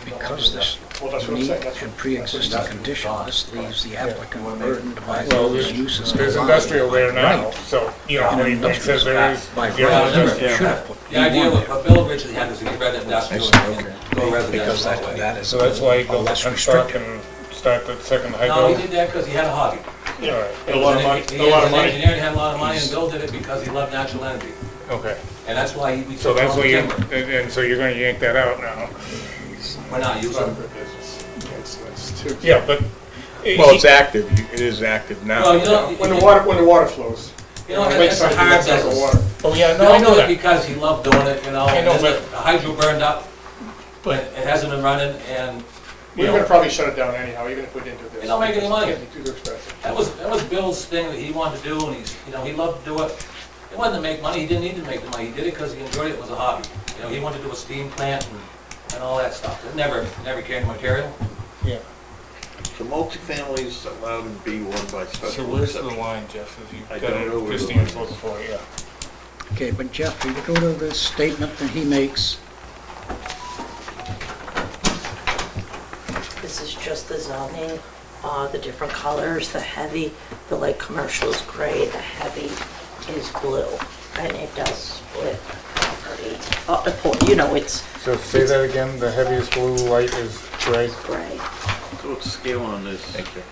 Because this Well, that's what I'm unique saying. That's and what- pre-existing condition, this leaves the applicant burdened by Well, those there's uses. there's allowed industrial by there now, right. so, you know, And when he says there is, By zero right, industrial. you should have put The idea B1 with there. what Bill originally had was to get rid of industrial and go Because residential that way. that is. So that's why he a goes less up and start restrictive. and start the second No, hydro. he did that because he had a hobby. Yeah, Alright. and a lot of money, He a lot of was an money. engineer and had a lot of money, and Bill did it because he loved natural energy. Okay, And that's why we so took that's all why the you, timber. and so you're gonna yank that out now. We're not using it. It's too. Yeah, but. Well, it's active. It is active now. Well, you know, When the water flows. You know, Lakeside, it's a you hard get type of business. water. Oh, yeah, no, I Bill know did it that. because he loved doing it, you know, I know, and then but- the hydro burned up, But, it hasn't been running, and We were gonna probably shut it down anyhow, even if we didn't do this. You don't make any money. It's gonna be too expensive. That was Bill's thing that he wanted to do, and he loved to do it. It wasn't to make money, he didn't need to make the money, he did it because he enjoyed it, it was a hobby. He wanted to do a steam plant and all that stuff. It never came to material. Yeah. So multifamily is allowed in B1 by So special where's the exception. line, Jeff? As you I got don't know it, where the Christine's line is. looking for it, yeah. Okay, but Jeff, you go to the statement that he makes. This is just the zoning, the different colors, the heavy, the light commercial is gray, the heavy is blue. And it does split property. It's So say that again, the heaviest blue, light is gray? gray. So what's the scale on this? Thank you.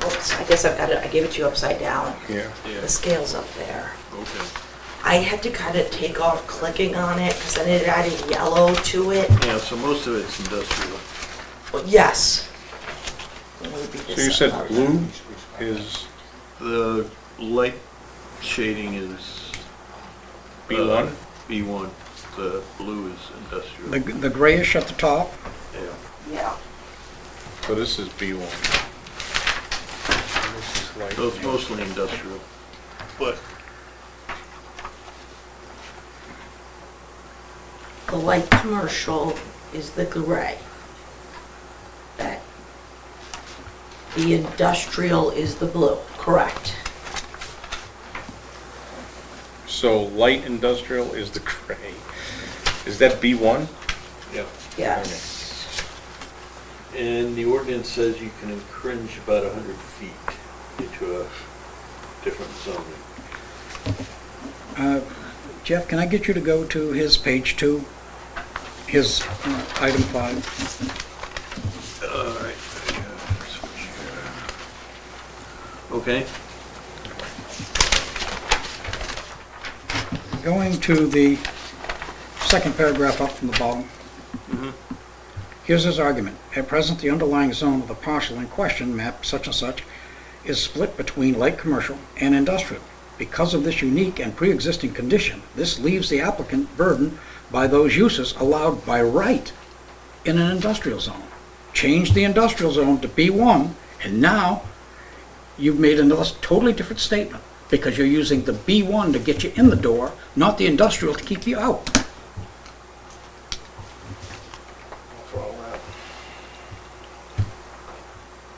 Oops, I guess I gave it to you upside down. Yeah. Yeah, The scale's up there. okay. I had to kind of take off clicking on it because then it added yellow to it. Yeah, so most of it's industrial. Well, yes. So you said blue is The light shading is B1? B1. The blue is industrial. The grayish at the top, Yeah. Yeah. So this is B1. This is light. So it's mostly industrial. But The light commercial is the gray. That. The industrial is the blue, correct. So light industrial is the gray. Is that B1? yeah. Yes. And the ordinance says you can infringe about 100 feet into a different zoning. Jeff, can I get you to go to his page 2? His item 5. All right. Okay. Going to the second paragraph up from the bottom. Mhm. Here's his argument. At present, the underlying zone of the parcel in question, map such and such, is split between light commercial and industrial. Because of this unique and pre-existing condition, this leaves the applicant burdened by those uses allowed by right in an industrial zone. Change the industrial zone to B1, and now you've made another totally different statement because you're using the B1 to get you in the door, not the industrial to keep you out.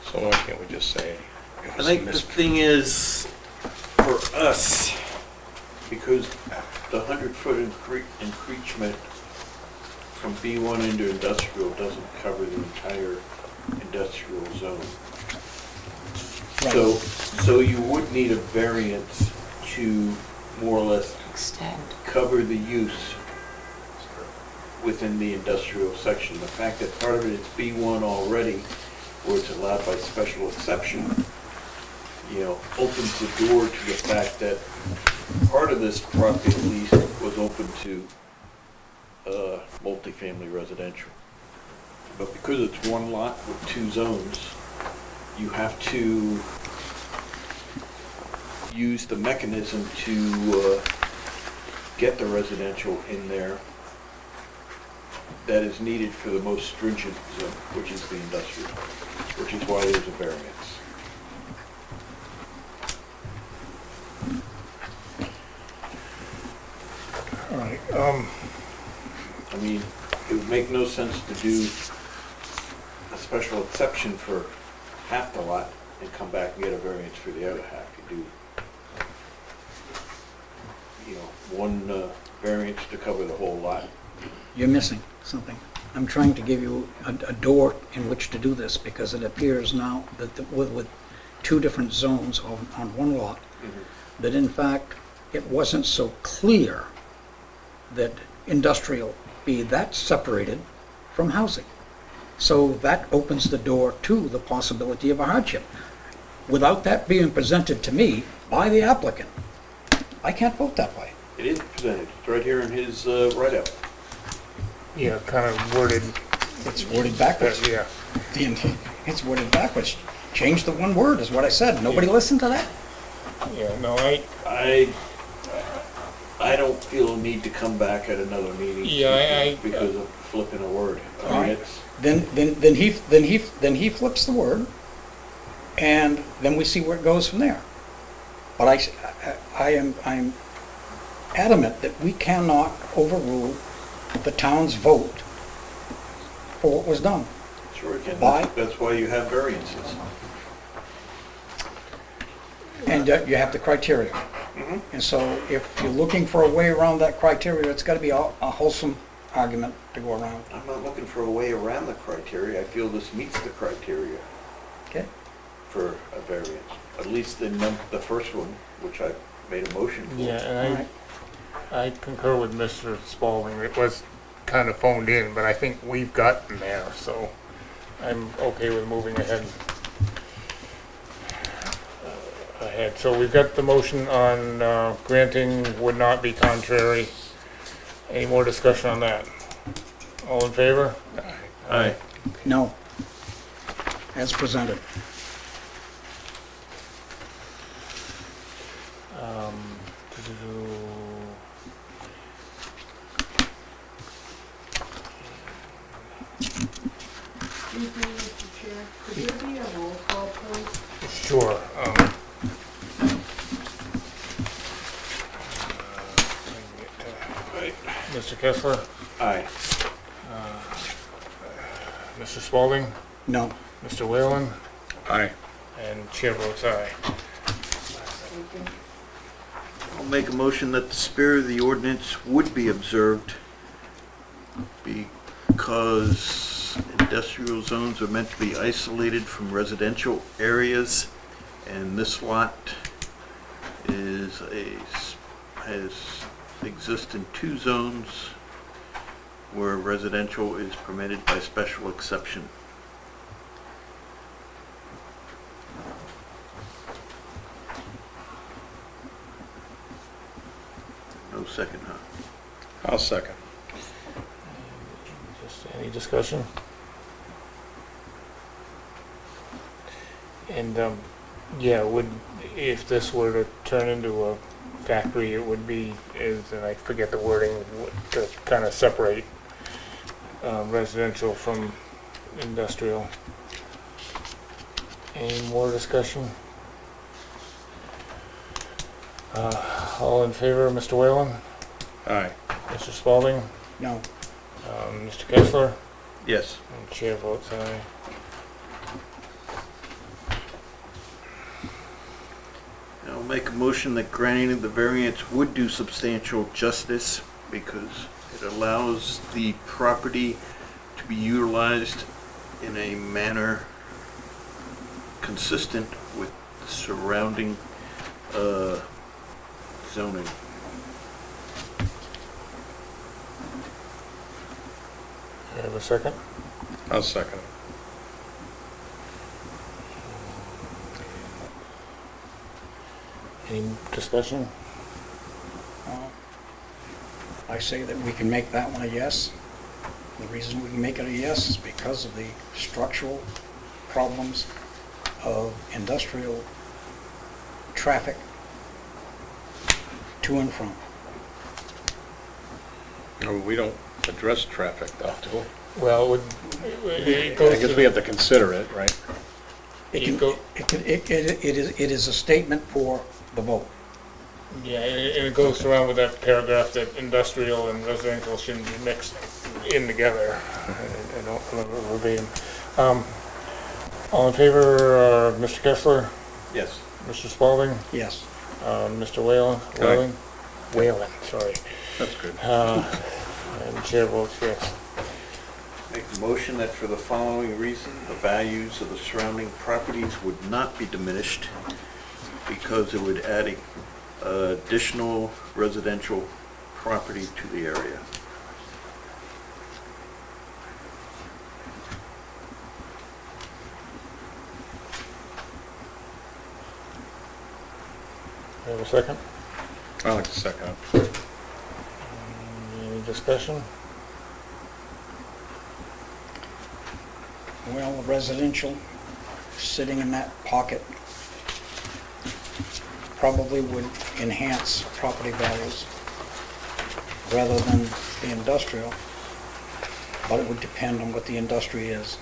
So why can't we just say? it I was think the mis- thing is, for us, because the 100-foot encroachment from B1 into industrial doesn't cover the entire industrial zone. So you would need a variance to more or less Extend. cover the use within the industrial section. The fact that part of it is B1 already, where it's allowed by special exception, opens the door to the fact that part of this property at least was open to multifamily residential. But because it's one lot with two zones, you have to use the mechanism to get the residential in there that is needed for the most stringent zone, which is the industrial, which is why there's a variance. All right, I mean, it would make no sense to do a special exception for half the lot and come back and get a variance for the other half. You do, one variance to cover the whole lot. You're missing something. I'm trying to give you a door in which to do this because it appears now that with two different zones on one lot, that in fact it wasn't so clear that industrial be that separated from housing. So that opens the door to the possibility of a hardship. Without that being presented to me by the applicant, I can't vote that way. It is presented, it's right here in his write-up. yeah, kind of worded, It's worded backwards. yeah. It's worded backwards. Change the one word is what I said. Nobody listened to that. Yeah, no, I I don't feel a need to come back at another meeting. Yeah, Because of flipping a word. I mean, Alright. it's, Then he flips the word, and then we see where it goes from there. But I'm adamant that we cannot overrule the town's vote for what was done. sure again, Why? that's why you have variances. And you have the criteria. Mhm. And so if you're looking for a way around that criteria, it's got to be a wholesome argument to go around. I'm not looking for a way around the criteria. I feel this meets the criteria Okay? for a variance. At least the first one, which I made a motion for. Yeah, All and right. I concur with Mr. Spalding. It was kind of phoned in, but I think we've gotten there, so I'm okay with moving ahead. So we've got the motion on granting would not be contrary. Any more discussion on that? All in favor? Aye. No. As presented. Um, Excuse me, Mr. Chair, could there be a roll call, please? Sure. Mr. Kessler, Aye. Mr. Spalding, No. Mr. Whalen, Aye. and chair votes aye. Thank you. I'll make a motion that the spirit of the ordinance would be observed because industrial zones are meant to be isolated from residential areas, and this lot exists in two zones where residential is permitted by special exception. No second, huh? I'll second. Just any discussion? And, yeah, if this were to turn into a factory, it would be, and I forget the wording, to kind of separate residential from industrial. Any more discussion? All in favor, Mr. Whalen? Aye. Mr. Spalding? No. Mr. Kessler? Yes. And chair votes aye. I'll make a motion that granting of the variance would do substantial justice because it allows the property to be utilized in a manner consistent with the surrounding zoning. I have a second. I'll second it. Any discussion? I say that we can make that one a yes. The reason we can make it a yes is because of the structural problems of industrial traffic to and from. No, we don't address traffic though, do we? Well, it goes I guess we have to consider it, right? It You can, go- it is a statement for the vote. Yeah, and it goes around with that paragraph that industrial and residential shouldn't be mixed in together. I don't remember verbatim. All in favor, Mr. Kessler, Yes. Mr. Spalding, Yes. Mr. Whalen, sorry. That's good. And chair votes yes. Make a motion that for the following reason, the values of the surrounding properties would not be diminished because it would add additional residential property to the area. Have a second? I like to second it. Any discussion? Well, the residential sitting in that pocket probably would enhance property values. rather than the industrial, but it would depend on what the industry is.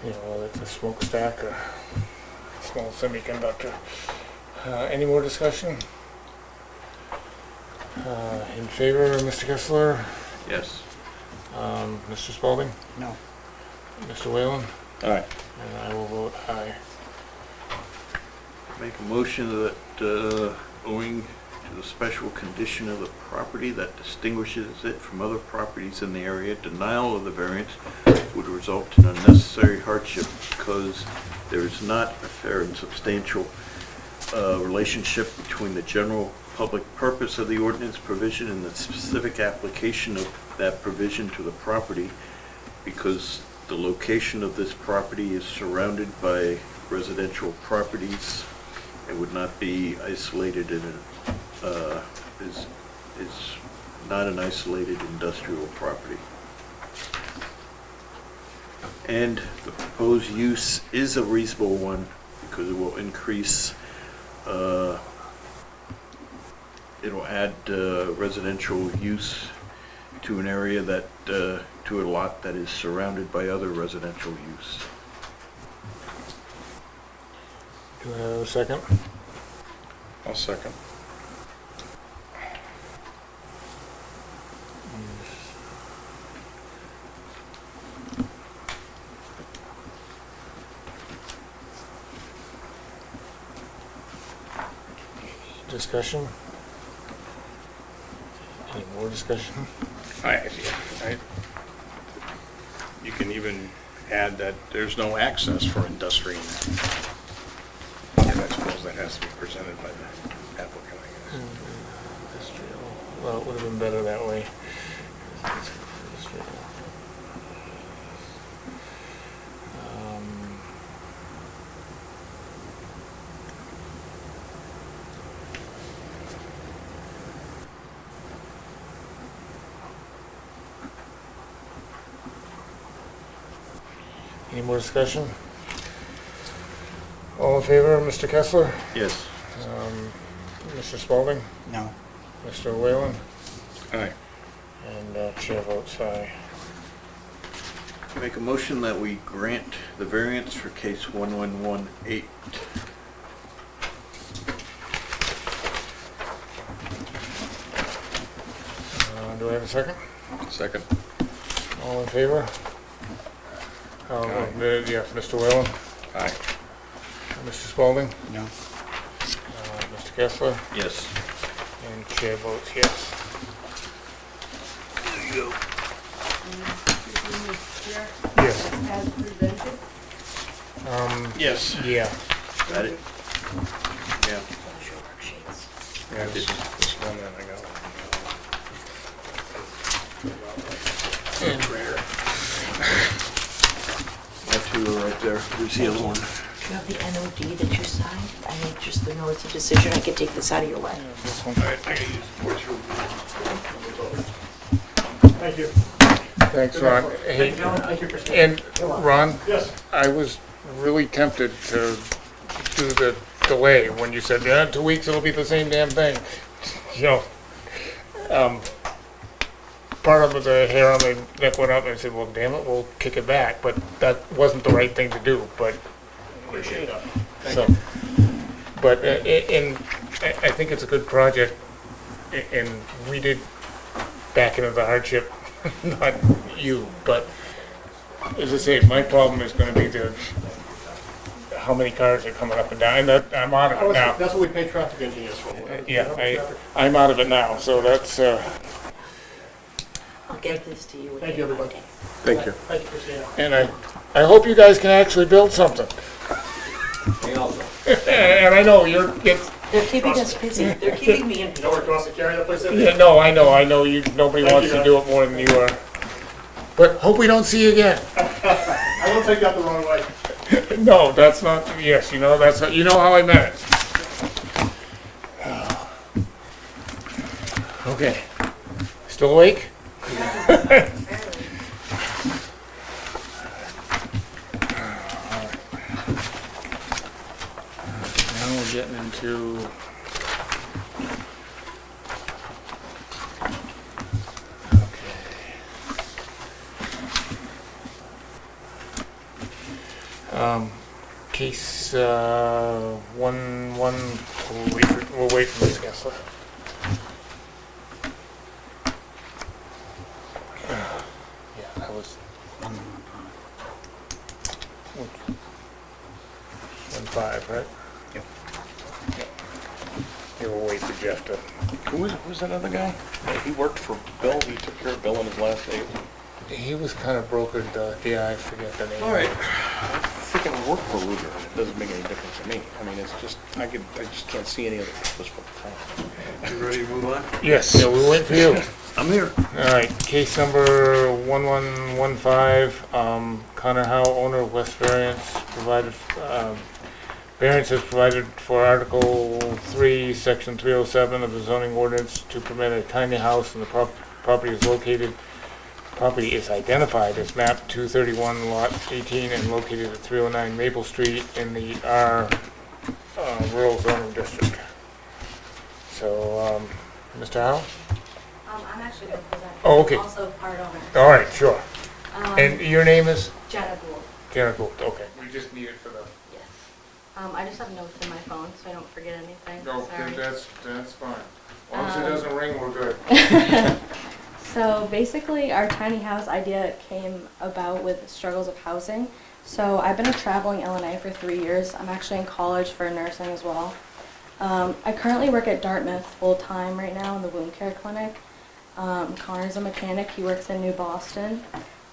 You know, whether it's a smokestack or small semiconductor. Any more discussion? In favor, Mr. Kessler? Yes. Mr. Spalding? No. Mr. Whalen? Aye. And I will vote aye. Make a motion that owing to the special condition of the property that distinguishes it from other properties in the area, denial of the variance would result in unnecessary hardship because there is not a fair and substantial relationship between the general public purpose of the ordinance provision and the specific application of that provision to the property, because the location of this property is surrounded by residential properties. It would not be isolated in is not an isolated industrial property. And the proposed use is a reasonable one because it will increase, it'll add residential use to an area that, to a lot that is surrounded by other residential use. Do I have a second? I'll second. Discussion? Any more discussion? You can even add that there's no access for industry in that. And I suppose that has to be presented by the applicant, I guess. Industrial. Well, it would have been better that way. Industrial. Any more discussion? All in favor, Mr. Kessler? Yes. Mr. Spalding? No. Mr. Whalen? Aye. And chair votes aye. Make a motion that we grant the variance for case 1118. Do I have a second? Second. All in favor? Yes, Mr. Whalen? Aye. Mr. Spalding? No. Mr. Kessler? Yes. And chair votes yes. There you go. Yes. As presented. Yes. Yeah. Got it? Yeah. Yeah, This one that I got. And That two are right there. Here's the other one. Do you have the NOD that you signed? I need just the notice of decision. I can take this out of your way. this one. All right, I gotta use the board's room. Thank you. Thanks, Ron. Hey, Thank you for and Ron, Yes. I was really tempted to do the delay when you said, yeah, 2 weeks, it'll be the same damn thing. You know, part of the hair on the neck went up and I said, well, damn it, we'll kick it back. But that wasn't the right thing to do, but. Appreciate that. So, but, and I think it's a good project, and we did back into the hardship, not you, but as I say, my problem is gonna be how many cars are coming up and down, and I'm out of it now. That's what we pay traffic engineers for. Yeah, I'm out of it now, so that's, I'll get this to you. Thank you, everybody. Thank you. Thank you, Christina. and I hope you guys can actually build something. Me also. And I know They're keeping us busy. They're keeping me in. You know where it costs to carry that place in? yeah, no, I know, nobody Thank wants you, to guys. do it more than you are. But hope we don't see you again. I don't take that the wrong way. No, that's not, yes, that's, you know how I meant it. Okay. Still awake? Now we'll getting into case, we'll wait for Ms. Gessler. Yeah, that was 1-5, right? Yep. Yeah, we'll wait for Jeff to, Who's that other guy? He worked for Bill, he took care of Bill in his last days. he was kind of brokered, yeah, I forget the name. All right. Freaking work for Ruger, and it doesn't make any difference to me. I mean, it's just, I just can't see any other purpose for the town. You ready to move on? Yes, yeah, we'll wait for you. I'm here. All right, case number 1115, Connor Howe, owner of West Variance, provided, variance is provided for Article 3, Section 307 of the zoning ordinance to permit a tiny house, and the property is identified as map 231, lot 18, and located at 309 Maple Street in the R rural zoning district. So, Mr. Howe? I'm actually going to present. Oh, okay. Also part owner. All right, sure. And your name is? Jenna Gould. Jenna Gould, okay. We just need it for the... Yes. I just have notes in my phone so I don't forget anything. No, Sorry. that's fine. As long as it doesn't ring, we're good. So basically our tiny house idea came about with struggles of housing. So I've been a traveling LNA for 3 years. I'm actually in college for nursing as well. I currently work at Dartmouth full-time right now in the wound care clinic. Connor's a mechanic. He works in New Boston.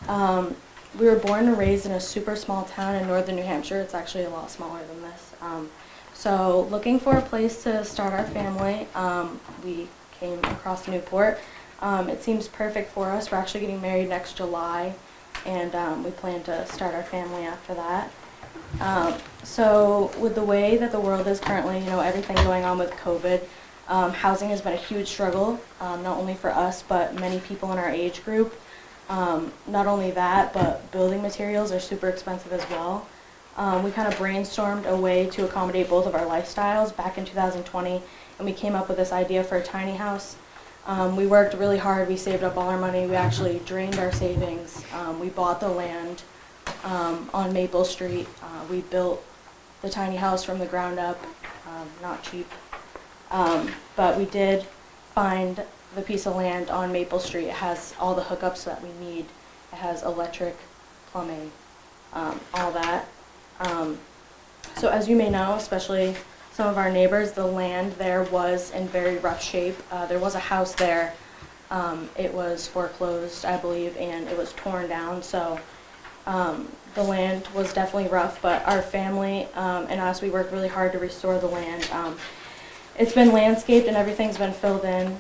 We were born and raised in a super small town in northern New Hampshire. It's actually a lot smaller than this. So looking for a place to start our family, we came across Newport. It seems perfect for us. We're actually getting married next July, and we plan to start our family after that. So with the way that the world is currently, everything going on with COVID, housing has been a huge struggle, not only for us, but many people in our age group. Not only that, but building materials are super expensive as well. We kind of brainstormed a way to accommodate both of our lifestyles back in 2020, and we came up with this idea for a tiny house. We worked really hard. We saved up all our money. We actually drained our savings. We bought the land on Maple Street. We built the tiny house from the ground up, not cheap. But we did find the piece of land on Maple Street. It has all the hookups that we need. It has electric, plumbing, all that. So as you may know, especially some of our neighbors, the land there was in very rough shape. There was a house there. It was foreclosed, I believe, and it was torn down. So the land was definitely rough, but our family and us, we worked really hard to restore the land. It's been landscaped and everything's been filled in.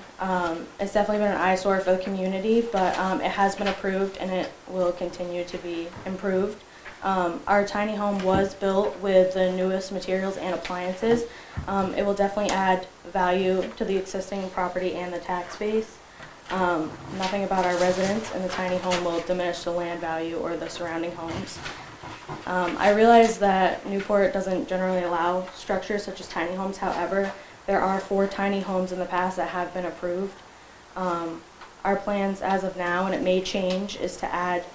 It's definitely been an eyesore for the community, but it has been approved and it will continue to be improved. Our tiny home was built with the newest materials and appliances. It will definitely add value to the existing property and the tax base. Nothing about our residents in the tiny home will diminish the land value or the surrounding homes. I realize that Newport doesn't generally allow structures such as tiny homes. However, there are 4 tiny homes in the past that have been approved. Our plans as of now, and it may change, is to add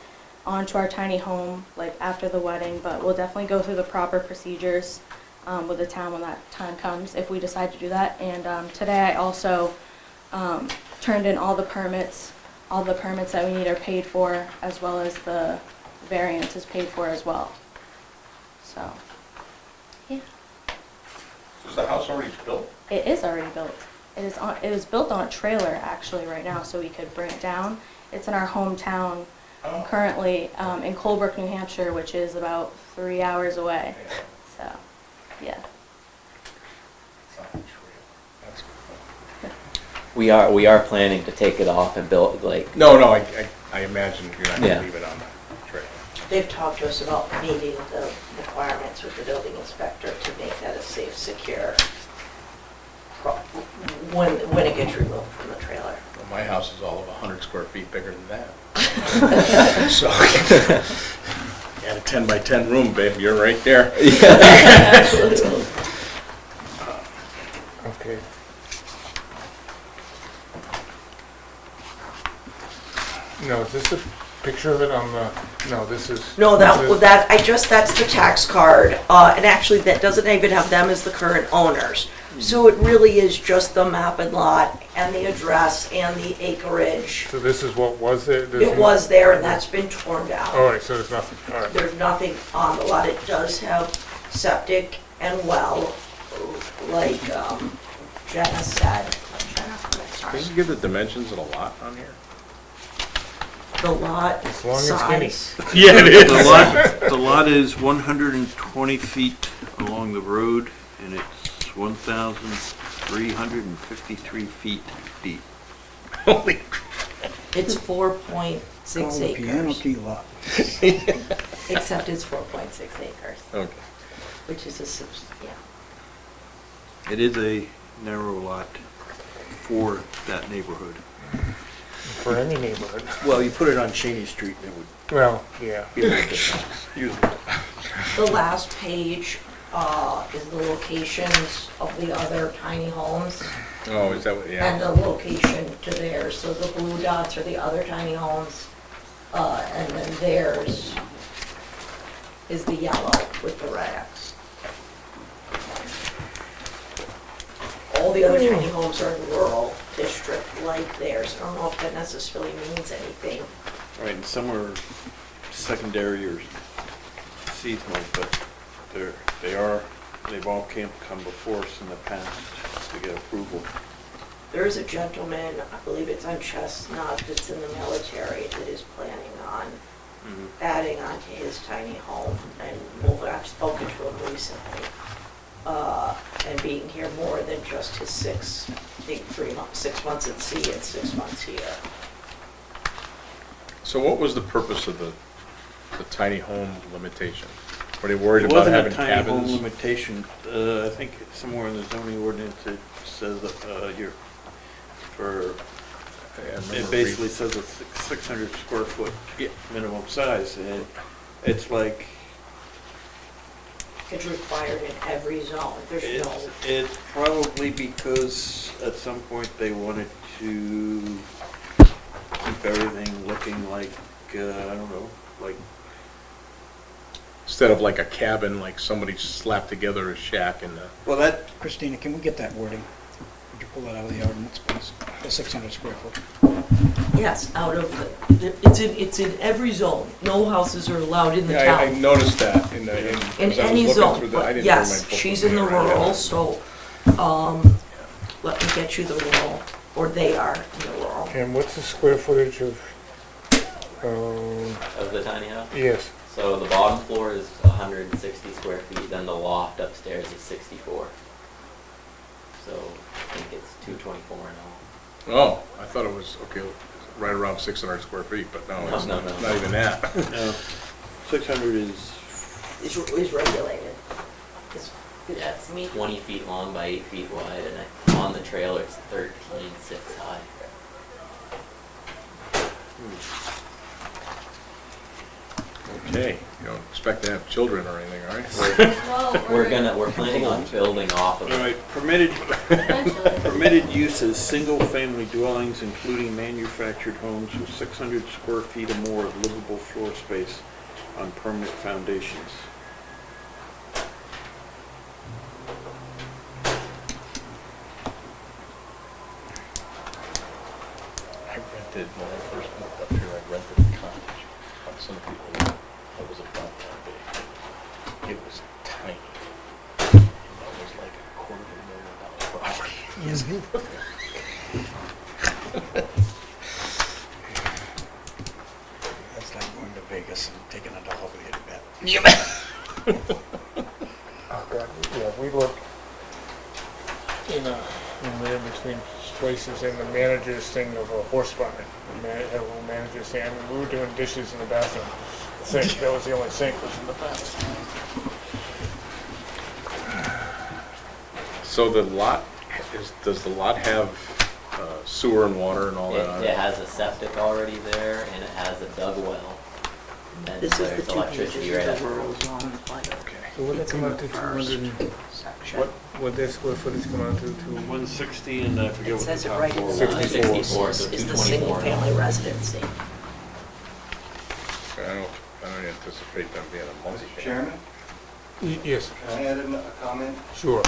onto our tiny home like after the wedding, but we'll definitely go through the proper procedures with the town when that time comes if we decide to do that. And today I also turned in all the permits that we need are paid for, as well as the variance is paid for as well. So, yeah. Is the house already built? It is already built. It is built on a trailer actually right now, so we could bring it down. It's in our hometown currently in Colebrook, New Hampshire, which is about 3 hours away. So, yeah. We are planning to take it off and build No, I imagine you're not Yeah. gonna leave it on the trailer. They've talked to us about meeting the requirements with the building inspector to make that a safe, secure, when it gets removed from the trailer. Well, my house is all of 100 square feet bigger than that. So, got a 10 by 10 room, babe, you're right there. Yeah. No, is this a picture of it on the, no, this is. No, this is- that's the tax card, and actually that doesn't even have them as the current owners. So it really is just the map and lot and the address and the acreage. So this is what was there? It was there and that's been torn down. All right, so there's nothing, all right. There's nothing on the lot. It does have septic and well, like Jenna said. Can you give the dimensions of the lot on here? The lot As long as skinny. size. Yeah, it is. The lot is 120 feet along the road, and it's 1,353 feet deep. Holy It's 4.6 Call the piano acres, key lot. except it's 4.6 acres, Okay. which is yeah. It is a narrow lot for that neighborhood. For any neighborhood. Well, you put it on Cheney Street, and it would Well, yeah. be a little different. Usually. The last page is the locations of the other tiny homes Oh, is that what, and yeah. the location to theirs. So the blue dots are the other tiny homes, and then theirs is the yellow with the red X. All the other tiny homes are in rural district like theirs. I don't know if that necessarily means anything. Right, and some are secondary or seasonal, but they've all come before us in the past to get approval. There is a gentleman, I believe it's on Chestnut, that's in the military that is planning on adding on to his tiny home, and I've spoken to him recently, and being here more than just his 6 months at sea and 6 months here. So what was the purpose of the tiny home limitation? Were they worried about having It wasn't a tiny home cabins? limitation. I think somewhere in the zoning ordinance it says that it basically says a 600 square foot minimum size, and it's like, It's required in every zone. There's no, it's probably because at some point they wanted to keep everything looking like, I don't know, like, Instead of like a cabin, like somebody slapped together a shack in the, well, that, Christina, can we get that wording? Would you pull that out of the ordinance, please? The 600 square foot. yes, out of it's in every zone. No houses are allowed in the yeah, I town. noticed that in the, In as I was any looking zone, through the- I but didn't bring yes, my book she's with in me the right now. rural, so, let me get you the rural, or they are in the rural. And what's the square footage of, Of the tiny house? yes, So the bottom floor is 160 square feet, then the loft upstairs is 64. So I think it's 224 now. Oh, I thought it was, okay, right around 600 square feet, but no, it's No. not even that. no, 600 is, Is regulated. That's me. 20 feet long by 8 feet wide, and on the trailer it's 13.6 high. Okay, you don't expect to have children or anything, right? We're planning on building off of all it. right, permitted uses, single-family dwellings, including manufactured homes with 600 square feet or more of livable floor space on permanent foundations. I rented, when I first moved up here, I rented a cottage on some people, that was about that big. It was tiny. That was like $250,000 property. That's like going to Vegas and taking a dog with you to bed. oh God, yeah, we looked in there between places in the manager's thing of a horse barn. Had a little manager's thing, I mean, we were doing dishes in the bathroom. Sink, that was the only sink was in the bathroom. So the lot, does the lot have sewer and water and all that on It it? has a septic already there, and it has a dug well. And This is the there's 2 electricity right pages up of the the rural road. zone, like So what did it come out to, 200, section. what their square footage come out to? 160, and I forget It what the says it top right in floor the was. 64. 64, is so the 224 single family residency. I don't anticipate them being a money. Mr. Chairman, Yes, can I add a comment? sure.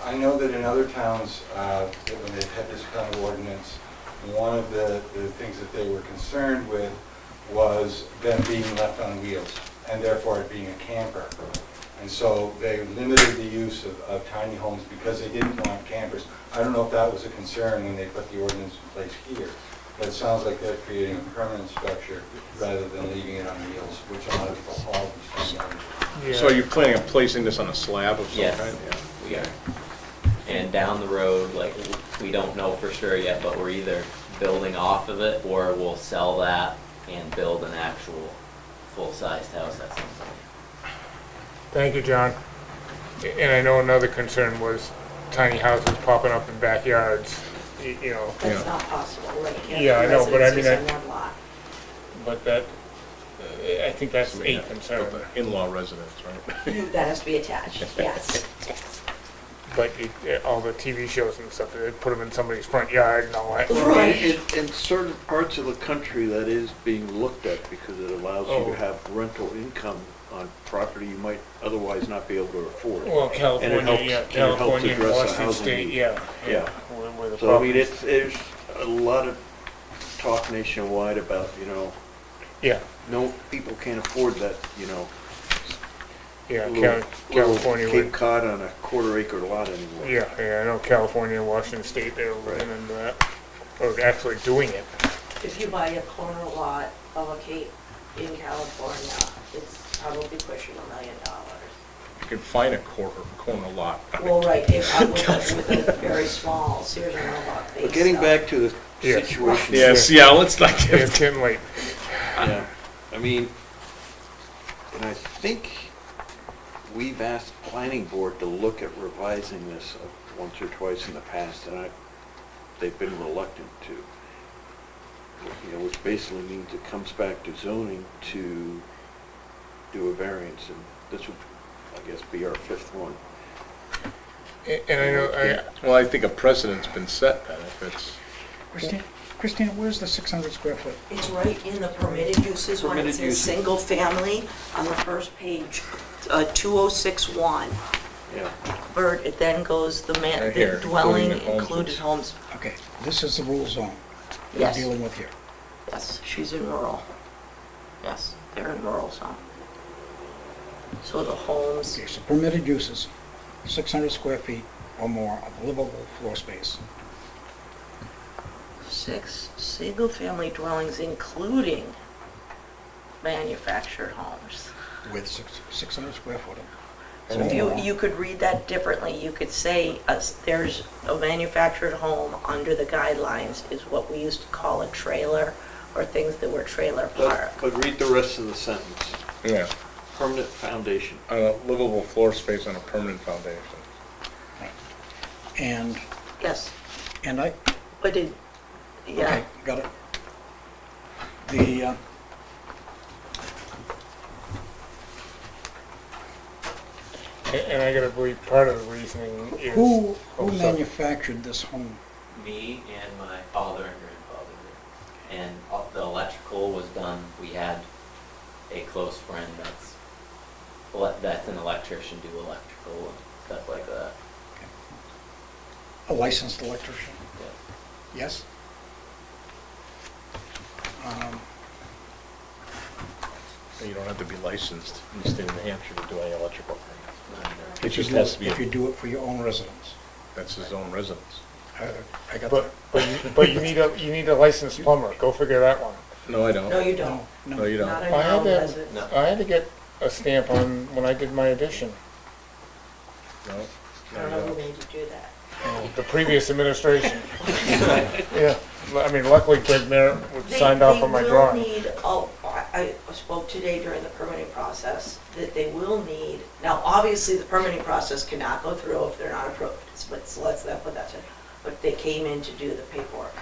I know that in other towns, when they've had this kind of ordinance, one of the things that they were concerned with was them being left on wheels, and therefore it being a camper. And so they limited the use of tiny homes because they didn't want campers. I don't know if that was a concern when they put the ordinance in place here, but it sounds like they're creating a permanent structure rather than leaving it on wheels, which a lot of people always do. So are you planning on placing this on a slab of some Yes. kind? Yeah. We are. And down the road, like, we don't know for sure yet, but we're either building off of it or we'll sell that and build an actual full-sized house at some point. Thank you, John. And I know another concern was tiny houses popping up in backyards, you know. That's not possible, right? You have Yeah, I know, but I mean, residences on one lot. But that, I think that's a Yeah, concern. but the in-law residence, right? That has to be attached, yes. But all the TV shows and stuff, they put them in somebody's front yard and all that. Right. In certain parts of the country, that is being looked at because it allows you Oh. to have rental income on property you might otherwise not be able to afford. Well, California, helps- yeah, and it helps California and address the Washington housing State, need. yeah. Yeah. Where the So I mean, properties- there's a lot of talk nationwide about, Yeah, no, people can't afford that, yeah, little California Cape would, Cod on a quarter-acre lot anymore. yeah, I know California and Washington State, they were looking into that, or actually doing it. If you buy a corner lot of a Cape in California, it's probably pushing $1 million. You can find a corner lot. Well, right, with a very small Sears and Roebuck base. But getting so- back to the Yeah. situation. Yes, yeah, let's not It's get, getting late. Yeah, I mean, and I think we've asked the planning board to look at revising this once or twice in the past, and they've been reluctant to. Which basically means it comes back to zoning to do a variance, and this would, I guess, be our fifth one. And I know, well, I think a precedent's been set then, if it's, Christine, where's the 600 square foot? It's right in the permitted uses when it Permitted says uses. single family on the first page, 2061. Yeah. Where it then goes the Right here, the dwelling including the homes. included homes. Okay, this is the rule zone we're Yes. dealing with here. Yes, she's in rural. Yes, they're in rural zone. So the homes, Okay, so permitted uses, 600 square feet or more of livable floor space. 6 single-family dwellings including manufactured homes. With 600 square foot. So if you could read that differently, you could say there's a manufactured home under the guidelines is what we used to call a trailer or things that were trailer park. But read the rest of the sentence. yeah, Permanent foundation. a livable floor space on a permanent foundation. And, Yes, and I, but it, yeah, okay, got it. The, and I gotta believe part of the reasoning is. who Oh, sorry. manufactured this home? Me and my father and grandfather did. And the electrical was done, we had a close friend that's an electrician, do electrical and stuff like that. A licensed electrician? Yeah. Yes? You don't have to be licensed in the state of New Hampshire to do any electrical. It If you just do has it- to be, If you do it for your own residence. that's his own residence. I got But, that. but you need a licensed plumber, go figure that one. No, I don't. no, you don't. No, you Not don't. in I had that- non-resident. No. I had to get a stamp on when I did my addition. No, I no, don't know you who don't. made you do that. The previous administration. Yeah, I mean, luckily Greg Merritt signed off on my drawing. They will need, I spoke today during the permitting process, that they will need, now obviously the permitting process cannot go through if they're not approved, so let's put that to, but they came in to do the paperwork.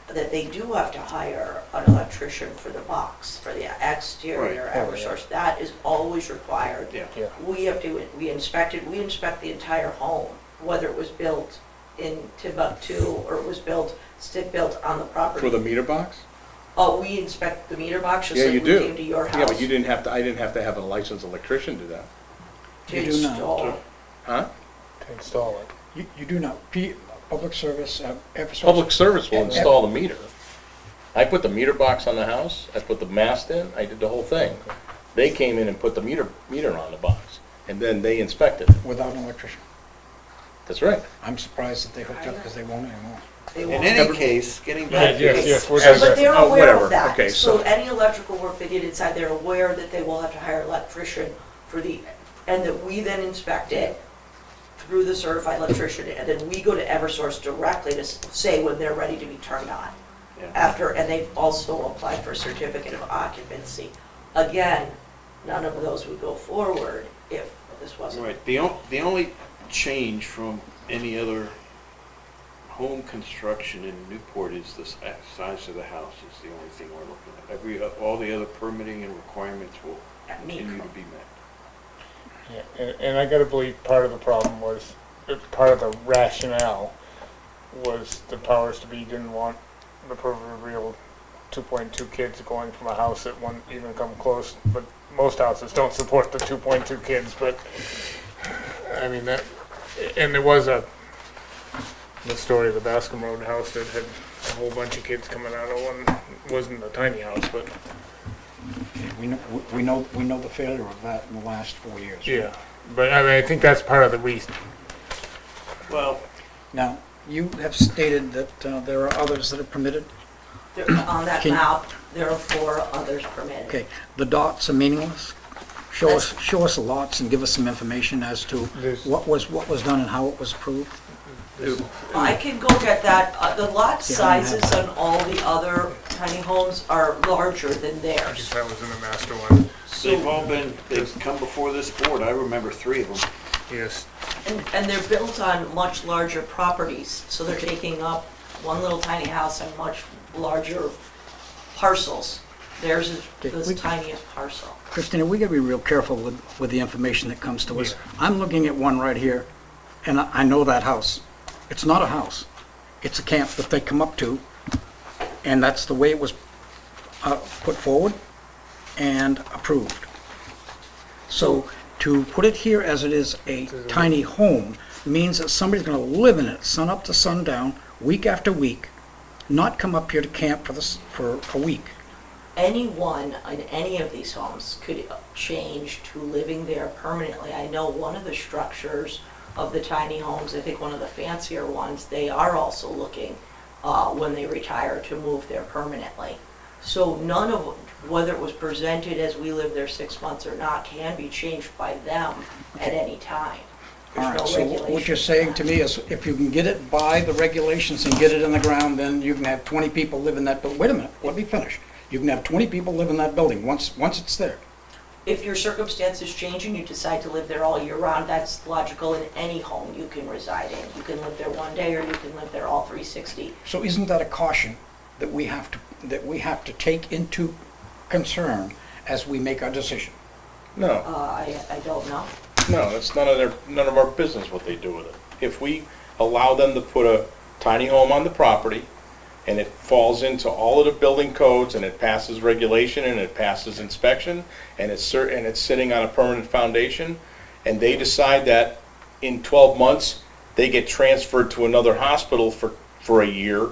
That they do have to hire an electrician for the box, for the exterior Right. Oh, Eversource, that is always required. Yeah. Yeah. We inspect the entire home, whether it was built in Timbuktu or it was stick built on the property. For the meter box? Oh, we inspect the meter box just Yeah, like you we do. came to your house. Yeah, but you didn't have to, I didn't have to have a licensed electrician do that. To You do not. install. Huh? To install it. You do not, public service, Eversource. Public service will Yeah. install the meter. I put the meter box on the house, I put the mast in, I did the whole thing. They came in and put the meter on the box, and then they inspected it. Without an electrician. That's right. I'm surprised that they hooked up because they won't anymore. They In won't. any case, getting back to Yes, yes, we're As- But they're oh, aware whatever. of that. Okay, So so- any electrical work they did inside, they're aware that they will have to hire an electrician for the, and that we then inspect it through the certified electrician, and then we go to Eversource directly to say when they're ready to be turned on. Yeah. After, and they've also applied for a certificate of occupancy. Again, none of those would go forward if this wasn't. Right, the only change from any other home construction in Newport is the size of the house is the only thing we're looking at. All the other permitting and requirements will continue to be met. Yeah, and I gotta believe part of the problem was, part of the rationale was the powers to be didn't want the proverbial 2.2 kids going from a house that wouldn't even come close, but most houses don't support the 2.2 kids, but, I mean, that, and there was the story of the Bascom Road house that had a whole bunch of kids coming out of one, wasn't a tiny house, but, We know the failure of that in the last 4 years. yeah. But, I mean, I think that's part of the reason. Well, Now, you have stated that there are others that are permitted. There- On that Can- map, there are 4 others permitted. Okay, the dots are meaningless. Show us the lots and give us some information as to There's- what was done and how it was approved. I can go get that. The lot Yeah, I don't have sizes on all the other tiny homes are larger than I guess theirs. that was in the master one. they've come before this board, I remember 3 of them. Yes. And they're built on much larger properties, so they're taking up one little tiny house on much larger parcels. Theirs is Okay, the tiniest parcel. Christina, we gotta be real careful with the information that comes to us. I'm looking at one right here, and I know that house. It's not a house. It's a camp that they come up to, and that's the way it was put forward and approved. So to put it here as it is a tiny home means that somebody's gonna live in it, sun up to sundown, week after week, not come up here to camp for a week. Anyone in any of these homes could change to living there permanently. I know one of the structures of the tiny homes, I think one of the fancier ones, they are also looking, when they retire, to move there permanently. So none of, whether it was presented as we live there 6 months or not, can be changed by them at any time. All There's right, no so what regulation you're on saying that. to me is if you can get it by the regulations and get it in the ground, then you can have 20 people live in that building. Wait a minute, let me finish. You can have 20 people live in that building once it's there. If your circumstances change and you decide to live there all year round, that's logical in any home you can reside in. You can live there one day or you can live there all 360. So isn't that a caution that we have to take into concern as we make our decision? No. I don't know. No, it's none of our business what they do with it. If we allow them to put a tiny home on the property, and it falls into all of the building codes, and it passes regulation, and it passes inspection, and it's sitting on a permanent foundation, and they decide that in 12 months, they get transferred to another hospital for a year,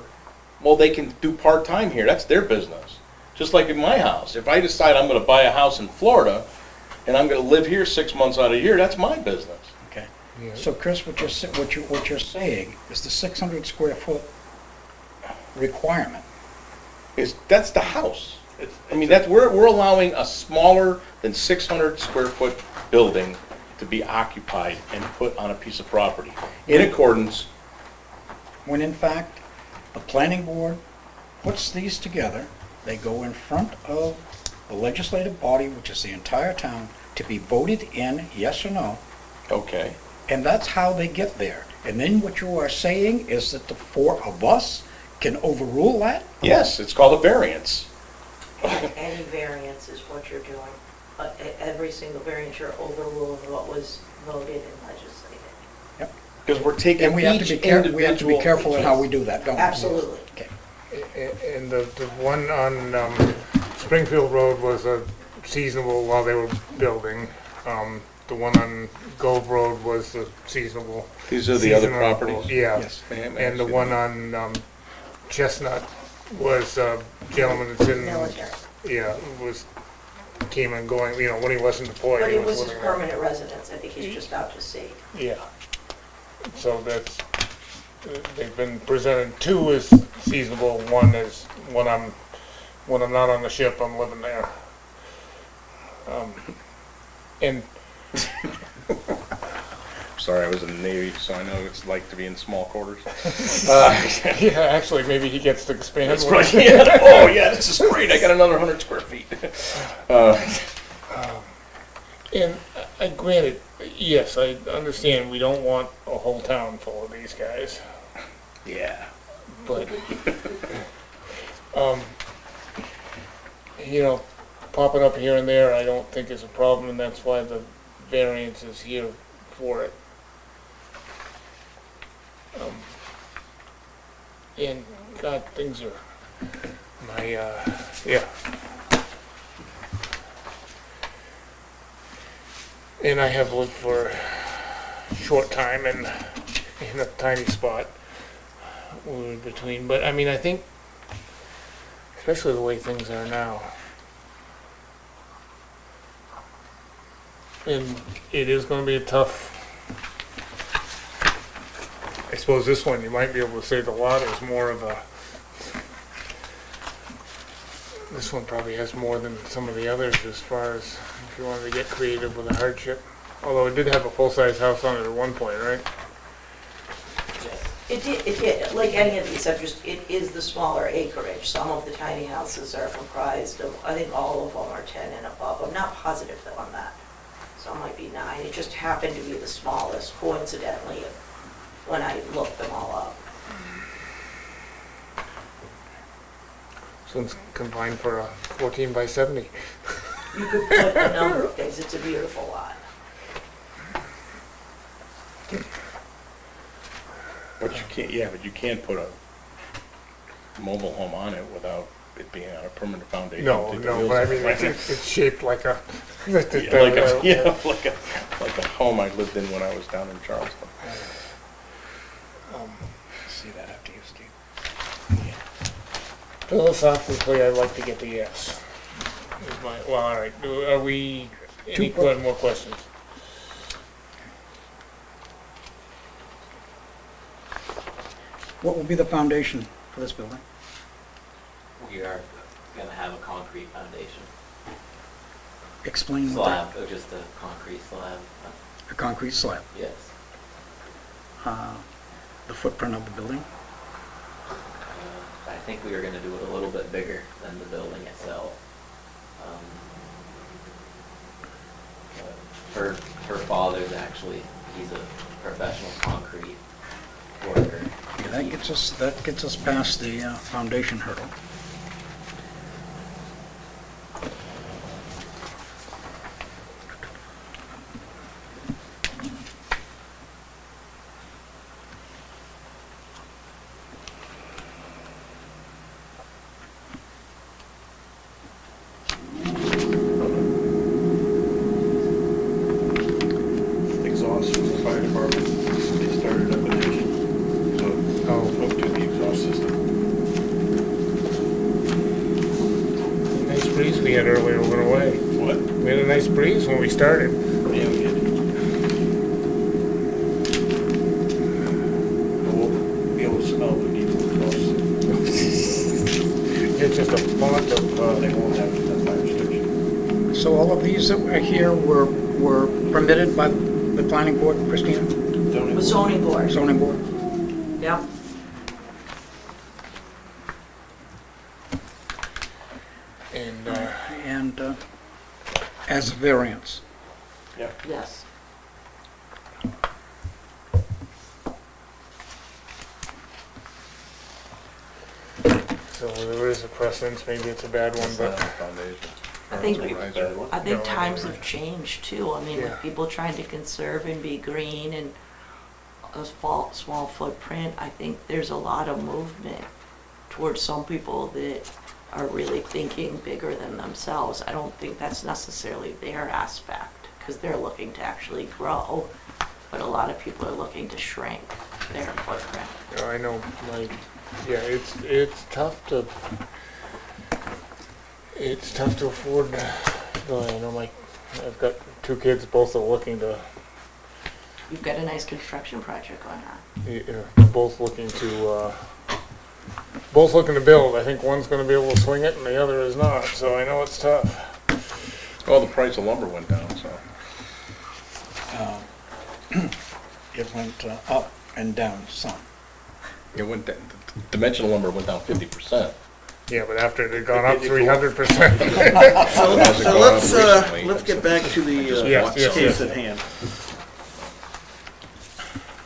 well, they can do part-time here. That's their business. Just like in my house. If I decide I'm gonna buy a house in Florida, and I'm gonna live here 6 months out of the year, that's my business. Okay. So Chris, what you're saying is the 600 square foot requirement. That's the house. I mean, we're allowing a smaller than 600 square foot building to be occupied and put on a piece of property in accordance. When in fact, the planning board puts these together, they go in front of the legislative body, which is the entire town, to be voted in, yes or no, Okay. and that's how they get there. And then what you are saying is that the 4 of us can overrule that? Yes, it's called a variance. Any variance is what you're doing. Every single variance, you're overruling what was voted and legislated. Because we're taking And we have to each be careful, we have to be individual. careful in how we do that, don't we? Absolutely. Okay. And the one on Springfield Road was a seasonable while they were building. The one on Gove Road was the seasonable. These are the other seasonal- properties? Yeah. Yes. And the one on Chestnut was a gentleman that's in, Military. yeah, came and going, when he wasn't deployed. But he it was his living there. permanent residence, I think he's just out to sea. Yeah. So that's, they've been presented, two is seasonable, one is when I'm not on the ship, I'm living there. And Sorry, I was in the Navy, so I know what it's like to be in small quarters. yeah, actually, maybe he gets to expand. That's one. right. Yeah. Oh, yeah, this is great. I got another 100 square feet. And granted, yes, I understand we don't want a whole town full of these guys, Yeah. but, popping up here and there, I don't think is a problem, and that's why the variance is here for it. And God, things are, yeah. And I have lived for a short time in a tiny spot between, but I mean, I think, especially the way things are now, and it is going to be a tough, I suppose this one, you might be able to say the lot is more of a, this one probably has more than some of the others as far as if you wanted to get creative with a hardship. Although it did have a full-size house on it at one point, right? It did, like any of these, it is the smaller acreage. Some of the tiny houses are comprised of, I think all of them are 10 and above. I'm not positive though on that. Some might be 9. It just happened to be the smallest coincidentally when I looked them all up. This one's confined for a 14 by 70. You could put a number of things. It's a beautiful lot. But you can't put a mobile home on it without it being on a permanent foundation. No, but I mean, it's shaped like a, like a home I lived in when I was down in Charleston. See that after you, Steve. Philosophically, I'd like to get the yes. Well, all right. Are we, any more questions? What will be the foundation for this building? We are gonna have a concrete foundation. Explain what that, Slab, or just a concrete slab, a concrete slab. yes. The footprint of the building. I think we are gonna do it a little bit bigger than the building itself. Her father's actually, he's a professional concrete worker. Yeah, that gets us past the foundation hurdle. Exhaust from the fire department, they started up an engine, so hooked to the exhaust system. Nice breeze we had earlier went away. What? We had a nice breeze when we started. Yeah, we did. But we'll be able to smell the diesel exhaust. It's just a font of, They won't have the fire station. So all of these that were here were permitted by the planning board, Christina? The zoning board. Zoning board? Yep. and, And as a variance. Yeah. Yes. so there is a precedence, maybe it's a bad one, but I think, Supervisor. I think No, times right. have changed too. I mean, Yeah. with people trying to conserve and be green and a small footprint, I think there's a lot of movement towards some people that are really thinking bigger than themselves. I don't think that's necessarily their aspect, because they're looking to actually grow, but a lot of people are looking to shrink their footprint. I know yeah, it's tough to afford. I know I've got 2 kids, both are looking to. You've got a nice construction project going on. Both looking to build. I think one's going to be able to swing it, and the other is not. So I know it's tough. Well, the price of lumber went down, so. It went up and down some. It went down, dimensional lumber went down 50%. Yeah, but after it had gone up 300%. So let's get back to the Yes. case at hand.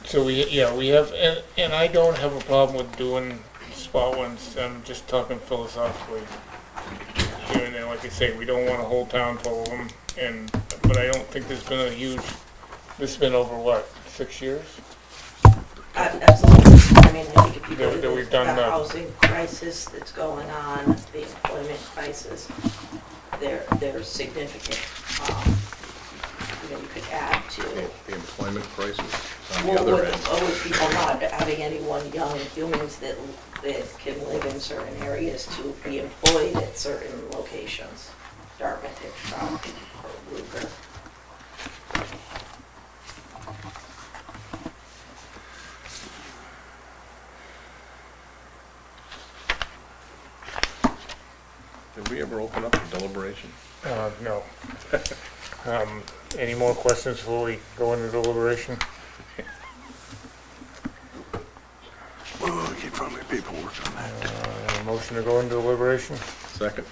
So we have, and I don't have a problem with doing spot ones. I'm just talking philosophically. Here and there, like I say, we don't want a whole town full of them, but I don't think there's been a huge. This has been over what, 6 years? Absolutely. I mean, I think if you go to That the we've done that. housing crisis that's going on, the employment crisis, they're significant. You could add to. The employment crisis on the Well, other end. with people not having anyone young humans that can live in certain areas to be employed at certain locations. Dartmouth, Hitchcock, or Ruger. Did we ever open up for deliberation? No. Any more questions before we go into deliberation? Oh, keep finding my paperwork on that. Motion to go into deliberation? Second.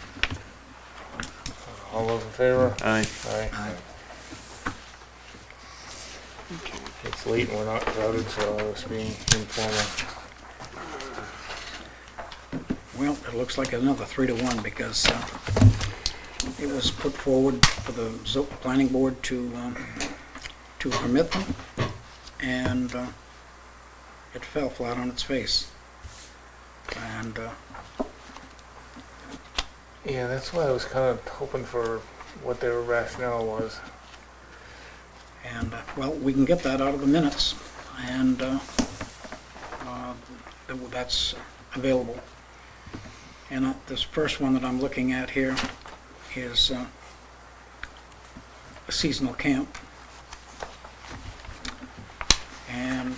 All those in favor? Aye. Aye. It's late and we're not crowded, so I was being informal. Well, it looks like another 3-1 because it was put forward for the planning board to permit them, and it fell flat on its face. And Yeah, that's why I was kind of hoping for what their rationale was. And, well, we can get that out of the minutes, and that's available. And this first one that I'm looking at here is a seasonal camp. And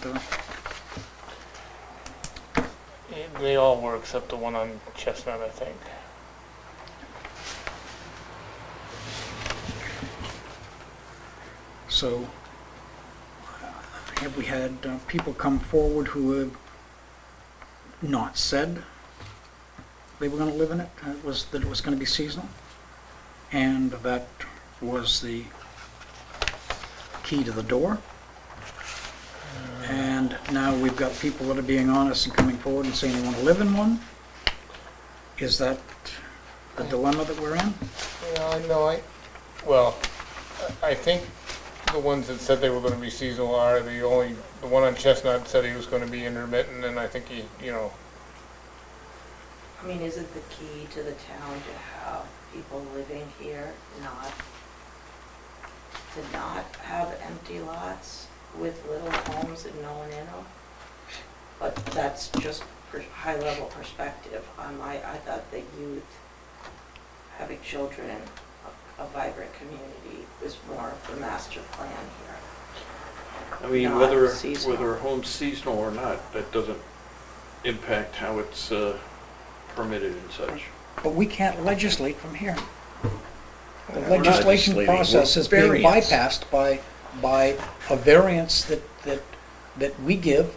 They all were except the one on Chestnut, I think. so, have we had people come forward who have not said they were going to live in it, that it was going to be seasonal, and that was the key to the door. And now we've got people that are being honest and coming forward and saying they want to live in one. Is that the dilemma that we're in? Yeah, I think the ones that said they were going to be seasonal are the one on Chestnut said he was going to be intermittent, and I think I mean, is it the key to the town to have people living here to not have empty lots with little homes and no one in them? But that's just high-level perspective on I thought that youth, having children, a vibrant community was more of the master plan here. I mean, Not whether seasonal. a home's seasonal or not, that doesn't impact how it's permitted and such. But we can't legislate from here. The We're not legislation legislating, process we're is being variance. bypassed by a variance that we give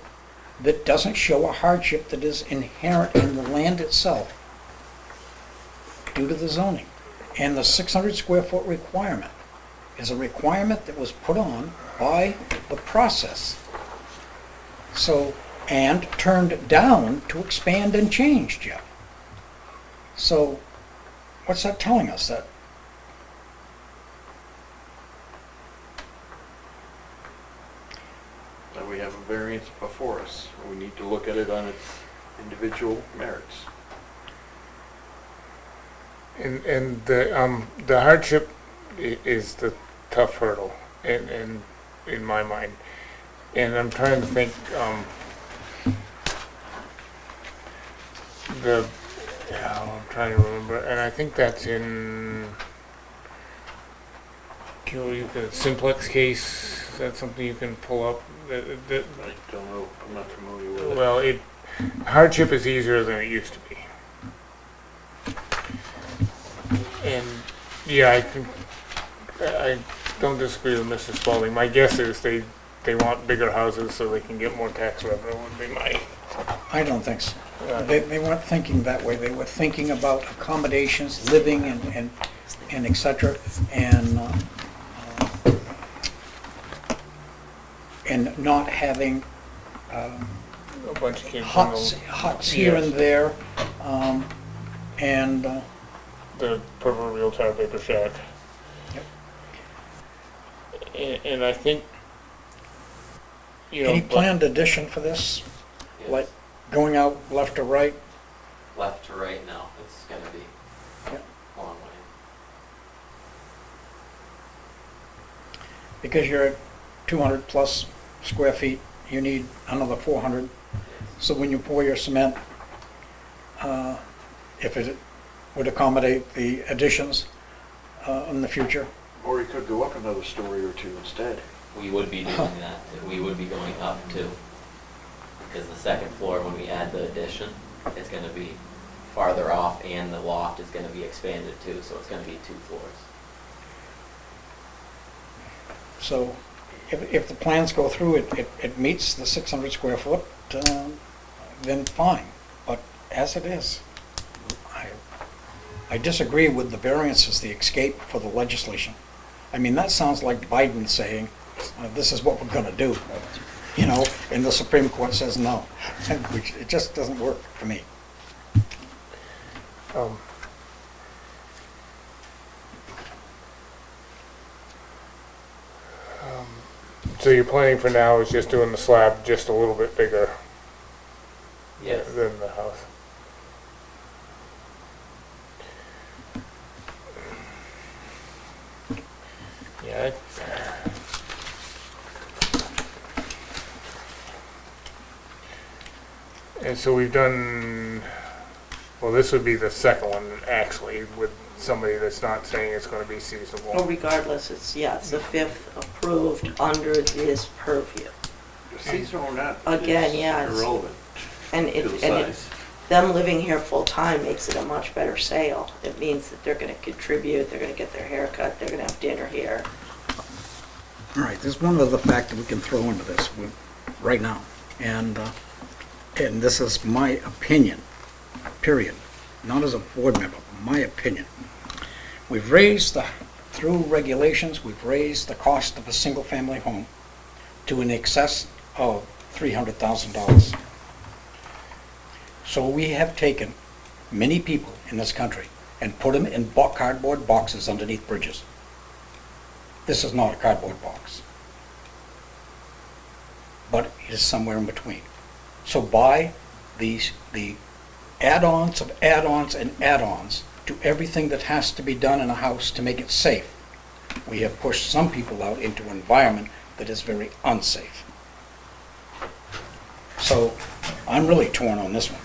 that doesn't show a hardship that is inherent in the land itself due to the zoning. And the 600 square foot requirement is a requirement that was put on by the process. So, and turned down to expand and change, Jeff. So, what's that telling us? That we have a variance before us. We need to look at it on individual merits. And the hardship is the tough hurdle, and in my mind. And I'm trying to think, I'm trying to remember, and I think that's in, simplex case, is that something you can pull up? I don't know, I'm not familiar with it. Well, hardship is easier than it used to be. And, yeah, I don't disagree with Mrs. Spalding. My guess is they want bigger houses so they can get more tax revenue would be my... I don't think so. They weren't thinking that way. They were thinking about accommodations, living and et cetera, and not having A bunch of kids. huts here and there, and The proverreal tar paper shack. Yep. And I think, any planned addition for this, Yes. like going out left or right? Left to right now, it's gonna be Yep. a long way. Because you're at 200 plus square feet, you need another 400. So when you pour your cement, if it would accommodate the additions in the future. Or you could go up another story or two instead. We would be doing that, we would be going up too. Because the second floor, when we add the addition, it's gonna be farther off and the loft is gonna be expanded too, so it's gonna be 2 floors. So if the plans go through, it meets the 600 square foot, then fine. But as it is, I disagree with the variance as the escape for the legislation. I mean, that sounds like Biden saying, this is what we're gonna do, and the Supreme Court says no. It just doesn't work for me. So your planning for now is just doing the slab just a little bit bigger Yes. than the house. Yeah. And so we've done, well, this would be the second one actually with somebody that's not saying it's going to be Well, seasonable. regardless, it's the fifth approved under this purview. Seasonal or not Again, is yeah, it's- irrelevant And to the it, size. them living here full-time makes it a much better sale. It means that they're gonna contribute, they're gonna get their hair cut, they're gonna have dinner here. All right, there's one other factor we can throw into this right now, and this is my opinion, period, not as a board member, my opinion. We've raised through regulations, we've raised the cost of a single-family home to an excess of $300,000. So we have taken many people in this country and put them in cardboard boxes underneath bridges. This is not a cardboard box, but it is somewhere in between. So by the add-ons of add-ons and add-ons to everything that has to be done in a house to make it safe, we have pushed some people out into an environment that is very unsafe. So I'm really torn on this one.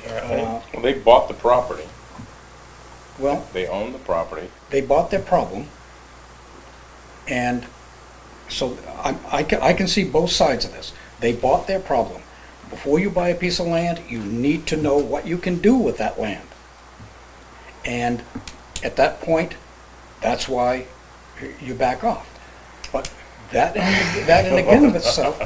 Yeah, Well, they bought the property. Well, They own the property. they bought their problem, and so I can see both sides of this. They bought their problem. Before you buy a piece of land, you need to know what you can do with that land. And at that point, that's why you back off. But that and again of itself.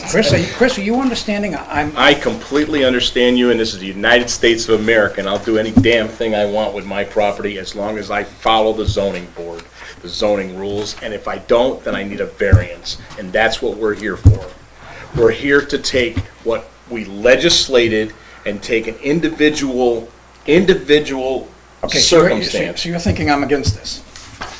Chris, are you understanding? I completely understand you, and this is the United States of America, and I'll do any damn thing I want with my property as long as I follow the zoning board, the zoning rules, and if I don't, then I need a variance, and that's what we're here for. We're here to take what we legislated and take an individual Okay, so circumstance. you're thinking I'm against this?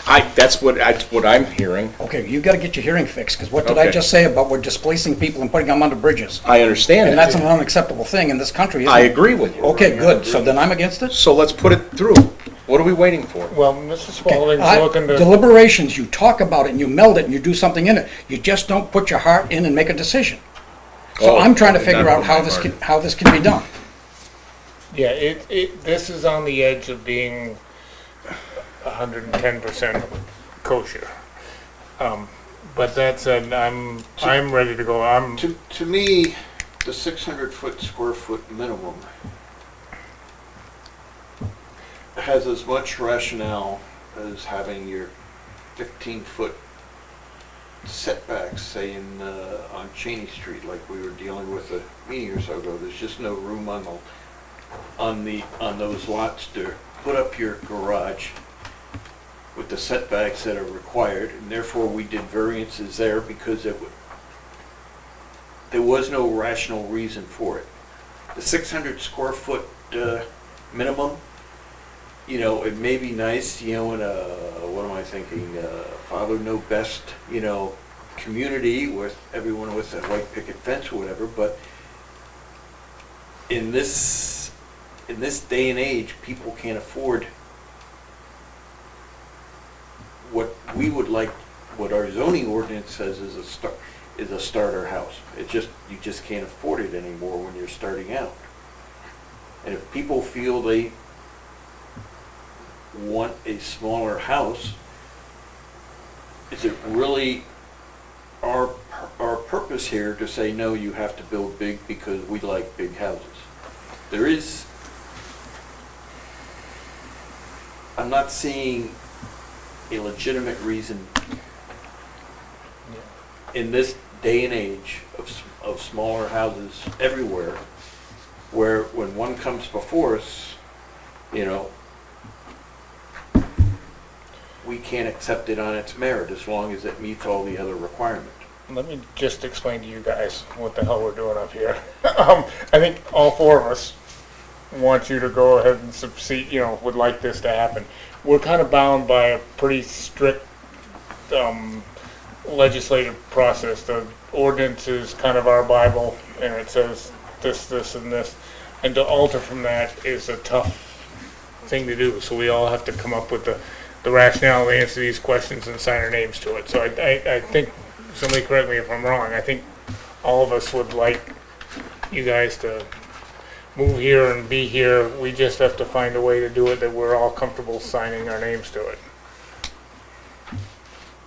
That's what I'm hearing. Okay, you gotta get your hearing fixed, because what did I Okay. just say about we're displacing people and putting them under bridges? I understand And it. that's an unacceptable thing in this country, isn't it? I agree with you. Okay, good, so then I'm against it? So let's put it through. What are we waiting for? Well, Mrs. Okay, Spaulding's looking to, deliberations, you talk about it and you meld it and you do something in it. You just don't put your heart in and make a decision. So Oh, I'm trying to not figure out put how my this heart can, how this can be done. yeah, this is on the edge of being 110% kosher. But that said, I'm ready to go. To me, the 600 square foot minimum has as much rationale as having your 15-foot setbacks, say on Cheney Street, like we were dealing with a meeting or so ago. There's just no room on those lots to put up your garage with the setbacks that are required, and therefore we did variances there because there was no rational reason for it. The 600 square foot minimum, it may be nice, in a, what am I thinking, Father Know Best, community with everyone with a white picket fence or whatever, but in this day and age, people can't afford what we would like, what our zoning ordinance says is a starter house. You just can't afford it anymore when you're starting out. And if people feel they want a smaller house, is it really our purpose here to say, no, you have to build big because we like big houses? I'm not seeing a legitimate reason in this day and age of smaller houses everywhere, where when one comes before us, we can't accept it on its merit as long as it meets all the other requirements. let me just explain to you guys what the hell we're doing up here. I think all four of us want you to go ahead and succeed, would like this to happen. We're kind of bound by a pretty strict legislative process. The ordinance is kind of our Bible, and it says this, this, and this. And to alter from that is a tough thing to do. So we all have to come up with the rationale to answer these questions and sign our names to it. So I think, somebody correct me if I'm wrong, I think all of us would like you guys to move here and be here. We just have to find a way to do it that we're all comfortable signing our names to it.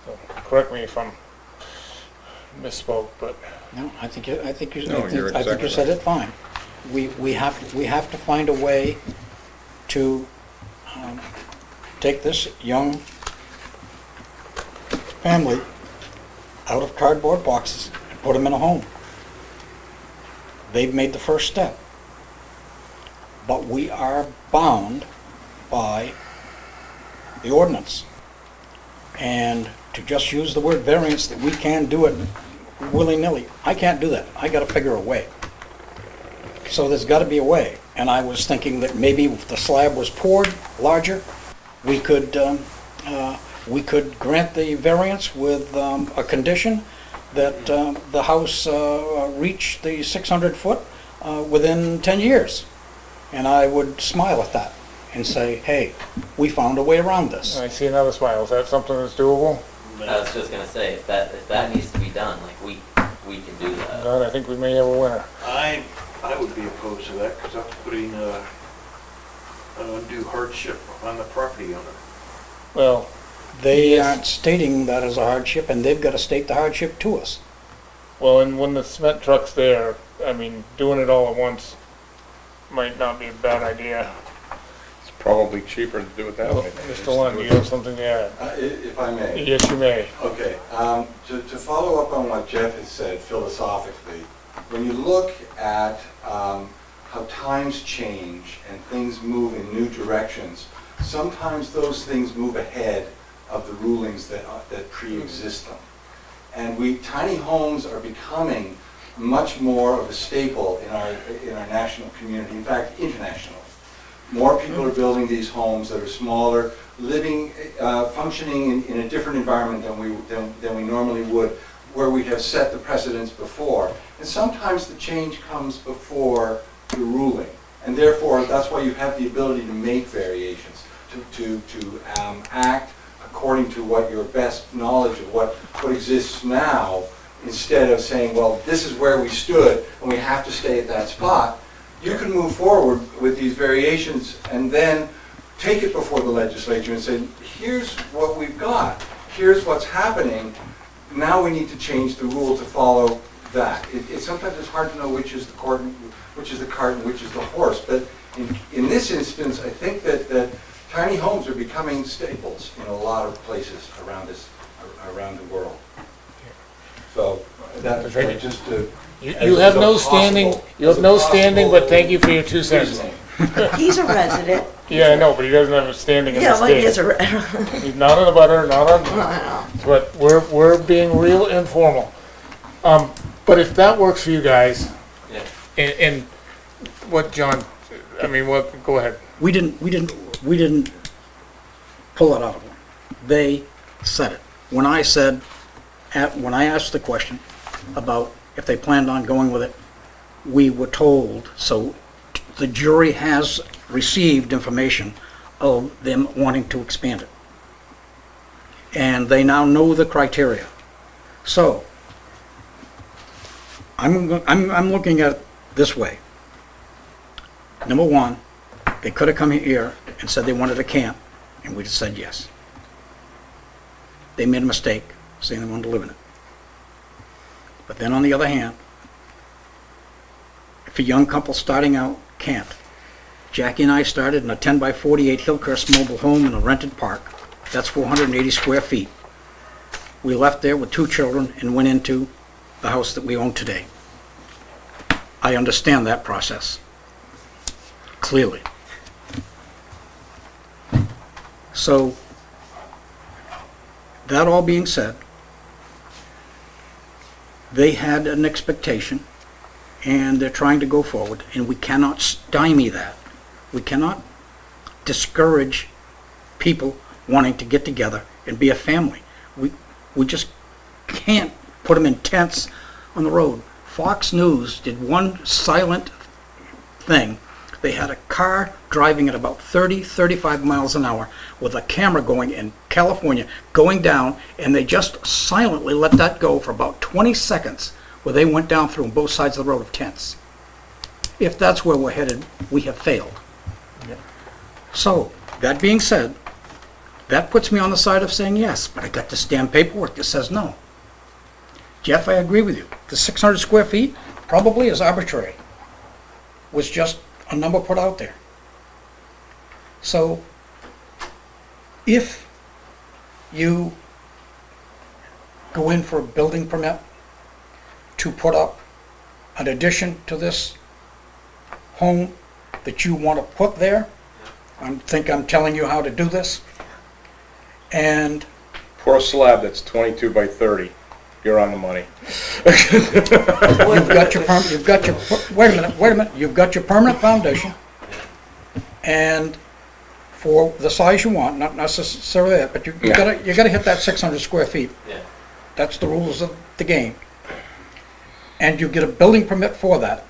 So correct me if I'm misspoke, but No, I think you exactly said it fine. We have to find a way to take this young family out of cardboard boxes and put them in a home. They've made the first step. But we are bound by the ordinance. And to just use the word variance, that we can do it willy-nilly, I can't do that. I gotta figure a way. So there's gotta be a way. And I was thinking that maybe if the slab was poured larger, we could grant the variance with a condition that the house reach the 600 foot within 10 years. And I would smile at that and say, hey, we found a way around this. I see another smile. Is that something that's doable? I was just gonna say, if that needs to be done, like we can do that. God, I think we may have a winner. I would be opposed to that because that's putting an undue hardship on the property owner. Well, They Yes. aren't stating that as a hardship, and they've got to state the hardship to us. well, and when the cement truck's there, I mean, doing it all at once might not be a bad idea. It's probably cheaper to do it that way. Mr. Lund, do you have something to add? If I may. Yes, you may. Okay, to follow up on what Jeff has said philosophically, when you look at how times change and things move in new directions, sometimes those things move ahead of the rulings that pre-exist them. And tiny homes are becoming much more of a staple in our national community, in fact, internationally. More people are building these homes that are smaller, living, functioning in a different environment than we normally would, where we have set the precedents before. And sometimes the change comes before the ruling. And therefore, that's why you have the ability to make variations, to act according to what your best knowledge of what exists now, instead of saying, well, this is where we stood and we have to stay at that spot. You can move forward with these variations and then take it before the legislature and say, here's what we've got, here's what's happening, now we need to change the rule to follow that. Sometimes it's hard to know which is the cart and which is the horse, but in this instance, I think that tiny homes are becoming staples in a lot of places around the world. So that's just to... You have no standing, but thank you for your 2 cents. He's a resident. Yeah, I know, but he doesn't have a standing in the Yeah, well, he state. is a resident. He's not on the butter, not on, I know. but we're being real informal. But if that works for you guys, Yeah. and what John, I mean, go ahead. We didn't pull it out of them. They said it. When I asked the question about if they planned on going with it, we were told, so the jury has received information of them wanting to expand it. And they now know the criteria. So, I'm looking at it this way. Number one, they could have come here and said they wanted a camp, and we'd have said yes. They made a mistake, saying they wanted to live in it. But then on the other hand, if a young couple starting out can't, Jackie and I started in a 10 by 48 Hillcrest mobile home in a rented park. That's 480 square feet. We left there with 2 children and went into the house that we own today. I understand that process, clearly. So, that all being said, they had an expectation, and they're trying to go forward, and we cannot stymie that. We cannot discourage people wanting to get together and be a family. We just can't put them in tents on the road. Fox News did one silent thing. They had a car driving at about 30, 35 miles an hour with a camera going in California, going down, and they just silently let that go for about 20 seconds where they went down through both sides of the road of tents. If that's where we're headed, we have failed. So, that being said, that puts me on the side of saying yes, but I got this damn paperwork that says no. Jeff, I agree with you. The 600 square feet probably is arbitrary. Was just a number put out there. So, if you go in for a building permit to put up an addition to this home that you want to put there, I think I'm telling you how to do this, and For a slab that's 22 by 30, you're on the money. you've got your wait a minute, you've got your permanent foundation, and for the size you want, not necessarily that, but you gotta hit that 600 square feet. Yeah. That's the rules of the game. And you get a building permit for that.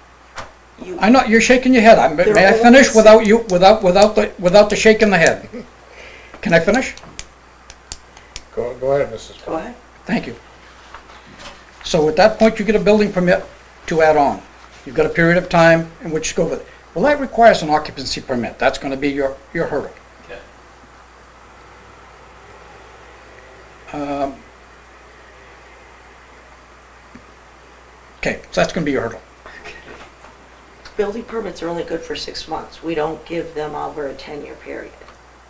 I know, you're shaking your head. May I finish without the shaking the head? Can I finish? Go ahead, Mrs. Go ahead. Thank you. So at that point, you get a building permit to add on. You've got a period of time in which to go with it. Well, that requires an occupancy permit. That's going to be your hurdle. Okay. Okay, so that's going to be your hurdle. Building permits are only good for 6 months. We don't give them over a 10-year period.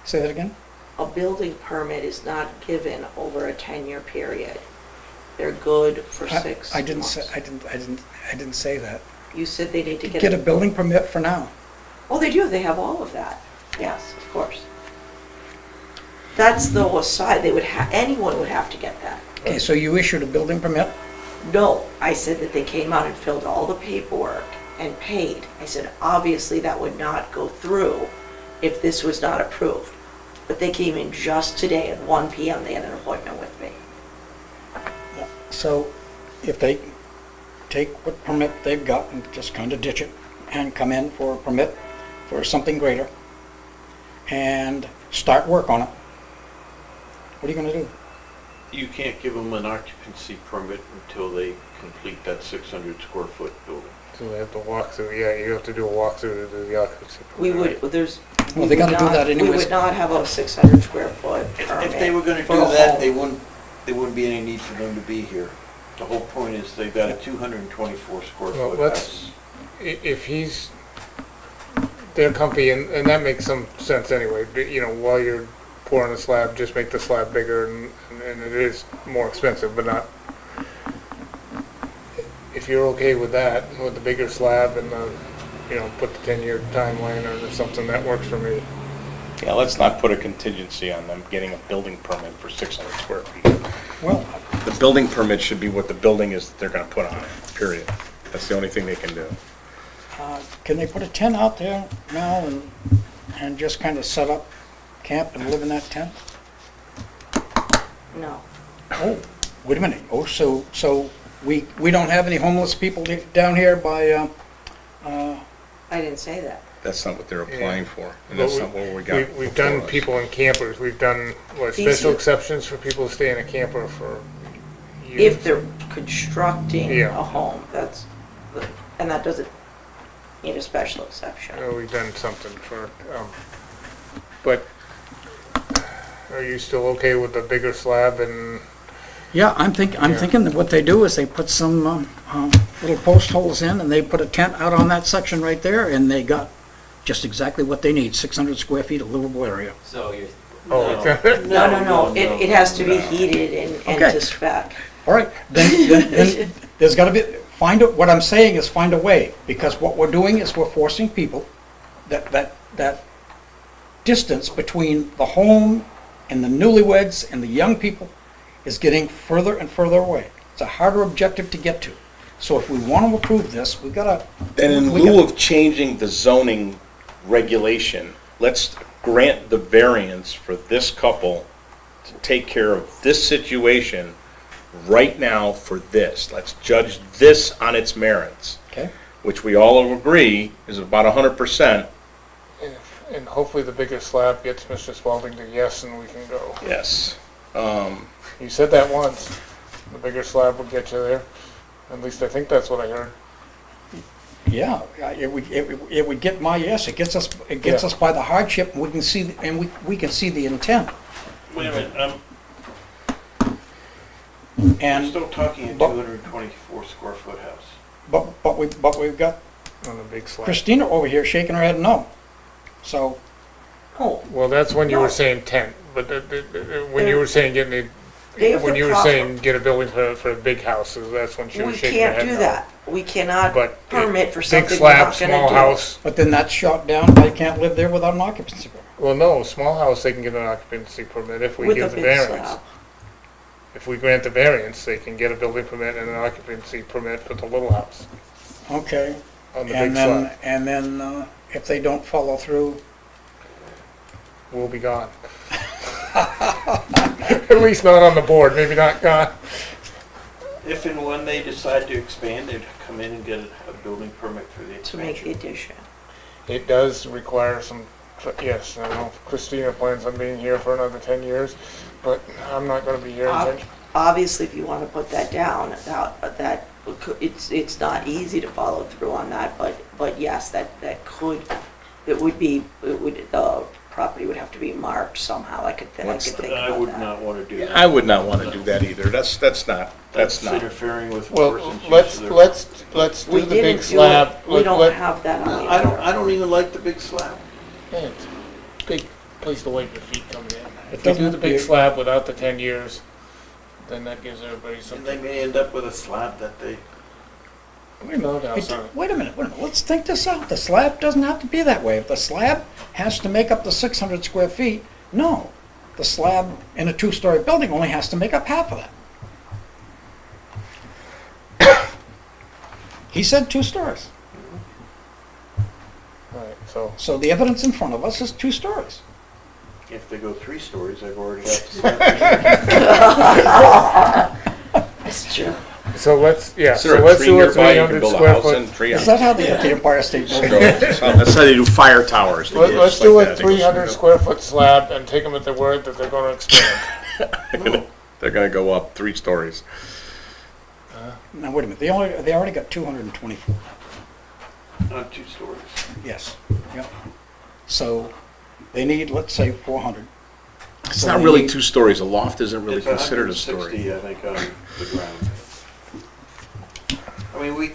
Say that again? A building permit is not given over a 10-year period. They're good for 6 months. I didn't say that. You said they need to Get a building permit for now. Oh, they do. They have all of that. Yes, of course. That's the side. Anyone would have to get that. Okay, so you issued a building permit? No, I said that they came out and filled all the paperwork and paid. I said, obviously that would not go through if this was not approved. But they came in just today at 1 PM, they had an appointment with me. So if they take what permit they've got and just kind of ditch it and come in for a permit for something greater and start work on it, what are you gonna do? You can't give them an occupancy permit until they complete that 600 square foot building. So they have to walk through, yeah, you have to do a walkthrough to do the occupancy. We permit, would, there's. Well, they gotta do that We anyways. would not have a 600 square foot permit. If they were gonna for do a that, home. there wouldn't be any need for them to be here. The whole point is they've got a 224 square Well, foot let's- house. If he's, they're comfy, and that makes some sense anyway, but, you know, while you're pouring a slab, just make the slab bigger, and it is more expensive, but not, if you're okay with that, with the bigger slab and the, you know, put the 10-year timeline or something, that works for me. Yeah, let's not put a contingency on them getting a building permit for 600 square feet. Well, The building permit should be what the building is that they're gonna put on it, period. That's the only thing they can do. can they put a tent out there now and just kind of set up camp and live in that tent? No. Oh, wait a minute. Oh, so we don't have any homeless people down here by, I didn't say that. That's not what they're Yeah. applying for, and But that's not what we got. We've done before us. people in campers, we've done, what, These- special exceptions for people who stay in a camper for years. If they're constructing Yeah. a home, that's, and that doesn't need a special exception. We've done something for, but are you still okay with the bigger slab and, yeah, I'm thinking that what they do is they put some little post holes in and they put a tent out on that section right there and they got just exactly what they need, 600 square feet of livable area. So you're, oh, No, it has to be heated and Okay. to spec. All right, then there's got to be, what I'm saying is find a way, because what we're doing is we're forcing people, that distance between the home and the newlyweds and the young people is getting further and further away. It's a harder objective to get to. So if we want to approve this, we gotta. Then in we lieu gotta- of changing the zoning regulation, let's grant the variance for this couple to take care of this situation right now for this. Let's judge this on its merits, Okay, which we all agree is about 100%. and hopefully the bigger slab gets Mr. Spalding to yes and we can go. Yes. You said that once, the bigger slab would get you there. At least I think that's what I heard. yeah, it would get my yes, it gets us by the hardship, and we can see, we can see the intent. Wait a minute, I'm And, still talking a but- 224 square foot house. but we've got On the big slab. Christina over here shaking her head no. So, Oh, Well, that's when you were No. saying tent, but when you were saying They have when the you were proper- saying get a building for a big house, so that's when she was we shaking her can't head do no. that. We cannot But permit for big something we're slab, not gonna small do. house, but then that's shot down, I can't live there without an occupancy permit. well, no, small house, they can get an occupancy permit if we With a give the big variance. slab. If we grant the variance, they can get a building permit and an occupancy permit for the little house Okay, on the big and then, slab. and then, if they don't follow through, We'll be gone. At least not on the board, maybe not gone. If and when they decide to expand, they'd come in and get a building permit for the To make the expansion. addition. It does require some, yes, I know Christina plans on being here for another 10 years, but I'm not gonna be here in 10. Obviously, if you want to put that down, it's not easy to follow through on that, but yes, the property would have to be marked somehow. I could think I about would that. not want to do that. I would not want to do that either. That's not. interfering with a Well, person's use let's, of their- let's do We the didn't big do slab. it, we don't have that on the I other. don't even like the big slab. Yeah, it's a big place to wipe your feet coming in. If you doesn't do the have to be big a- slab without the 10 years, then that gives everybody And they something. may end up with a slab that they, We know now, son. wait a minute, let's think this out. The slab doesn't have to be that way. If the slab has to make up the 600 square feet, no. The slab in a two-story building only has to make up half of that. He said 2 stories. Alright, so, So the evidence in front of us is 2 stories. If they go 3 stories, I've already got It's true. so let's, yeah, Is so there a let's tree do a nearby you can 300 build a square house in? foot. Tree Is house. that how they get the Empire State Building? That's how they do fire towers. They go Let's just do like a that. They go 300 straight square foot slab and take them at their word that they're gonna expand. up. They're gonna go up 3 stories. Now, wait a minute, they already got 224. Not 2 stories. Yes, yep. So they need, let's say, 400. It's So not they really need- 2 stories. A loft isn't really It's considered a 160, story. I think, on the ground. I mean, we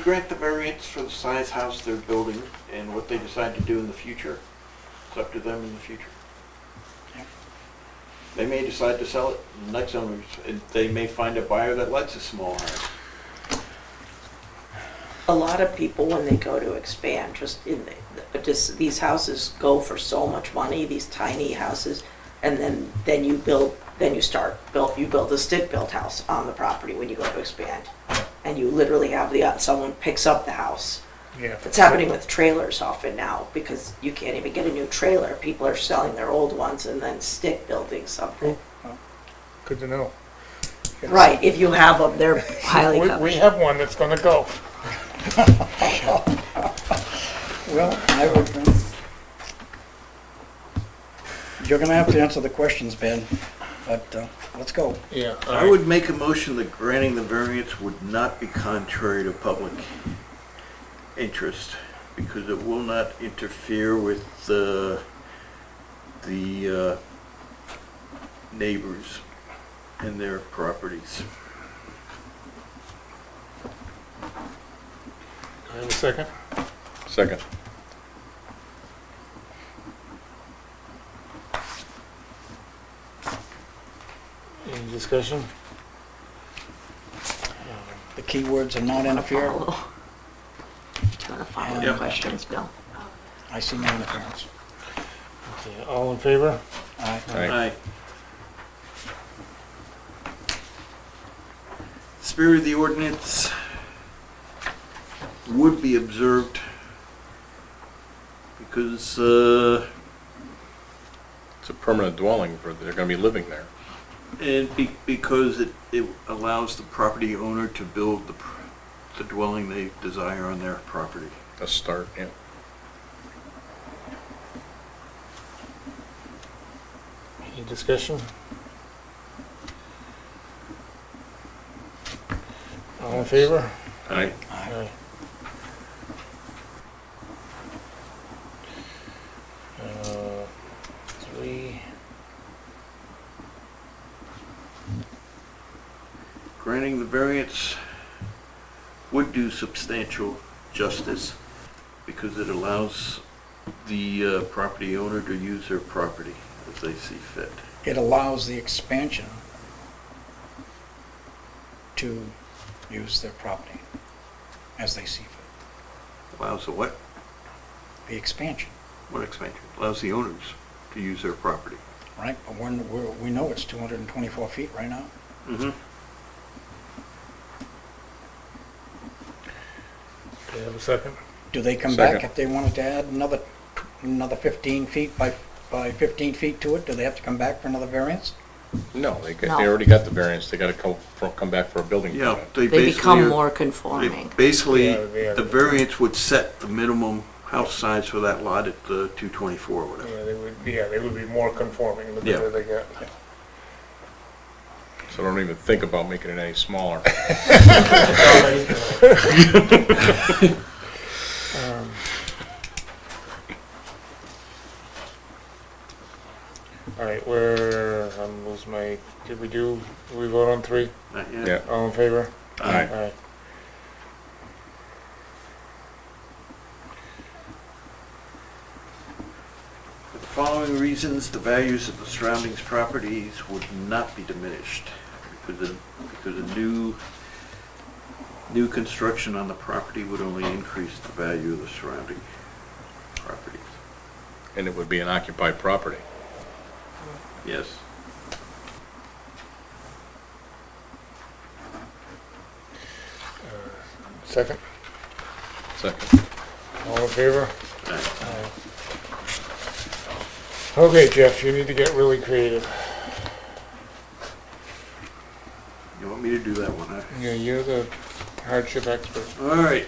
grant the variance for the size house they're building and what they decide to do in the future. It's up to them in the future. Yep. They may decide to sell it, next owners, and they may find a buyer that likes a small house. A lot of people, when they go to expand, just these houses go for so much money, these tiny houses, and then you build a stick-built house on the property when you go to expand. And you literally have someone picks up the house. Yeah. It's happening with trailers often now, because you can't even get a new trailer. People are selling their old ones and then stick building something. Good to know. Right, if you have them, they're highly We coveted. have one that's gonna go. Well, you're gonna have to answer the questions, Ben, but let's go. Yeah. I would make a motion that granting the variance would not be contrary to public interest, because it will not interfere with the neighbors and their properties. I have a second. Second. Any discussion? The key words are not interfere. Do you want to follow the Yep. questions, Bill? I see no interference. Okay, all in favor? Aye. Aye. Spirit of the ordinance would be observed because It's a permanent dwelling, they're gonna be living there. because it allows the property owner to build the dwelling they desire on their property. A start, yeah. Any discussion? All in favor? Aye. Aye. Uh, 3. Granting the variance would do substantial justice because it allows the property owner to use their property as they see fit. It allows the expansion to use their property as they see fit. Allows the what? The expansion, What expansion? Allows the owners to use their property. right? But we know it's 224 feet right now. Mm-hmm. Do you have a second? Do they come back Second. if they wanted to add another 15 feet by 15 feet to it? Do they have to come back for another variance? No, they No. already got the variance. They gotta come back for a building Yeah, permit. they They become basically, more conforming. basically, Yeah. the variance would set the minimum house size for that lot at 224 or whatever. They would be more conforming the bigger Yeah. they get. So don't even think about making it any smaller. All right, did we vote on 3? Not yet. Yeah. All in favor? Aye. Aye. For the following reasons, the values of the surrounding properties would not be diminished because of new construction on the property would only increase the value of the surrounding properties. And it would be an occupied property. Yes. Second? Second. All in favor? Aye. Okay, Jeff, you need to get really creative. You want me to do that one, huh? Yeah, you're the hardship expert. All right.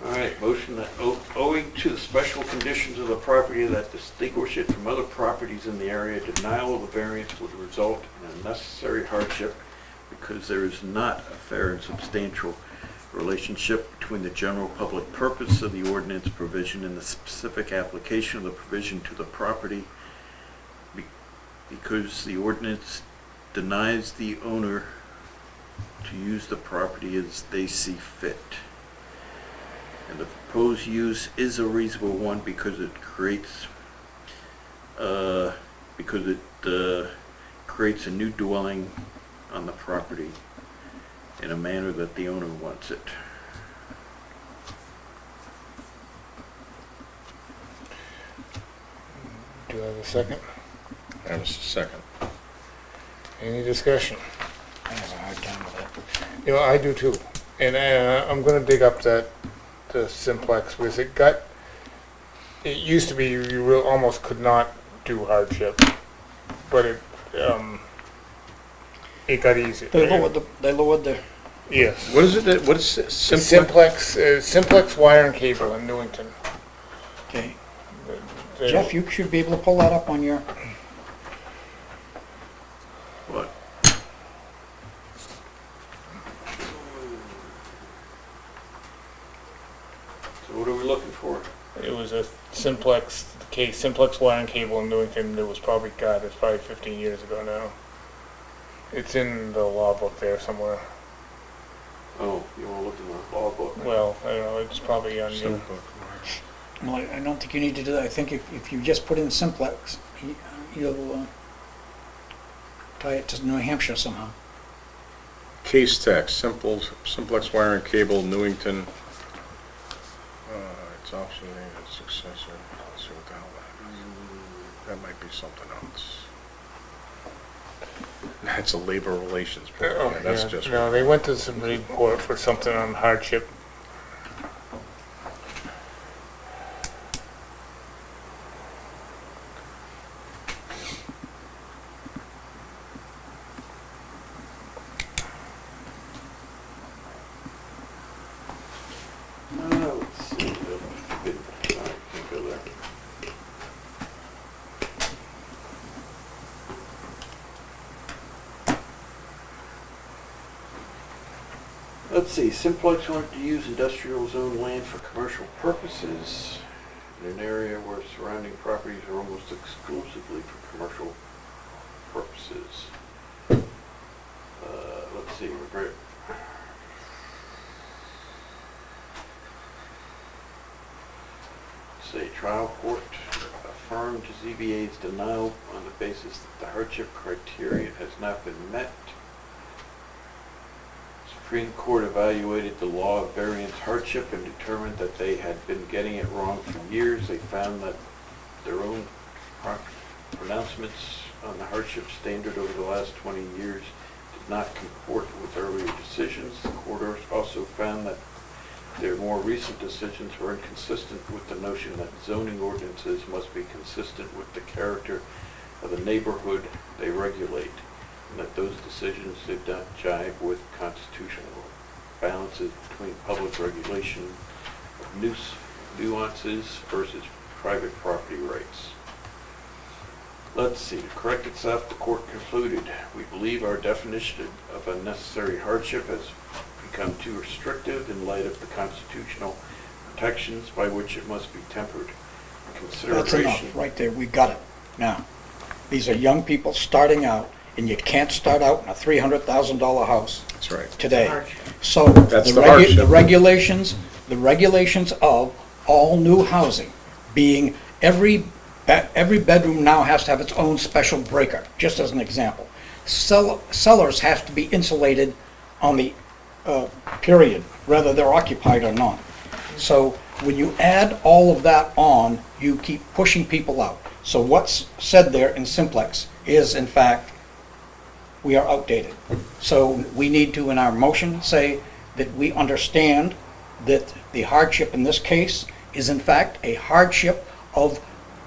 All right, motion that owing to the special conditions of the property that distinguish it from other properties in the area, denial of the variance would result in a necessary hardship because there is not a fair and substantial relationship between the general public purpose of the ordinance provision and the specific application of the provision to the property because the ordinance denies the owner to use the property as they see fit. And the proposed use is a reasonable one because it creates a new dwelling on the property in a manner that the owner wants it. Do you have a second? That was the second. Any discussion? I have a hard time with it. You know, I do too. And I'm gonna dig up the simplex because it used to be you almost could not do hardship, but it got easier. They lowered the, Yes. What is it, what is it, simplex? Simplex Wire and Cable in Newington. okay. They- Jeff, you should be able to pull that up on your, What? So what are we looking for? It was a Simplex Wire and Cable in Newington. It was probably, God, it's probably 15 years ago now. It's in the law book there somewhere. Oh, you want to look in the law book? Well, I don't know, it's probably on you. Simple. well, I don't think you need to do that. I think if you just put in simplex, you'll tie it to New Hampshire somehow. Case text, simplex wire and cable, Newington. It's obsolete, it's successor. Let's see what the hell that is. That might be something else. That's a labor relations board. Oh, Yeah, that's yeah. just. No, they went to the Supreme Court for something on hardship. Let's see. Good. All right, can't go there. Let's see, Simplex wanted to use industrial zone land for commercial purposes in an area where surrounding properties are almost exclusively for commercial purposes. Let's see, we're say trial court affirmed ZBA's denial on the basis that the hardship criterion has not been met. Supreme Court evaluated the law of variance hardship and determined that they had been getting it wrong for years. They found that their own pronouncements on the hardship standard over the last 20 years did not comport with earlier decisions. The court also found that their more recent decisions were inconsistent with the notion that zoning ordinances must be consistent with the character of the neighborhood they regulate, and that those decisions did not jive with constitutional balances between public regulation of nuances versus private property rights. Let's see, to correct itself, the court concluded, we believe our definition of unnecessary hardship has become too restrictive in light of the constitutional protections by which it must be tempered. That's Consideration. enough, right there, we got it. Now, these are young people starting out, and you can't start out in a $300,000 house That's right. today. So That's the hardship. the regulations of all new housing being every bedroom now has to have its own special breaker, just as an example. Cellars have to be insulated on the period, whether they're occupied or not. So when you add all of that on, you keep pushing people out. So what's said there in simplex is, in fact, we are outdated. So we need to, in our motion, say that we understand that the hardship in this case is in fact a hardship of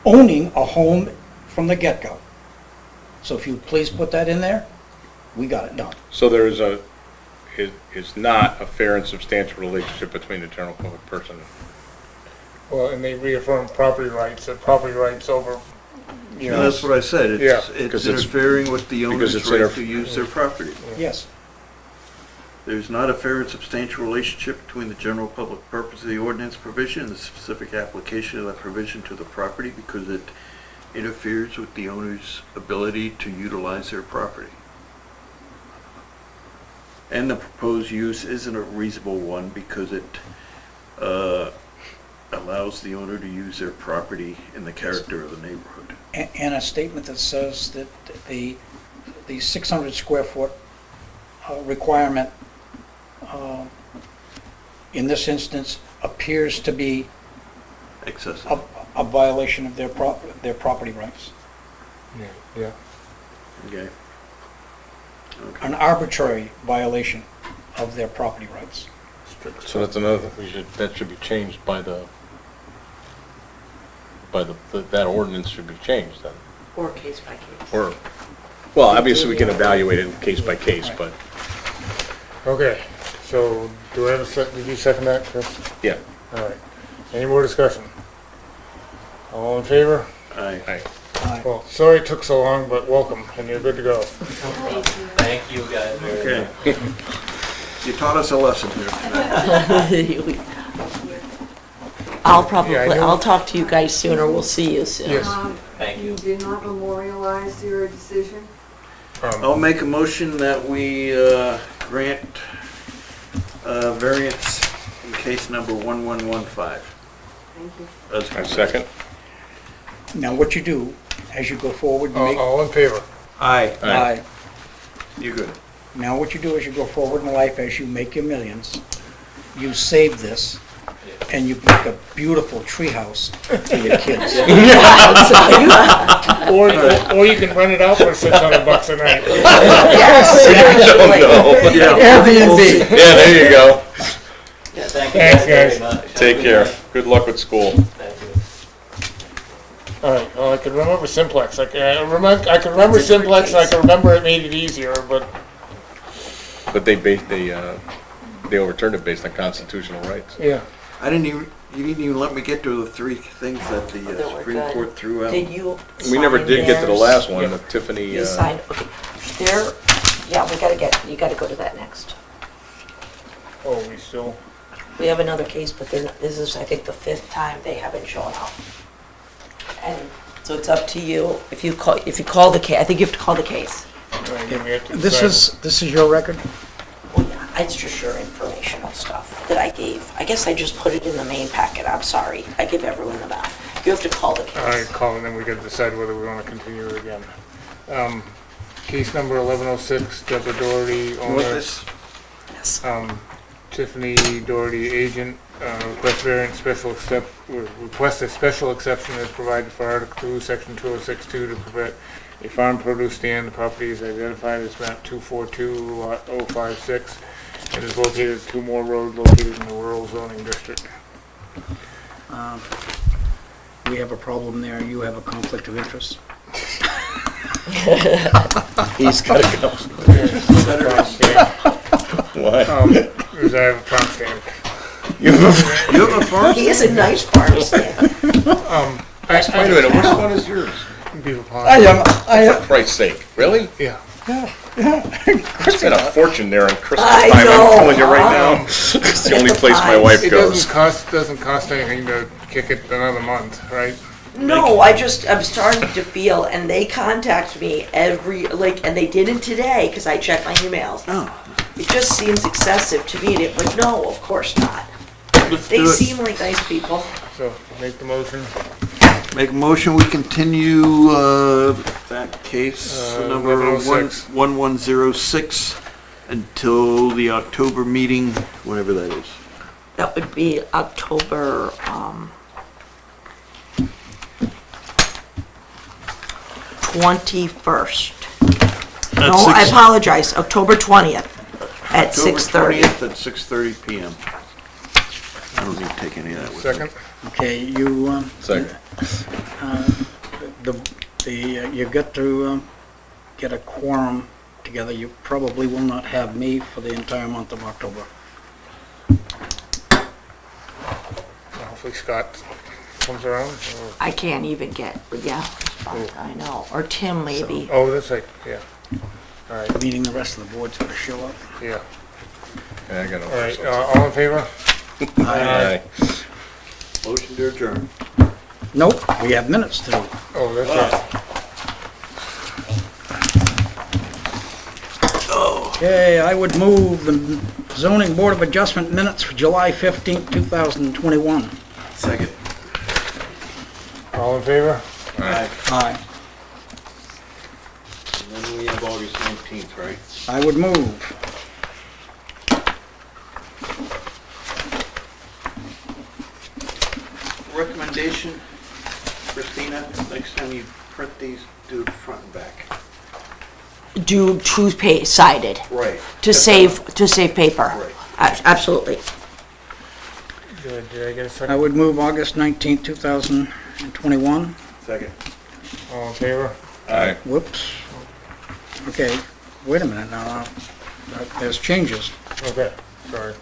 owning a home from the get-go. So if you please put that in there, we got it done. So is not a fair and substantial relationship between the general public person. Well, and they reaffirm property rights, that property rights over, you know. That's what I said, Yeah, it's because it's- interfering with the owner's it's right to use their property. Yes. There's not a fair and substantial relationship between the general public purpose of the ordinance provision and the specific application of that provision to the property because it interferes with the owner's ability to utilize their property. And the proposed use isn't a reasonable one because it allows the owner to use their property in the character of the neighborhood. And a statement that says that the 600 square foot requirement in this instance appears to be Excessive. a violation of their property rights. Yeah. Okay. An arbitrary violation of their property rights. So that's another, that should be changed by that ordinance should be changed then. Or case by case. Or, well, obviously we can evaluate it case by case, but, Okay, so do I have a second, did you second that, Chris? yeah. All right. Any more discussion? All in favor? Aye. Well, sorry it took so long, but welcome, and you're good to go. Thank you guys very much. Okay. You taught us a lesson here tonight. I'll talk to you guys soon, or we'll see you soon. Yes. Thank you. You did not memorialize your decision? I'll make a motion that we grant variance in case number 1115. Thank you. A second? Now, what you do, as you go forward, and make... All in favor? Aye. Aye. You're good. Now, what you do as you go forward in life, as you make your millions, you save this, and you make a beautiful treehouse for your kids. Or you can rent it out for $600 a night. Yes, actually. Airbnb. Yeah, there you go. Yeah, thank you Thanks, guys very guys. much. Take care. Good luck with school. Thank you. All right, well, I can remember Simplex. I can remember Simplex, and I can remember it made it easier, but But they overturned it based on constitutional rights. yeah. You didn't even let me get to the three things that the That were Supreme good. Court threw out. Did you We never sign did get to the theirs? last one, Yeah. the Tiffany, You signed, okay. You gotta go to that next. Oh, we still, We have another case, but this is, I think, the 5th time they haven't shown up. And so it's up to you. If you call the case, I think you have to call the case. and then we have to This decide. is your record? Well, yeah, it's just your informational stuff that I gave. I guess I just put it in the main packet. I'm sorry. I give everyone the back. You have to call the All right, case. call, and then we gotta decide whether we wanna continue it again. Case number 1106, Deborah Doherty, You want owner. this? Yes. Tiffany Doherty, agent, request a special exception as provided for Article 2, Section 2062 to prevent a farm produce stand. The property is identified as map 242, lot 056, and is located at 2 Moore Road, located in the rural zoning district. We have a problem there, you have a conflict of interest. he's gotta go. What? Because I have a farm stand. You have a farm? He is a nice farm stand. Wait a minute, which one is yours? Beaver Pond. For Christ's sake, really? Yeah. There's been a fortune there on Christmas I time, know. I'm telling you right now. It's the only place my wife It goes. doesn't cost anything to kick it another month, right? No, I'm starting to feel, and they contact me and they didn't today, because I checked my emails. Oh. It just seems excessive to me, but no, of course not. Let's They do it. seem like nice people. So, make the motion. Make a motion, we continue that case number 1106. 1106 until the October meeting, whatever that is. That would be October, 21st. No, I apologize, October 20th. At October 6:30. 20th at 6:30 PM. I don't need to take any of that with me. Second? Okay, you, Second. you've got to get a quorum together. You probably will not have me for the entire month of October. Hopefully Scott comes around. or- I can't even get, yeah, I know, or Tim maybe. Oh, that's right, yeah. All right, Meaning the rest of the board's got to show up. yeah. Yeah, I got no. All right, all in favor? Aye. Motion to adjourn. Nope, we have minutes to do. Oh, that's right. Okay, I would move the zoning board of adjustment minutes for July 15th, 2021. Second. All in favor? Aye. Aye. And then we have August 19th, right? I would move. Recommendation, Christina, next time you print these, do it front and back. Do two-sided Right. to save paper. Right. Absolutely. Did I get a I second? would move August 19th, 2021. Second. All in favor? Aye. Whoops. Okay, wait a minute now. There's changes. Okay, sorry.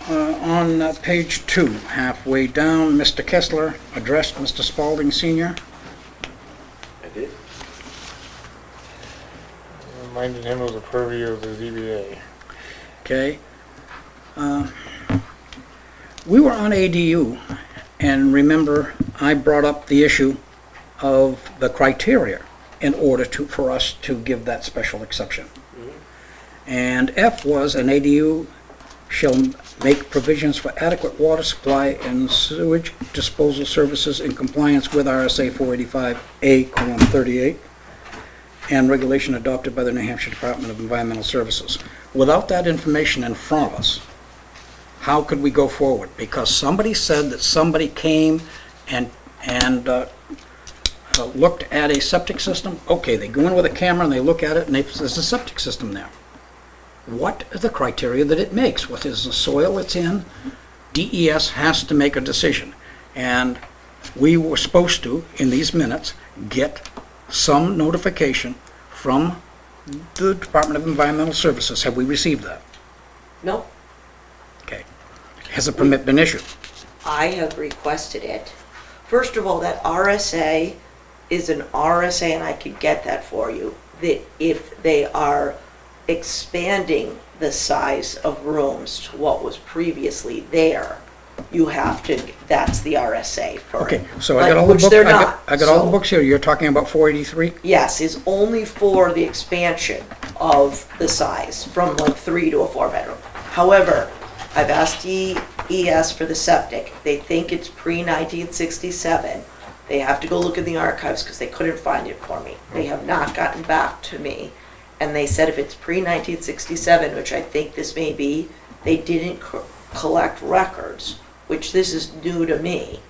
On page 2, halfway down, Mr. Kessler addressed Mr. Spalding Sr. I did. Reminded him of the purview of the ZBA. Okay. We were on ADU, and remember, I brought up the issue of the criteria in order for us to give that special exception. And F was an ADU shall make provisions for adequate water supply and sewage disposal services in compliance with RSA 485A:38 and regulation adopted by the New Hampshire Department of Environmental Services. Without that information in front of us, how could we go forward? Because somebody said that somebody came and looked at a septic system. Okay, they go in with a camera and they look at it and there's a septic system there. What are the criteria that it makes? What is the soil it's in? DES has to make a decision. And we were supposed to, in these minutes, get some notification from the Department of Environmental Services. Have we received that? No, Okay. Has a permit been issued? I have requested it. First of all, that RSA is an RSA, and I could get that for you, that if they are expanding the size of rooms to what was previously there, you have to, that's the RSA for it. Okay, so I got all the Which books. they're not. I got all the So- books here. You're talking about 483? Yes, is only for the expansion of the size from like 3 to a 4-bedroom. However, I've asked DES for the septic. They think it's pre-1967. They have to go look in the archives because they couldn't find it for me. They have not gotten back to me. And they said if it's pre-1967, which I think this may be, they didn't collect records, which this is new to me.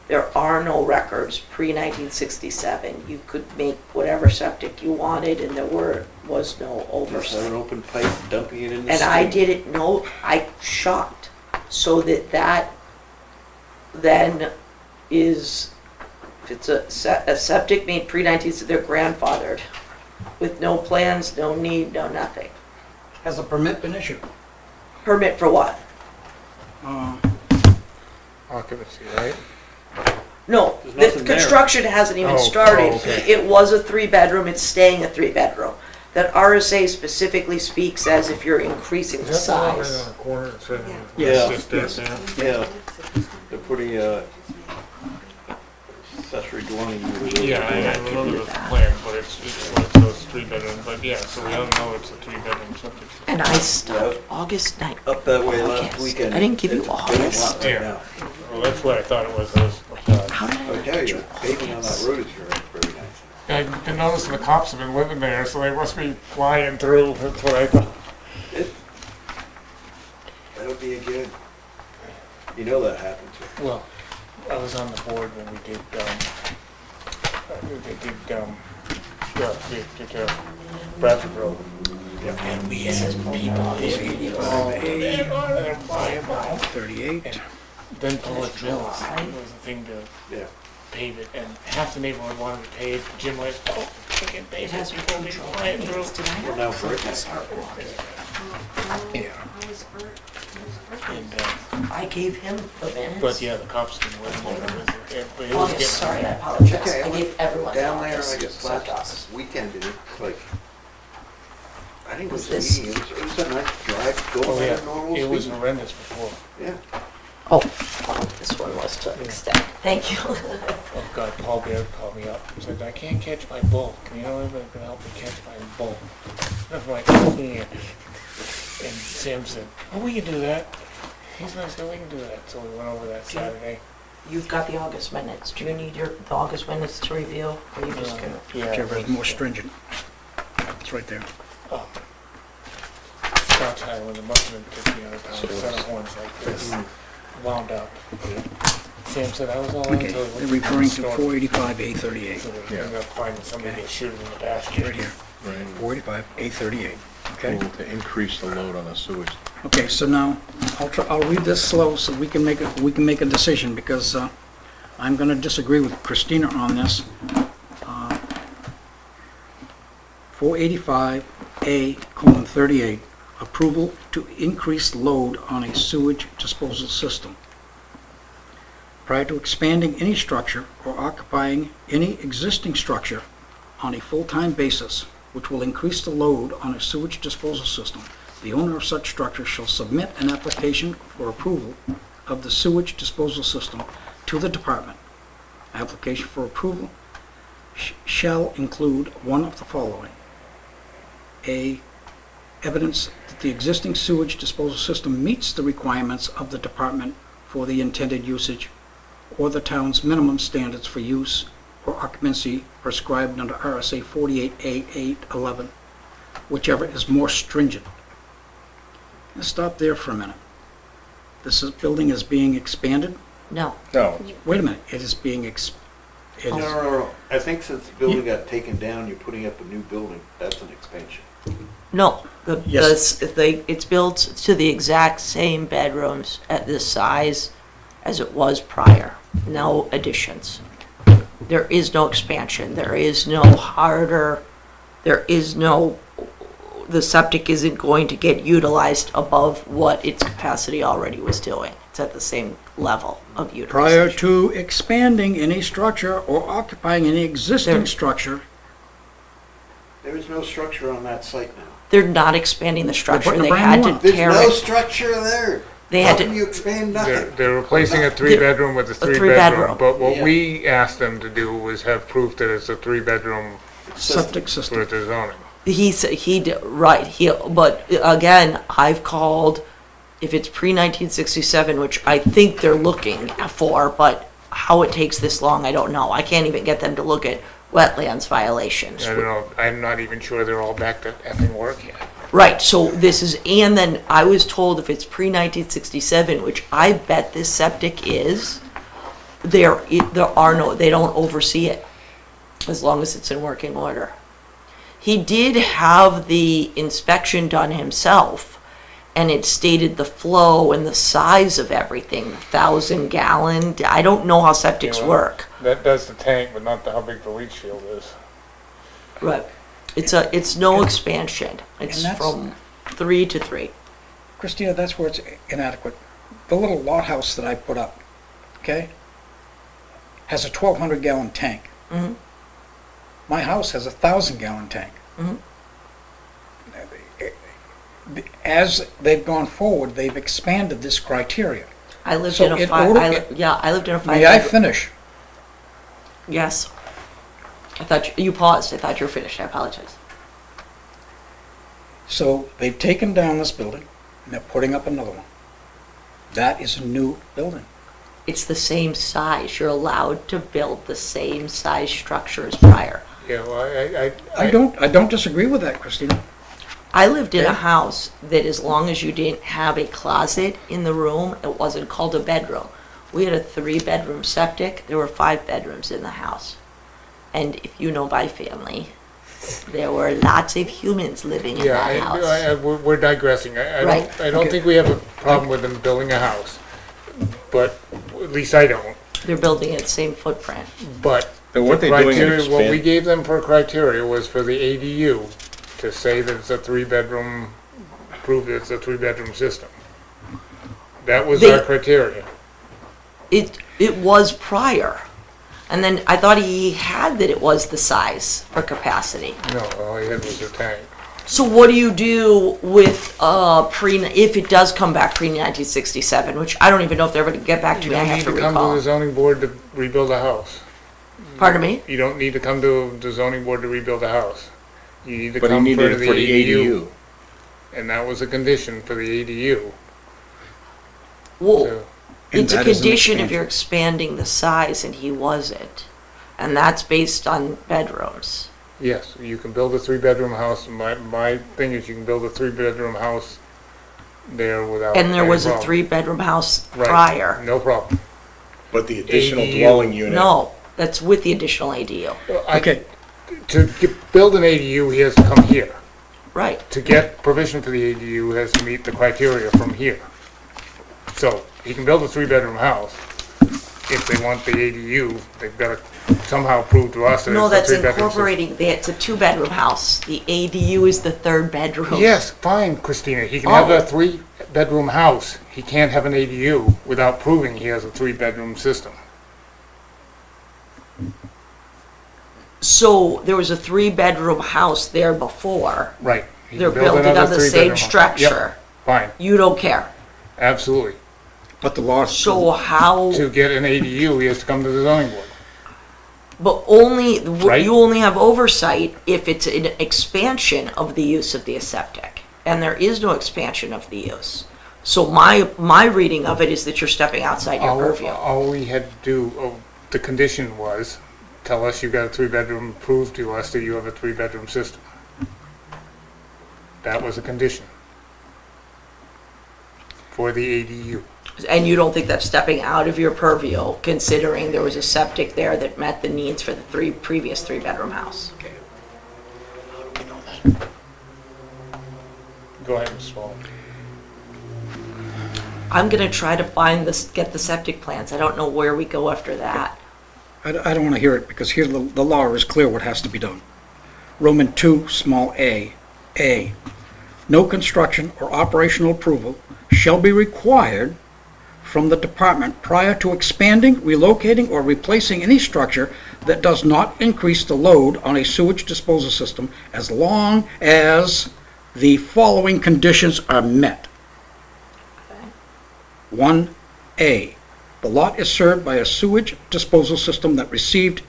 There are no records pre-1967. You could make whatever septic you wanted, and there was no Just have oversight. an open pipe dumping it in the And I stream. didn't know, I shot, so that then is, if it's a septic made pre-19, they're grandfathered, with no plans, no need, no nothing. Has a permit been issued? Permit for what? Occupancy, right? No, There's the nothing there. construction hasn't even Oh, started. oh, okay. It was a 3-bedroom, it's staying a 3-bedroom. That RSA specifically speaks as if you're increasing the Is that the one right size. on the corner that said, Yes, it's just that there? Yeah, they're putting accessory dwelling unit. Yeah, I remember the plan, but it's like, so it's 3-bedroom, but yeah, so we don't know it's a 3-bedroom septic. And I stopped August 9th. Up that way last August. weekend. I didn't give you It's a big August. lot right Yeah. now. Well, that's what I thought it was. How did I I not tell get you, you paving on that August? road is very nice. I've been noticing the cops have been living there, so they must be flying through, that's what I thought. me again. You know that happens. Well, I was on the board when we did, the Bradford Road. And we had people there, all 38. and then Plymouth Mills was the thing to Yeah. pave it, and half the neighborhood wanted to pave. Jim went, oh, we can pave it, we can fly it through. Well, now Brick Yeah, I was hurt. and, I gave him the minutes. but yeah, the cops didn't want to do it, but it was August, getting. sorry, I apologize. Okay, I I gave everyone down there, August, I guess, except us. last weekend, and it's like, I didn't go Was to the this- meeting, it was a nice drive, Oh, going at a yeah, normal it was speed. horrendous before. Yeah. Oh, this one was to extend. Thank you. Oh God, Paul Baird called me up and said, I can't catch my bull. Can you know anybody can help me catch my bull? And I'm like, yeah. And Sam said, oh, we can do that. He's nice, we can do that. So we went over that Saturday. You've got the August minutes. Do you need the August minutes to review? Or are you just gonna? Yeah. Whichever is more stringent. It's right there. Scott Tyler, when the Muslim took me out of town, set of horns like this, wound up. Sam said, I was all Okay, into they're referring to 485, A38. So they ended up finding somebody to shoot it in the basket. Right here. Right. 485, A38. Okay? To increase the load on the sewage. Okay, so now, I'll read this slow so we can make a decision, because I'm gonna disagree with Christina on this. 485A:38, approval to increase load on a sewage disposal system. Prior to expanding any structure or occupying any existing structure on a full-time basis, which will increase the load on a sewage disposal system, the owner of such structure shall submit an application for approval of the sewage disposal system to the department. Application for approval shall include one of the following: A, evidence that the existing sewage disposal system meets the requirements of the department for the intended usage, or the town's minimum standards for use or occupancy prescribed under RSA 48A811, whichever is more stringent. Let's stop there for a minute. Building is being expanded? No. No, Wait a minute, it is being No. I think since the building got taken down, you're putting up a new building, that's an expansion. No. Yes. It's built to the exact same bedrooms at this size as it was prior. No additions. There is no expansion. There is no the septic isn't going to get utilized above what its capacity already was doing. It's at the same level of utilization. prior to expanding any structure or occupying any existing There- structure. There is no structure on that site now. They're not expanding the structure. putting a They brand had new to one. There's tear no it. structure there. They How had can to, you expand They're, nothing? they're replacing a three-bedroom with a three-bedroom. three-bedroom, but what Yeah. we asked them to do was have proof that it's a three-bedroom Septic system. for the zoning. but again, I've called, if it's pre-1967, which I think they're looking for, but how it takes this long, I don't know. I can't even get them to look at wetlands violations. I don't know, I'm not even sure they're all back to effing work yet. Right, so this is, and then I was told if it's pre-1967, which I bet this septic is, they don't oversee it, as long as it's in working order. He did have the inspection done himself, and it stated the flow and the size of everything, 1,000 gallon. I don't know how septics Yeah, well, work. That does the tank, but not how big the leach field is. Right. It's no expansion. It's And that's- from 3 to 3. Christina, that's where it's inadequate. The little lot house that I put up, okay, has a 1,200 gallon tank. Mhm. My house has a 1,000 gallon tank. Mhm. As they've gone forward, they've expanded this criteria. I lived So in a in five. order- I lived in a 5. May I finish? Yes. I thought you paused. I thought you were finished. I apologize. So they've taken down this building and they're putting up another one. That is a new building. It's the same size. You're allowed to build the same size structure as prior. Yeah, well, I don't disagree with that, Christina. I lived in a Okay. house that as long as you didn't have a closet in the room, it wasn't called a bedroom. We had a 3-bedroom septic. There were 5 bedrooms in the house. And if you know my family, there were lots of humans living in that house. We're digressing. I Right. don't Okay. think we have a problem with them building a house, but, at least I don't. They're building it same footprint. But Then what the they doing in criteria, what we expand, gave them for criteria was for the ADU to say that it's a 3-bedroom, prove that it's a 3-bedroom system. That was our criteria. It was prior. And then I thought he had that it was the size or capacity. No, all he had was a tank. So what do you do with if it does come back pre-1967, which I don't even know if they're going to get back to You me, I don't have need to to come to recall. the zoning board to rebuild a house. Pardon me? You don't need to come to the zoning board to rebuild a house. You need to but he come needed for it for the ADU. ADU. And that was a condition for the ADU. Well, So, And it's a that is an condition if expansion. you're expanding the size, and he wasn't. And that's based on bedrooms. yes, you can build a 3-bedroom house. My thing is you can build a 3-bedroom house there without And there any was a problem. 3-bedroom house Right, prior. no problem. But the additional ADU. dwelling unit. No, that's with the additional ADU. Okay, To build an ADU, he has to come here. Right. To get permission for the ADU, he has to meet the criteria from here. So, he can build a 3-bedroom house. If they want the ADU, they've got to somehow prove to us that No, it's a that's 3-bedroom system. incorporating, it's a 2-bedroom house. The ADU is the 3rd bedroom. Yes, fine, Christina, he can have Oh. a 3-bedroom house. He can't have an ADU without proving he has a 3-bedroom system. So there was a 3-bedroom house there before. Right. He They're can build building another on the 3-bedroom same house. Yep, structure. fine, You don't care. absolutely. but the law, So how, To get an ADU, he has to come to the zoning board. but only, Right. you only have oversight if it's an expansion of the use of the septic. And there is no expansion of the use. So my reading of it is that you're stepping outside your purview. All we had to do, the condition was, tell us you got a 3-bedroom, prove to us that you have a 3-bedroom system. That was a condition for the ADU. And you don't think that's stepping out of your purview, considering there was a septic there that met the needs for the previous 3-bedroom house? Go ahead, Mr. Small. I'm gonna try to get the septic plans. I don't know where we go after that. I don't want to hear it, because here the law is clear what has to be done. Roman 2, small a, no construction or operational approval shall be required from the department prior to expanding, relocating, or replacing any structure that does not increase the load on a sewage disposal system as long as the following conditions are met. 1A, the lot is served by a sewage disposal system that received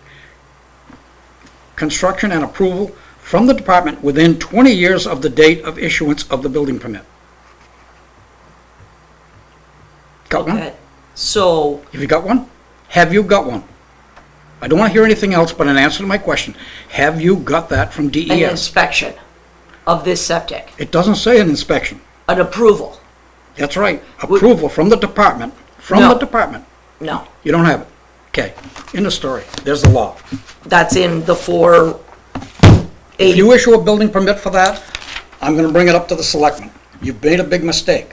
construction and approval from the department within 20 years of the date of issuance of the building permit. Got one? Okay. So, Have you got one? Have you got one? I don't want to hear anything else but an answer to my question. Have you got that from an DES? inspection of this septic, It doesn't say an inspection. an approval? That's right. Approval from the department. From No. the department. No, You don't have it. Okay. End of story. There's the law. that's in the 4, If 8, you issue a building permit for that, I'm gonna bring it up to the selectmen. You've made a big mistake.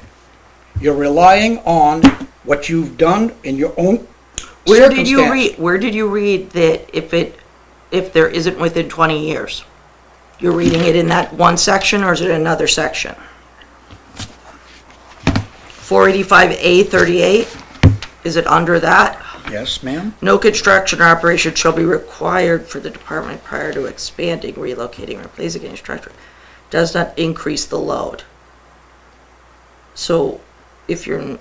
You're relying on what you've done in your own where did you circumstance. where did you read that if there isn't within 20 years? You're reading it in that one section, or is it another section? 485A38, is it under that? Yes, ma'am? No construction or operation shall be required for the department prior to expanding, relocating, replacing any structure. Does not increase the load. So, if you're,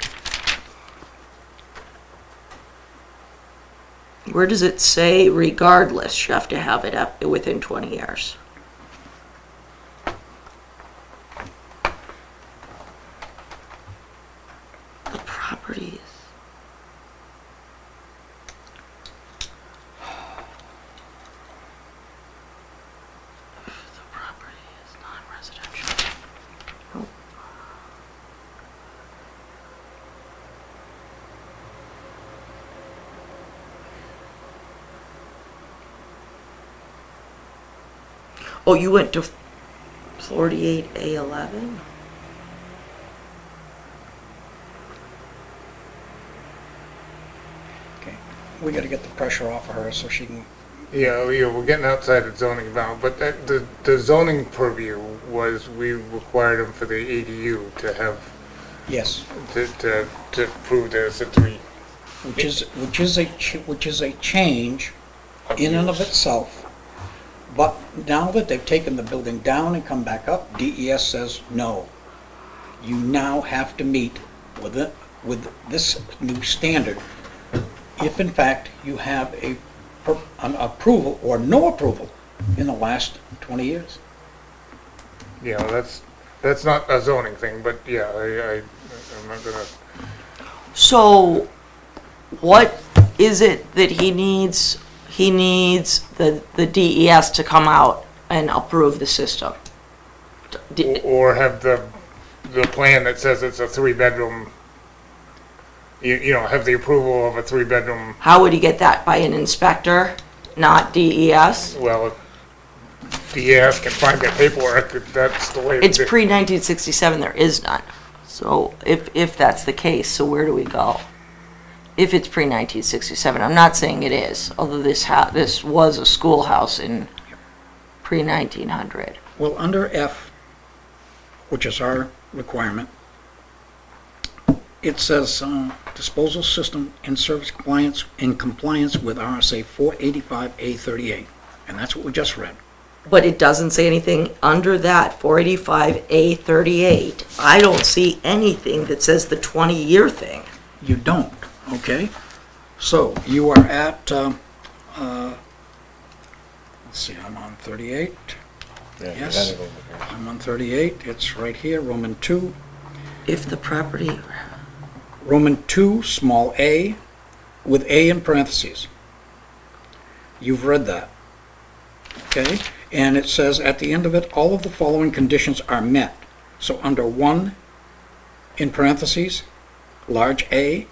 where does it say regardless, you have to have it up within 20 years? The properties. The property is non-residential. Oh, you went to 48A11? Okay, we gotta get the pressure off of her so she can, Yeah, we're getting outside the zoning bound, but the zoning purview was, we required them for the ADU to have, yes, to prove there's a three. which is a change in and of use. itself. But now that they've taken the building down and come back up, DES says, no. You now have to meet with this new standard. If in fact you have an approval or no approval in the last 20 years. Yeah, that's not a zoning thing, but yeah, I'm not gonna, So, what is it that he needs? He needs the DES to come out and approve the system. or have the plan that says it's a 3-bedroom, you know, have the approval of a 3-bedroom, How would he get that? By an inspector, not DES? well, if DES can find their paperwork, that's the way. It's pre-1967, there is none. So if that's the case, so where do we go? If it's pre-1967, I'm not saying it is, although this was a schoolhouse in pre-1900. Well, under F, which is our requirement, it says disposal system in service compliance with RSA 485A38, and that's what we just read. But it doesn't say anything under that 485A38. I don't see anything that says the 20-year thing. You don't, okay? So you are at, let's see, I'm on 38. Yes, I'm on 38. It's right here, Roman 2. If the property, Roman 2, small a, with a in parentheses. You've read that, okay? And it says at the end of it, all of the following conditions are met. So under 1, in parentheses, large A,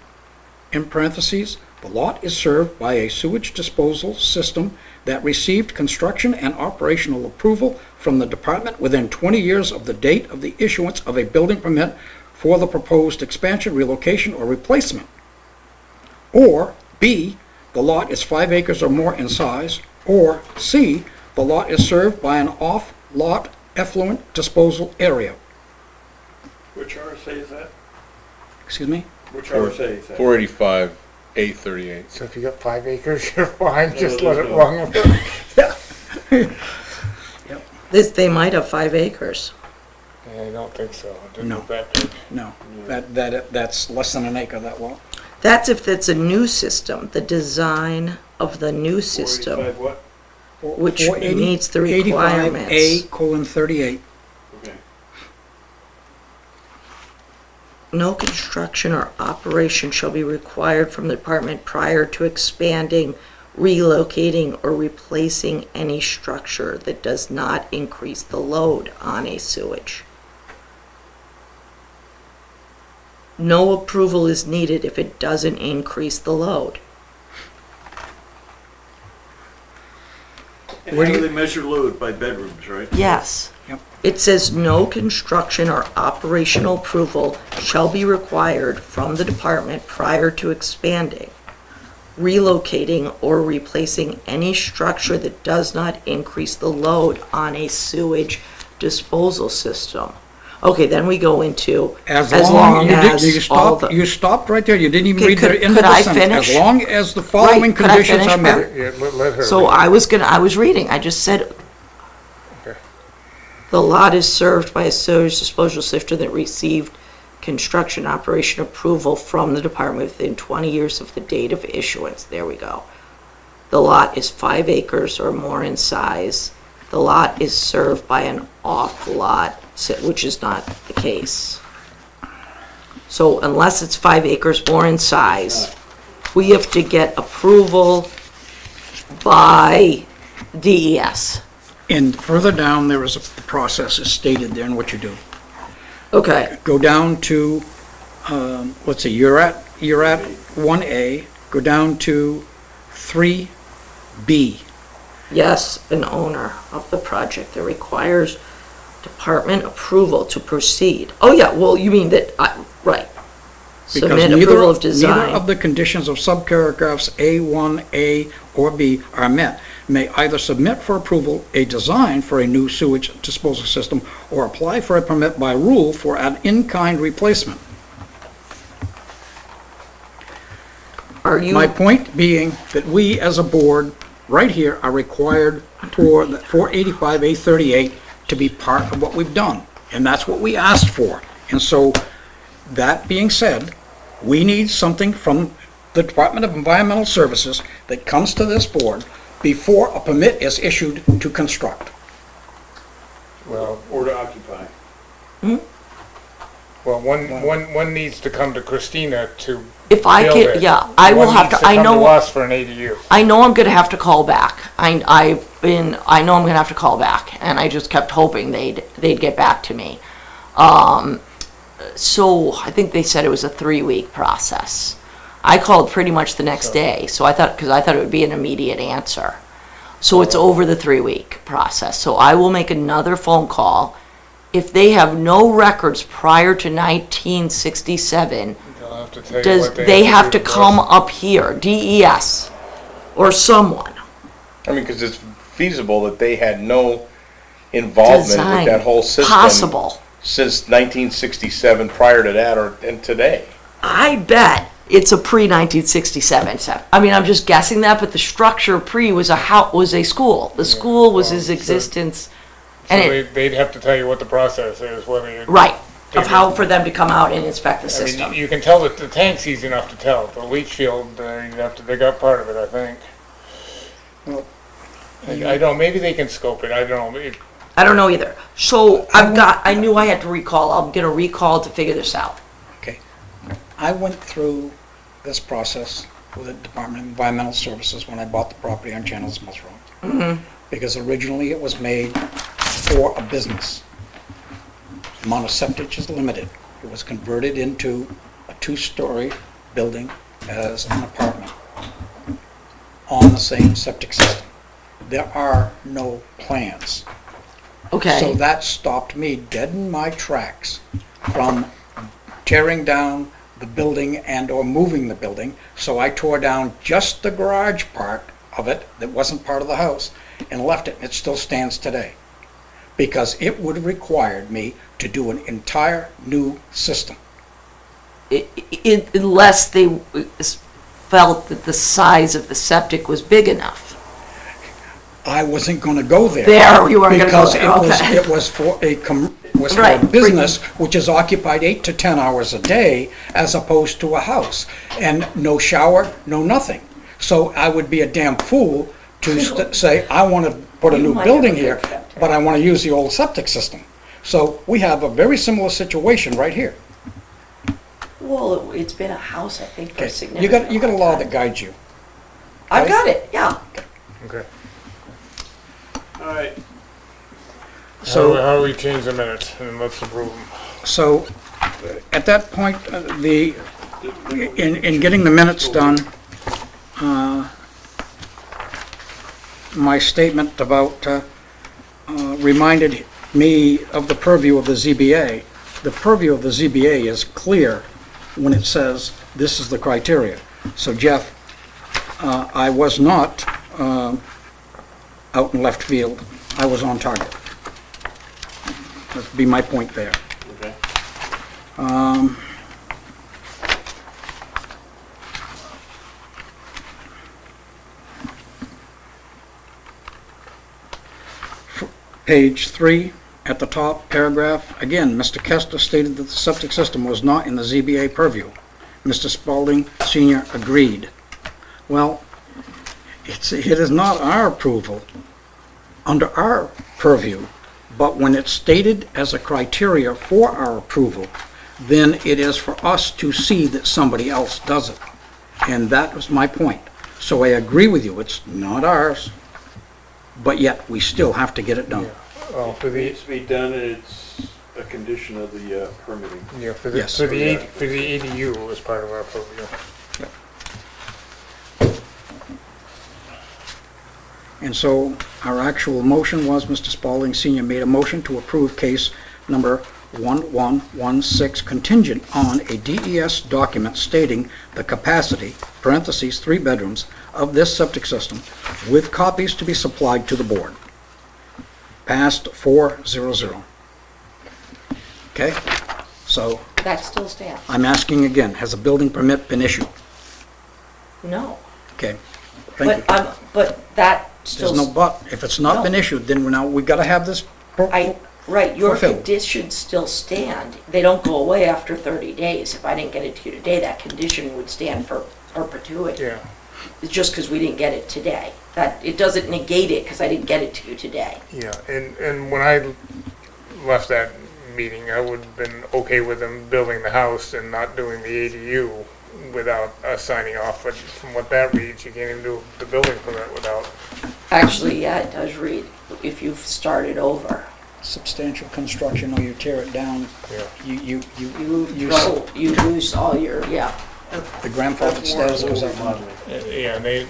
in parentheses, the lot is served by a sewage disposal system that received construction and operational approval from the department within 20 years of the date of the issuance of a building permit for the proposed expansion, relocation, or replacement. Or B, the lot is 5 acres or more in size. Or C, the lot is served by an off-lot effluent disposal area. Which RSA is that? Excuse me? Which RSA is that? 485A38. So if you got 5 acres, you're fine, just let it no. run. they might have 5 acres. I don't think so. It didn't No. look that big. No, that's less than an acre, that lot. That's if it's a new system, the design of the new system, 485 what? which meets the requirements. 485A:38. Okay. No construction or operation shall be required from the department prior to expanding, relocating, or replacing any structure that does not increase the load on a sewage. No approval is needed if it doesn't increase the load. And how do they measure load? By bedrooms, right? Yes. Yep. It says no construction or operational approval shall be required from the department prior to expanding, relocating, or replacing any structure that does not increase the load on a sewage disposal system. Okay, then we go into as long as all the... You stopped right there, you didn't even Okay, read the end of could the I sentence. finish? As long as the following Right, could I conditions finish, are met. Matt? Yeah, let her. So read. I was reading, I just said, Okay. the lot is served by a sewage disposal system that received construction operation approval from the department within 20 years of the date of issuance. There we go. The lot is 5 acres or more in size. The lot is served by an off-lot, which is not the case. So unless it's 5 acres more in size, we have to get approval by DES. And further down, there is a process is stated there in what you do. Okay, Go down to, let's see, you're at 1A, go down to 3B. yes, an owner of the project that requires department approval to proceed. Oh, yeah, well, you mean that, right. Because Submit neither approval of neither design. of the conditions of subparagraphs A1, A, or B are met. May either submit for approval a design for a new sewage disposal system or apply for a permit by rule for an in-kind replacement. Are you? My point being that we, as a board, right here, are required for the 485A38 to be part of what we've done, and that's what we asked for. And so, that being said, we need something from the Department of Environmental Services that comes to this board before a permit is issued to construct. Well, Or to occupy. well, one needs to come to Christina to If I build can, it. yeah, I will One have needs to, I come know. to us for an ADU. I know I'm gonna have to call back. I know I'm gonna have to call back, and I just kept hoping they'd get back to me. So I think they said it was a 3-week process. I called pretty much the next day, so because I thought it would be an immediate answer. So it's over the 3-week process. So I will make another phone call. If they have no records prior to 1967, They'll have to tell you does what they have do to come up here, DES, or someone? I mean, because it's feasible that they had no involvement Design. with that whole system. Possible. Since 1967, prior to that, and today. I bet it's a pre-1967 I mean, I'm just guessing that, but the structure was a school. The school was his existence, So and they'd have to tell you what the process is, whether you. right, of how for them to come out and inspect the I mean, system. you can tell that the tank's easy enough to tell. The leach field, you'd have to dig up part of it, I think. Well, I don't, maybe they can scope it, I don't know. I don't know either. So I knew I had to recall. I'm gonna recall to figure this out. Okay. I went through this process with the Department of Environmental Services when I bought the property on Chandler's Mills Road. Because originally it was made for a business. The amount of septic is limited. It was converted into a 2-story building as an apartment on the same septic system. There are no plans. So Okay. that stopped me dead in my tracks from tearing down the building and or moving the building. So I tore down just the garage part of it that wasn't part of the house and left it, and it still stands today. Because it would have required me to do an entire new system. Unless they felt that the size of the septic was big enough. I wasn't gonna go there. There, you weren't gonna go there, Because okay. it was for a Right, business which is occupied 8 to 10 hours a day as opposed to a house. And no shower, no nothing. So I would be a damn fool to say, I wanna put a You new might building have a here, good septic. but I wanna use the old septic system. So we have a very similar situation right here. Well, it's been a house, I think, for a Okay, significant. you got a amount law of that time. guides you. I've okay? got it, yeah. Okay. All right. So- How do we change the minutes, and let's approve them? So, at that point, in getting the minutes done, my statement about, reminded me of the purview of the ZBA. The purview of the ZBA is clear when it says, this is the criteria. So Jeff, I was not, out in left field. I was on target. That'd be my point there. Okay. Page 3, at the top, paragraph, again, Mr. Kester stated that the septic system was not in the ZBA purview. Mr. Spalding Sr. agreed. Well, it is not our approval, under our purview, but when it's stated as a criteria for our approval, then it is for us to see that somebody else does it. And that was my point. So I agree with you, it's not ours, but yet we still have to get it done. Well, for It the, needs to be done, and it's a condition of the permitting. yeah, for the, Yes. for the ADU was part of our purview. And so our actual motion was, Mr. Spalding Senior made a motion to approve case number 1116 contingent on a DES document stating the capacity, parentheses, 3 bedrooms, of this septic system with copies to be supplied to the board. Passed 4-0-0. Okay? So That still stands. I'm asking again, has a building permit been issued? No. Okay, thank you. But that still. There's no but. If it's not been No. issued, then we gotta have this. Right, your fulfilled. conditions still stand. They don't go away after 30 days. If I didn't get it to you today, that condition would stand for perpetuity. Yeah. It's just because we didn't get it today. That, it doesn't negate it because I didn't get it to you today. Yeah, and when I left that meeting, I would have been okay with them building the house and not doing the ADU without us signing off, but from what that reads, you can't even do the building permit without. Actually, yeah, it does read, if you've started over. Substantial construction, or you tear it down, Yeah. you You lose all your, yeah. the grandfather status goes up. Yeah, They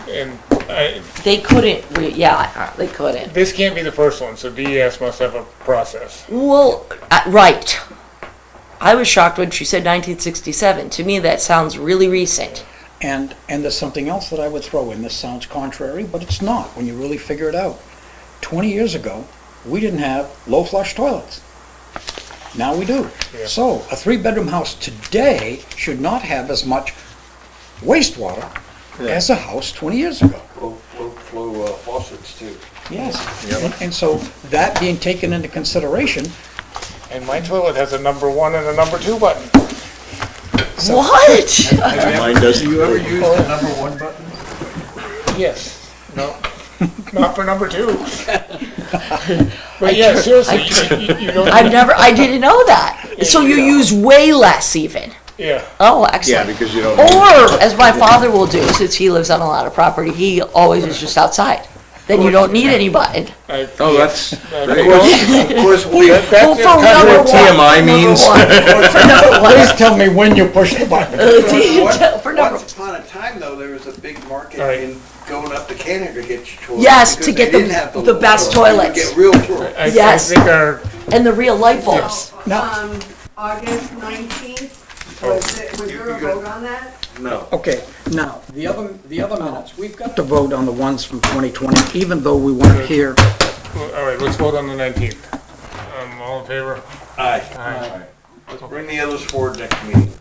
couldn't, they couldn't. this can't be the first one, so DES must have a process. Well, right. I was shocked when she said 1967. To me, that sounds really recent. And there's something else that I would throw in. This sounds contrary, but it's not when you really figure it out. 20 years ago, we didn't have low flush toilets. Now we do. Yeah. So a 3-bedroom house today should not have as much wastewater as a house 20 years ago. Low flow faucets too. Yes. And so that being taken into consideration, And my toilet has a number 1 and a number 2 button. What? Mine doesn't. Do you ever use the number 1 button? Yes. No. Not for number 2. But yeah, seriously, you don't. I didn't know that. So you use way less even. Yeah. Oh, Yeah, excellent. because you don't. Or, as my father will do, since he lives on a lot of property, he always is just outside. Then you don't need any button. Oh, that's. Of course, Well, for number one. TMI means. For number one. please tell me when you push the button. For number, Once upon a time, though, there was a big market All right. in going up to Canada to get your toilet. Yes, because to get they the- didn't have the little best toilets. You toilets. could get real toilets. I Yes. think our, and the real light bulbs. Now, August 19th, was there a vote on that? No. okay, now, the other minutes, we've got to vote on the ones from 2020, even though we weren't here. all right, let's vote on the 19th. All in favor? Aye. Aye. Let's bring the others forward next meeting.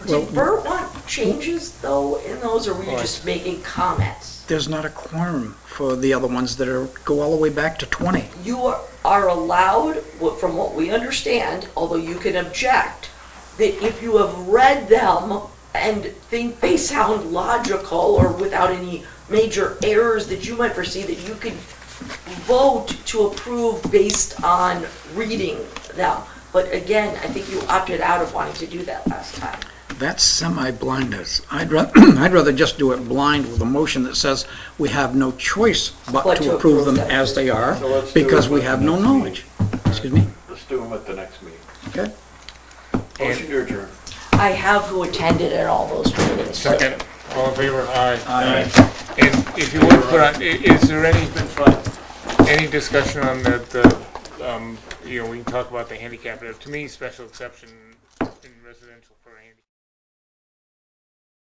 Did Bert want changes, though, in those, or were you just making comments? There's not a quorum for the other ones that go all the way back to 20. You are allowed, from what we understand, although you can object, that if you have read them and think they sound logical or without any major errors that you might foresee, that you can vote to approve based on reading them. But again, I think you opted out of wanting to do that last time. That's semi-blindness. I'd rather just do it blind with a motion that says we have no choice but to approve them as they are, So let's do because it we at have the no next knowledge. Excuse me? Let's do them at the next meeting. Okay? Motion to adjourn. I have who attended at all those meetings. Second. All in favor? Aye. Aye. And if you would put on, is there any discussion on we can talk about the handicap, but to me, special exception in residential